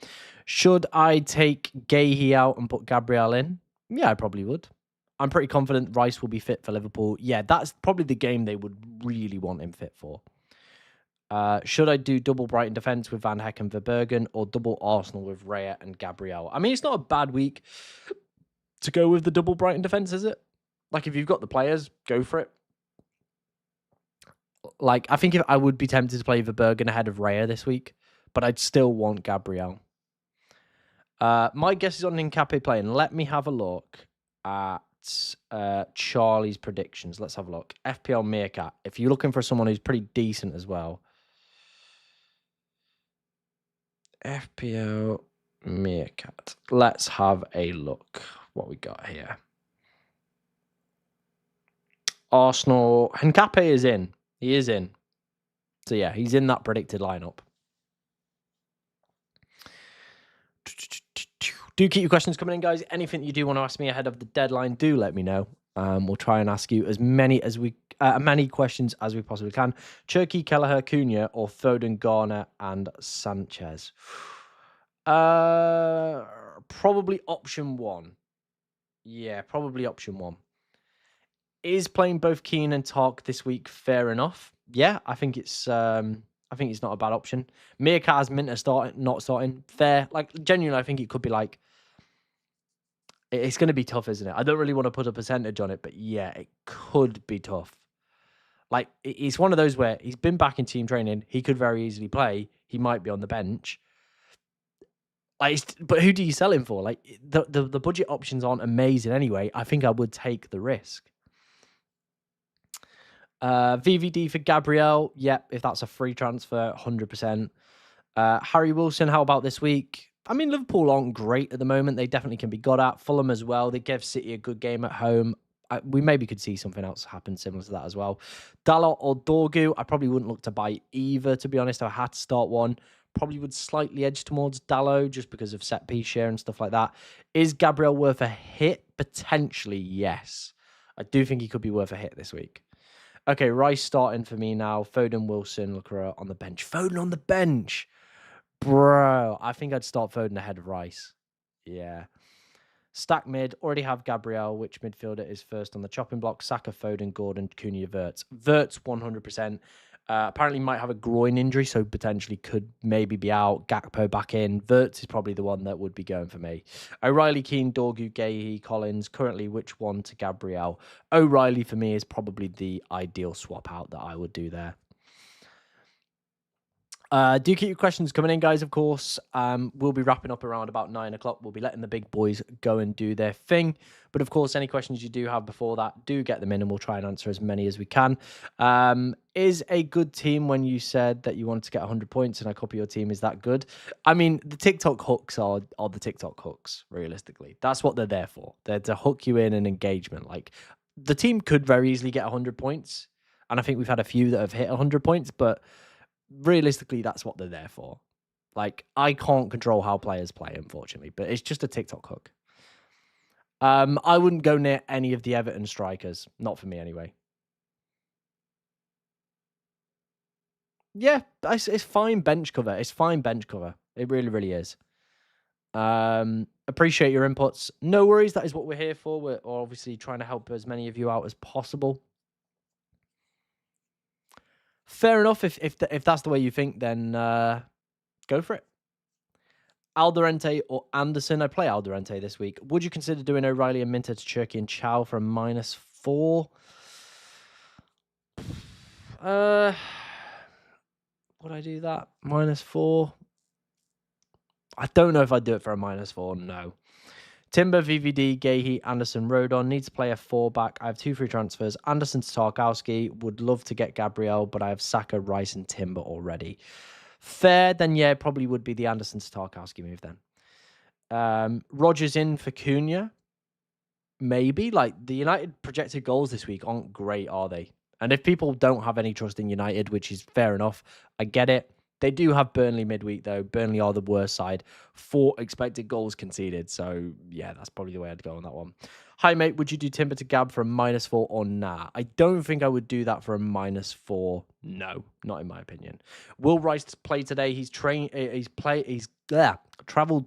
Should I take Gahey out and put Gabriel in? Yeah, I probably would. I'm pretty confident Rice will be fit for Liverpool. Yeah, that's probably the game they would really want him fit for. Should I do double Brighton defence with Van Heck and Verbergen or double Arsenal with Raya and Gabriel? I mean, it's not a bad week to go with the double Brighton defence, is it? If you've got the players, go for it. I think if I would be tempted to play Verbergen ahead of Raya this week, but I'd still want Gabriel. My guess is on Nkape playing. Let me have a look at Charlie's predictions. Let's have a look. FPL Meerkat. If you're looking for someone who's pretty decent as well. FPL Meerkat. Let's have a look what we got here. Arsenal. Nkape is in. He is in. So yeah, he's in that predicted lineup. Do keep your questions coming in, guys. Anything you do want to ask me ahead of the deadline, do let me know. We'll try and ask you as many questions as we possibly can. Cherky, Kelleher, Cunha, or Foden, Garner, and Sanchez. Probably option 1. Yeah, probably option 1. Is playing both Keane and Tark this week fair enough? Yeah, I think it's not a bad option. Meerkat has Minter not starting. Fair. Genuinely, I think it could be it's going to be tough, isn't it? I don't really want to put a percentage on it, but yeah, it could be tough. It's one of those where he's been back in team training. He could very easily play. He might be on the bench. But who do you sell him for? The budget options aren't amazing anyway. I think I would take the risk. VVD for Gabriel. Yep, if that's a free transfer, 100%. Harry Wilson, how about this week? I mean, Liverpool aren't great at the moment. They definitely can be got at. Fulham as well. They gave City a good game at home. We maybe could see something else happen similar to that as well. Dalot or Dorgu, I probably wouldn't look to buy either, to be honest. If I had to start one, probably would slightly edge towards Dalot just because of set piece share and stuff like that. Is Gabriel worth a hit? Potentially, yes. I do think he could be worth a hit this week. Okay, Rice starting for me now. Foden, Wilson, Lucas on the bench. Foden on the bench. Bro, I think I'd start Foden ahead of Rice. Yeah. Stack mid. Already have Gabriel. Which midfielder is first on the chopping block? Saka, Foden, Gordon, Cunha, Vertz. Vertz, 100%. Apparently might have a groin injury, so potentially could maybe be out. Gakpo back in. Vertz is probably the one that would be going for me. O'Reilly, Keane, Dorgu, Gahey, Collins. Currently, which one to Gabriel? O'Reilly for me is probably the ideal swap out that I would do there. Do keep your questions coming in, guys, of course. We'll be wrapping up around about 9 o'clock. We'll be letting the big boys go and do their thing. But, of course, any questions you do have before that, do get them in and we'll try and answer as many as we can. Is a good team when you said that you wanted to get 100 points and I copy your team, is that good? I mean, the TikTok hooks are the TikTok hooks, realistically. That's what they're there for. They're to hook you in an engagement. The team could very easily get 100 points. And I think we've had a few that have hit 100 points, but realistically, that's what they're there for. I can't control how players play, unfortunately, but it's just a TikTok hook. I wouldn't go near any of the Everton strikers. Not for me, anyway. Yeah, it's fine bench cover. It's fine bench cover. It really, really is. Appreciate your inputs. No worries. That is what we're here for. We're obviously trying to help as many of you out as possible. Fair enough. If that's the way you think, then go for it. Alderente or Anderson? I play Alderente this week. Would you consider doing O'Reilly and Minter to Cherky and Chow for a -4? Would I do that? -4? I don't know if I'd do it for a -4. No. Timber, VVD, Gahey, Anderson, Rodon. Needs to play a 4-back. I have 2 free transfers. Anderson to Tarkowski. Would love to get Gabriel, but I have Saka, Rice, and Timber already. Fair, then yeah, probably would be the Anderson to Tarkowski move then. Rodgers in for Cunha. Maybe. Like, the United projected goals this week aren't great, are they? And if people don't have any trust in United, which is fair enough, I get it. They do have Burnley midweek, though. Burnley are the worst side. 4 expected goals conceded. So, yeah, that's probably the way I'd go on that one. Hi, mate. Would you do Timber to Gab for a -4 or nah? I don't think I would do that for a -4. No, not in my opinion. Will Rice play today? He's traveled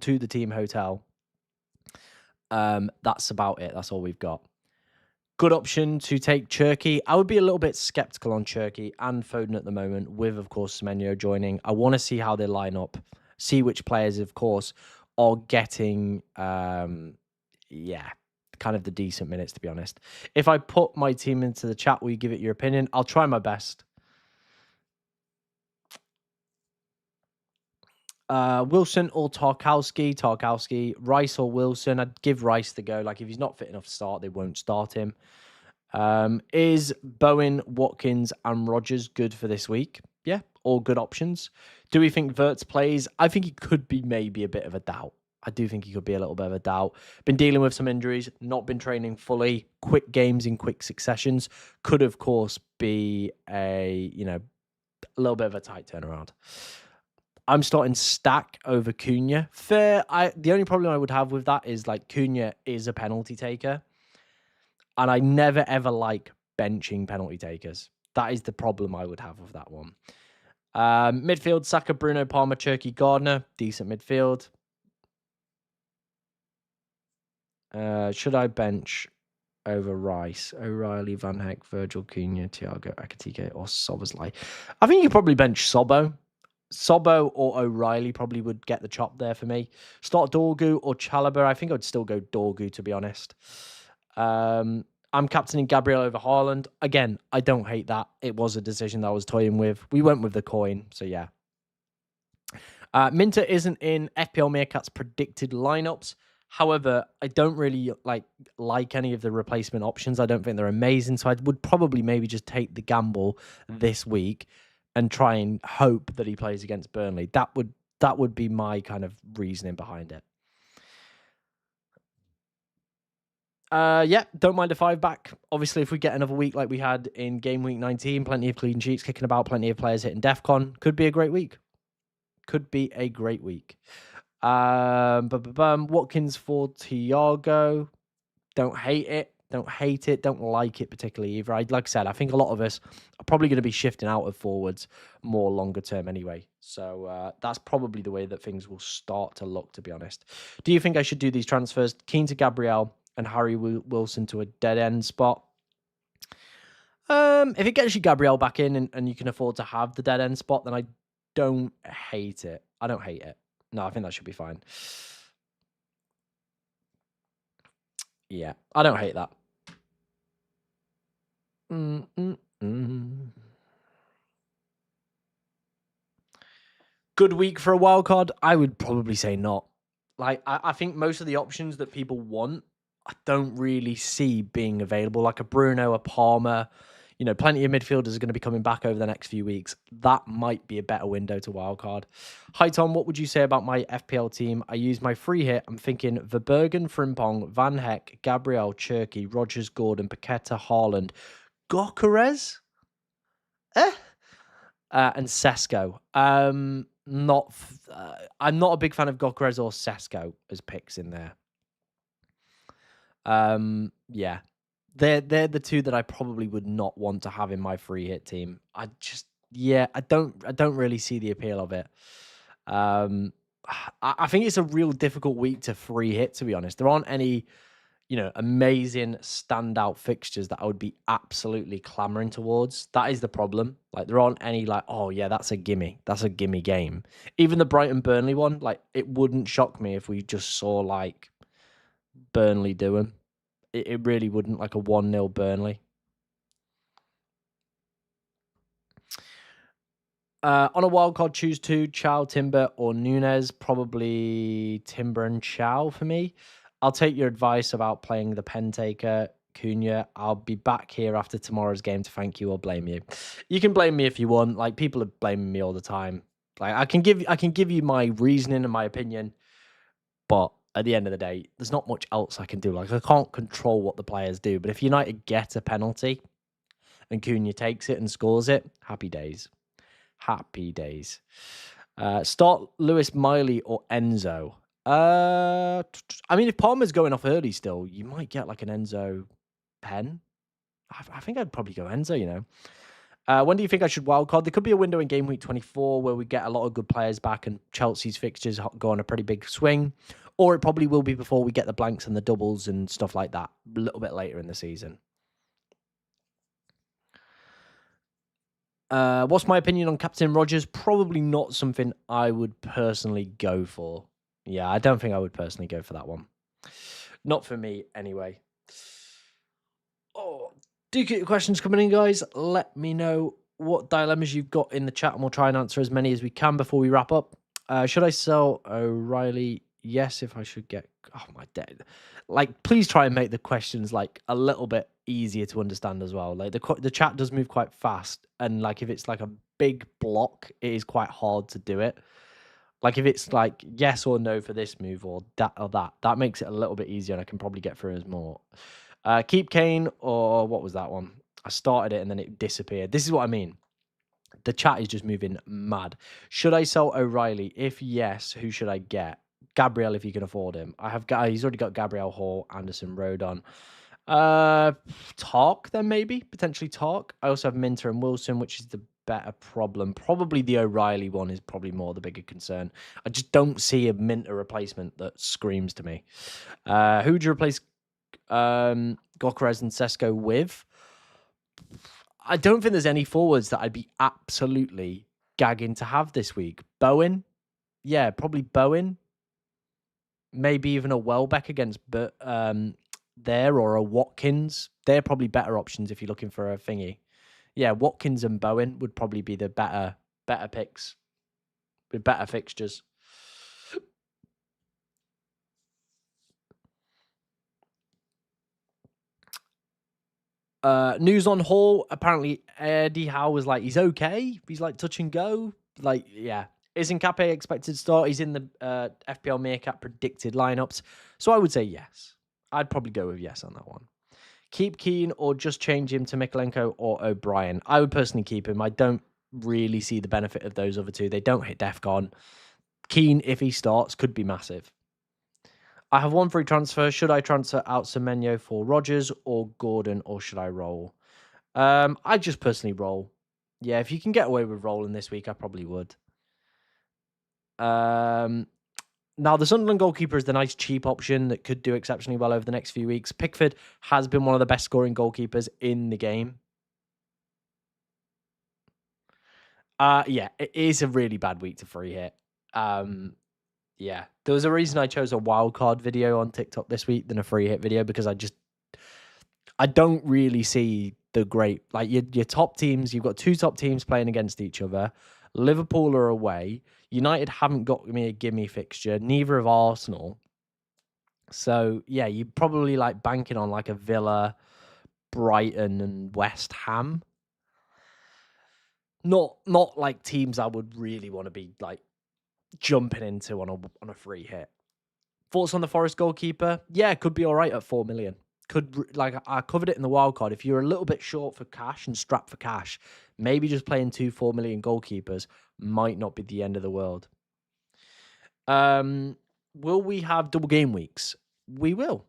to the team hotel. That's about it. That's all we've got. Good option to take Cherky. I would be a little bit skeptical on Cherky and Foden at the moment, with, of course, Semenyo joining. I want to see how they line up, see which players, of course, are getting, kind of the decent minutes, to be honest. If I put my team into the chat, will you give it your opinion? I'll try my best. Wilson or Tarkowski? Tarkowski. Rice or Wilson? I'd give Rice the go. Like, if he's not fit enough to start, they won't start him. Is Bowen, Watkins, and Rodgers good for this week? Yeah, all good options. Do we think Vertz plays? I think he could be maybe a bit of a doubt. I do think he could be a little bit of a doubt. Been dealing with some injuries, not been training fully. Quick games in quick successions could, of course, be a little bit of a tight turnaround. I'm starting Stack over Cunha. Fair. The only problem I would have with that is, like, Cunha is a penalty taker. And I never, ever like benching penalty takers. That is the problem I would have with that one. Midfield, Saka, Bruno, Palmer, Cherky, Gardner. Decent midfield. Should I bench over Rice, O'Reilly, Van Heck, Virgil, Cunha, Thiago, Akatike, or Soboslai? I think you probably bench Sobo. Sobo or O'Reilly probably would get the chop there for me. Start Dorgu or Chalobah. I think I'd still go Dorgu, to be honest. I'm captaining Gabriel over Haaland. Again, I don't hate that. It was a decision that I was toying with. We went with the coin, so yeah. Minter isn't in FPL Meerkat's predicted lineups. However, I don't really like any of the replacement options. I don't think they're amazing, so I would probably maybe just take the gamble this week and try and hope that he plays against Burnley. That would be my kind of reasoning behind it. Yeah, don't mind a 5-back. Obviously, if we get another week like we had in Game Week 19, plenty of clean sheets kicking about, plenty of players hitting DEFCON, could be a great week. Could be a great week. Watkins for Thiago. Don't hate it. Don't hate it. Don't like it particularly either. Like I said, I think a lot of us are probably going to be shifting out of forwards more longer term anyway. So that's probably the way that things will start to look, to be honest. Do you think I should do these transfers? Keen to Gabriel and Harry Wilson to a dead end spot. If it gets you Gabriel back in and you can afford to have the dead end spot, then I don't hate it. I don't hate it. No, I think that should be fine. Yeah, I don't hate that. Good week for a wild card? I would probably say not. Like, I think most of the options that people want, I don't really see being available. Like a Bruno, a Palmer, plenty of midfielders are going to be coming back over the next few weeks. That might be a better window to wildcard. Hi, Tom. What would you say about my FPL team? I use my free hit. I'm thinking Verbergen, Frimpong, Van Heck, Gabriel, Cherky, Rodgers, Gordon, Paqueta, Haaland, Gokeres, and Sesko. I'm not a big fan of Gokeres or Sesko as picks in there. Yeah. They're the two that I probably would not want to have in my free hit team. I don't really see the appeal of it. I think it's a real difficult week to free hit, to be honest. There aren't any, amazing standout fixtures that I would be absolutely clamoring towards. That is the problem. Like, there aren't any like, oh yeah, that's a gimme. That's a gimme game. Even the Brighton Burnley one, like, it wouldn't shock me if we just saw like Burnley do them. It really wouldn't, like a 1-0 Burnley. On a wild card, choose two: Chow, Timber, or Nunes. Probably Timber and Chow for me. I'll take your advice about playing the pen taker, Cunha. I'll be back here after tomorrow's game to thank you or blame you. You can blame me if you want. Like, people are blaming me all the time. Like, I can give you my reasoning and my opinion, but at the end of the day, there's not much else I can do. Like, I can't control what the players do. But if United get a penalty and Cunha takes it and scores it, happy days. Happy days. Start Lewis, Miley, or Enzo. I mean, if Palmer's going off early still, you might get like an Enzo pen. I think I'd probably go Enzo, When do you think I should wildcard? There could be a window in game week 24 where we get a lot of good players back and Chelsea's fixtures go on a pretty big swing. Or it probably will be before we get the blanks and the doubles and stuff like that a little bit later in the season. What's my opinion on Captain Rogers? Probably not something I would personally go for. Yeah, I don't think I would personally go for that one. Not for me, anyway. Oh, do get your questions coming in, guys. Let me know what dilemmas you've got in the chat, and we'll try and answer as many as we can before we wrap up. Should I sell O'Reilly? Yes, if I should get... Oh, my dead. Like, please try and make the questions, like, a little bit easier to understand as well. Like, the chat does move quite fast, and, like, if it's, like, a big block, it is quite hard to do it. Like, if it's, like, yes or no for this move or that makes it a little bit easier, and I can probably get through as more. Keep Kane, or what was that one? I started it, and then it disappeared. This is what I mean. The chat is just moving mad. Should I sell O'Reilly? If yes, who should I get? Gabriel, if you can afford him. He's already got Gabriel, Hall, Anderson, Rodon. Tark, then maybe potentially Tark. I also have Minter and Wilson, which is the better problem. Probably the O'Reilly one is probably more the bigger concern. I just don't see a Minter replacement that screams to me. Who would you replace Gokeres and Sesko with? I don't think there's any forwards that I'd be absolutely gagging to have this week. Bowen, yeah, probably Bowen. Maybe even a Welbeck against there, or a Watkins. They're probably better options if you're looking for a thingy. Yeah, Watkins and Bowen would probably be the better picks with better fixtures. News on Hall. Apparently, Eddie Howe was like, he's okay. He's like touch and go. Like, yeah. Is Nkape expected to start? He's in the FPL Meerkat predicted lineups. So I would say yes. I'd probably go with yes on that one. Keep Keane or just change him to Mikolenko or O'Brien. I would personally keep him. I don't really see the benefit of those other two. They don't hit DEFCON. Keane, if he starts, could be massive. I have one free transfer. Should I transfer out Semenyo for Rodgers or Gordon, or should I roll? I just personally roll. Yeah, if you can get away with rolling this week, I probably would. Now, the Sunderland goalkeeper is the nice cheap option that could do exceptionally well over the next few weeks. Pickford has been one of the best scoring goalkeepers in the game. Yeah, it is a really bad week to free hit. Yeah, there was a reason I chose a wildcard video on TikTok this week than a free hit video, because I don't really see the great, like, your top teams. You've got two top teams playing against each other. Liverpool are away. United haven't got me a gimme fixture. Neither have Arsenal. So, yeah, you're probably like banking on like a Villa, Brighton, and West Ham. Not like teams I would really want to be like jumping into on a free hit. Thoughts on the Forest goalkeeper? Yeah, could be all right at 4 million. I covered it in the wild card. If you're a little bit short for cash and strapped for cash, maybe just playing 2 4 million goalkeepers might not be the end of the world. Will we have double game weeks? We will.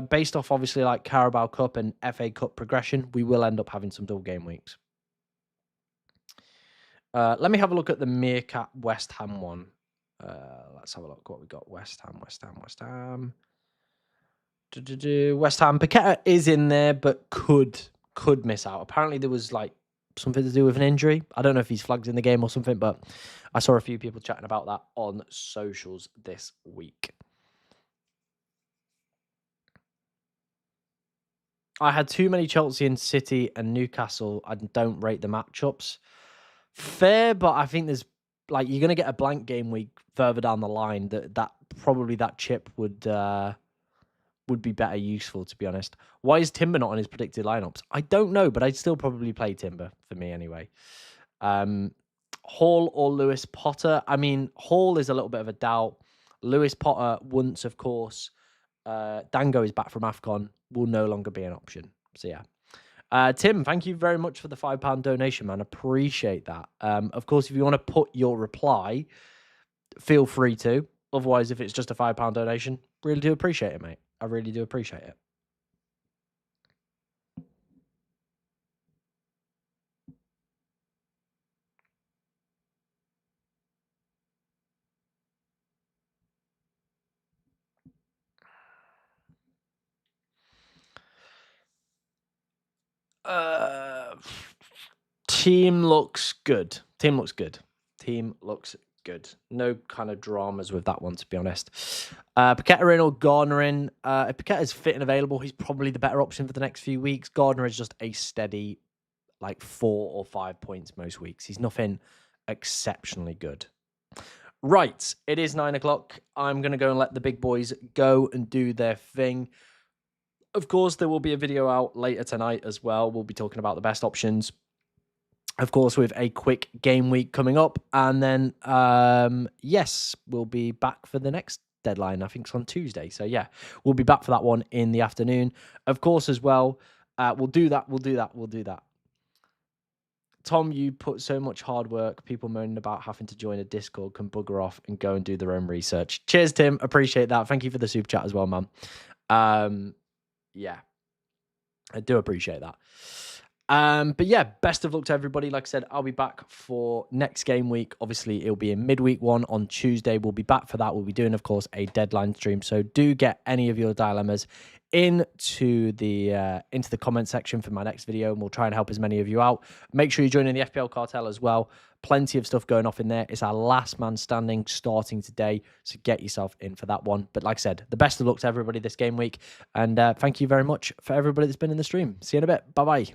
Based off obviously like Carabao Cup and FA Cup progression, we will end up having some double game weeks. Let me have a look at the Meerkat West Ham one. Let's have a look what we got. West Ham. West Ham. Paqueta is in there, but could miss out. Apparently there was like something to do with an injury. I don't know if he's flagged in the game or something, but I saw a few people chatting about that on socials this week. I had too many Chelsea and City and Newcastle. I don't rate the matchups. Fair, but I think there's like you're gonna get a blank game week further down the line. That probably that chip would be better useful, to be honest. Why is Timber not on his predicted lineups? I don't know, but I'd still probably play Timber for me anyway. Hall or Lewis Potter? I mean, Hall is a little bit of a doubt. Lewis Potter, once, of course, Dango is back from AFCON, will no longer be an option. So, yeah. Tim, thank you very much for the £5 donation, man. Appreciate that. Of course, if you want to put your reply, feel free to. Otherwise, if it's just a £5 donation, really do appreciate it, mate. I really do appreciate it. Team looks good. Team looks good. No kind of dramas with that one, to be honest. Paqueta in or Gardner in. If Paqueta is fit and available, he's probably the better option for the next few weeks. Gardner is just a steady, like 4 or 5 points most weeks. He's nothing exceptionally good. Right, it is 9 o'clock. I'm going to go and let the big boys go and do their thing. Of course, there will be a video out later tonight as well. We'll be talking about the best options. Of course, with a quick game week coming up. And then, yes, we'll be back for the next deadline. I think it's on Tuesday. So, yeah, we'll be back for that one in the afternoon. Of course, as well, we'll do that. Tom, you put so much hard work. People moaning about having to join a Discord can bugger off and go and do their own research. Cheers, Tim. Appreciate that. Thank you for the super chat as well, man. Yeah, I do appreciate that. But yeah, best of luck to everybody. Like I said, I'll be back for next game week. Obviously, it'll be a midweek one on Tuesday. We'll be back for that. We'll be doing, of course, a deadline stream. So do get any of your dilemmas into the comment section for my next video, and we'll try and help as many of you out. Make sure you join in the FPL cartel as well. Plenty of stuff going off in there. It's our last man standing starting today, so get yourself in for that one. But like I said, the best of luck to everybody this game week, and thank you very much for everybody that's been in the stream. See you in a bit. Bye-bye.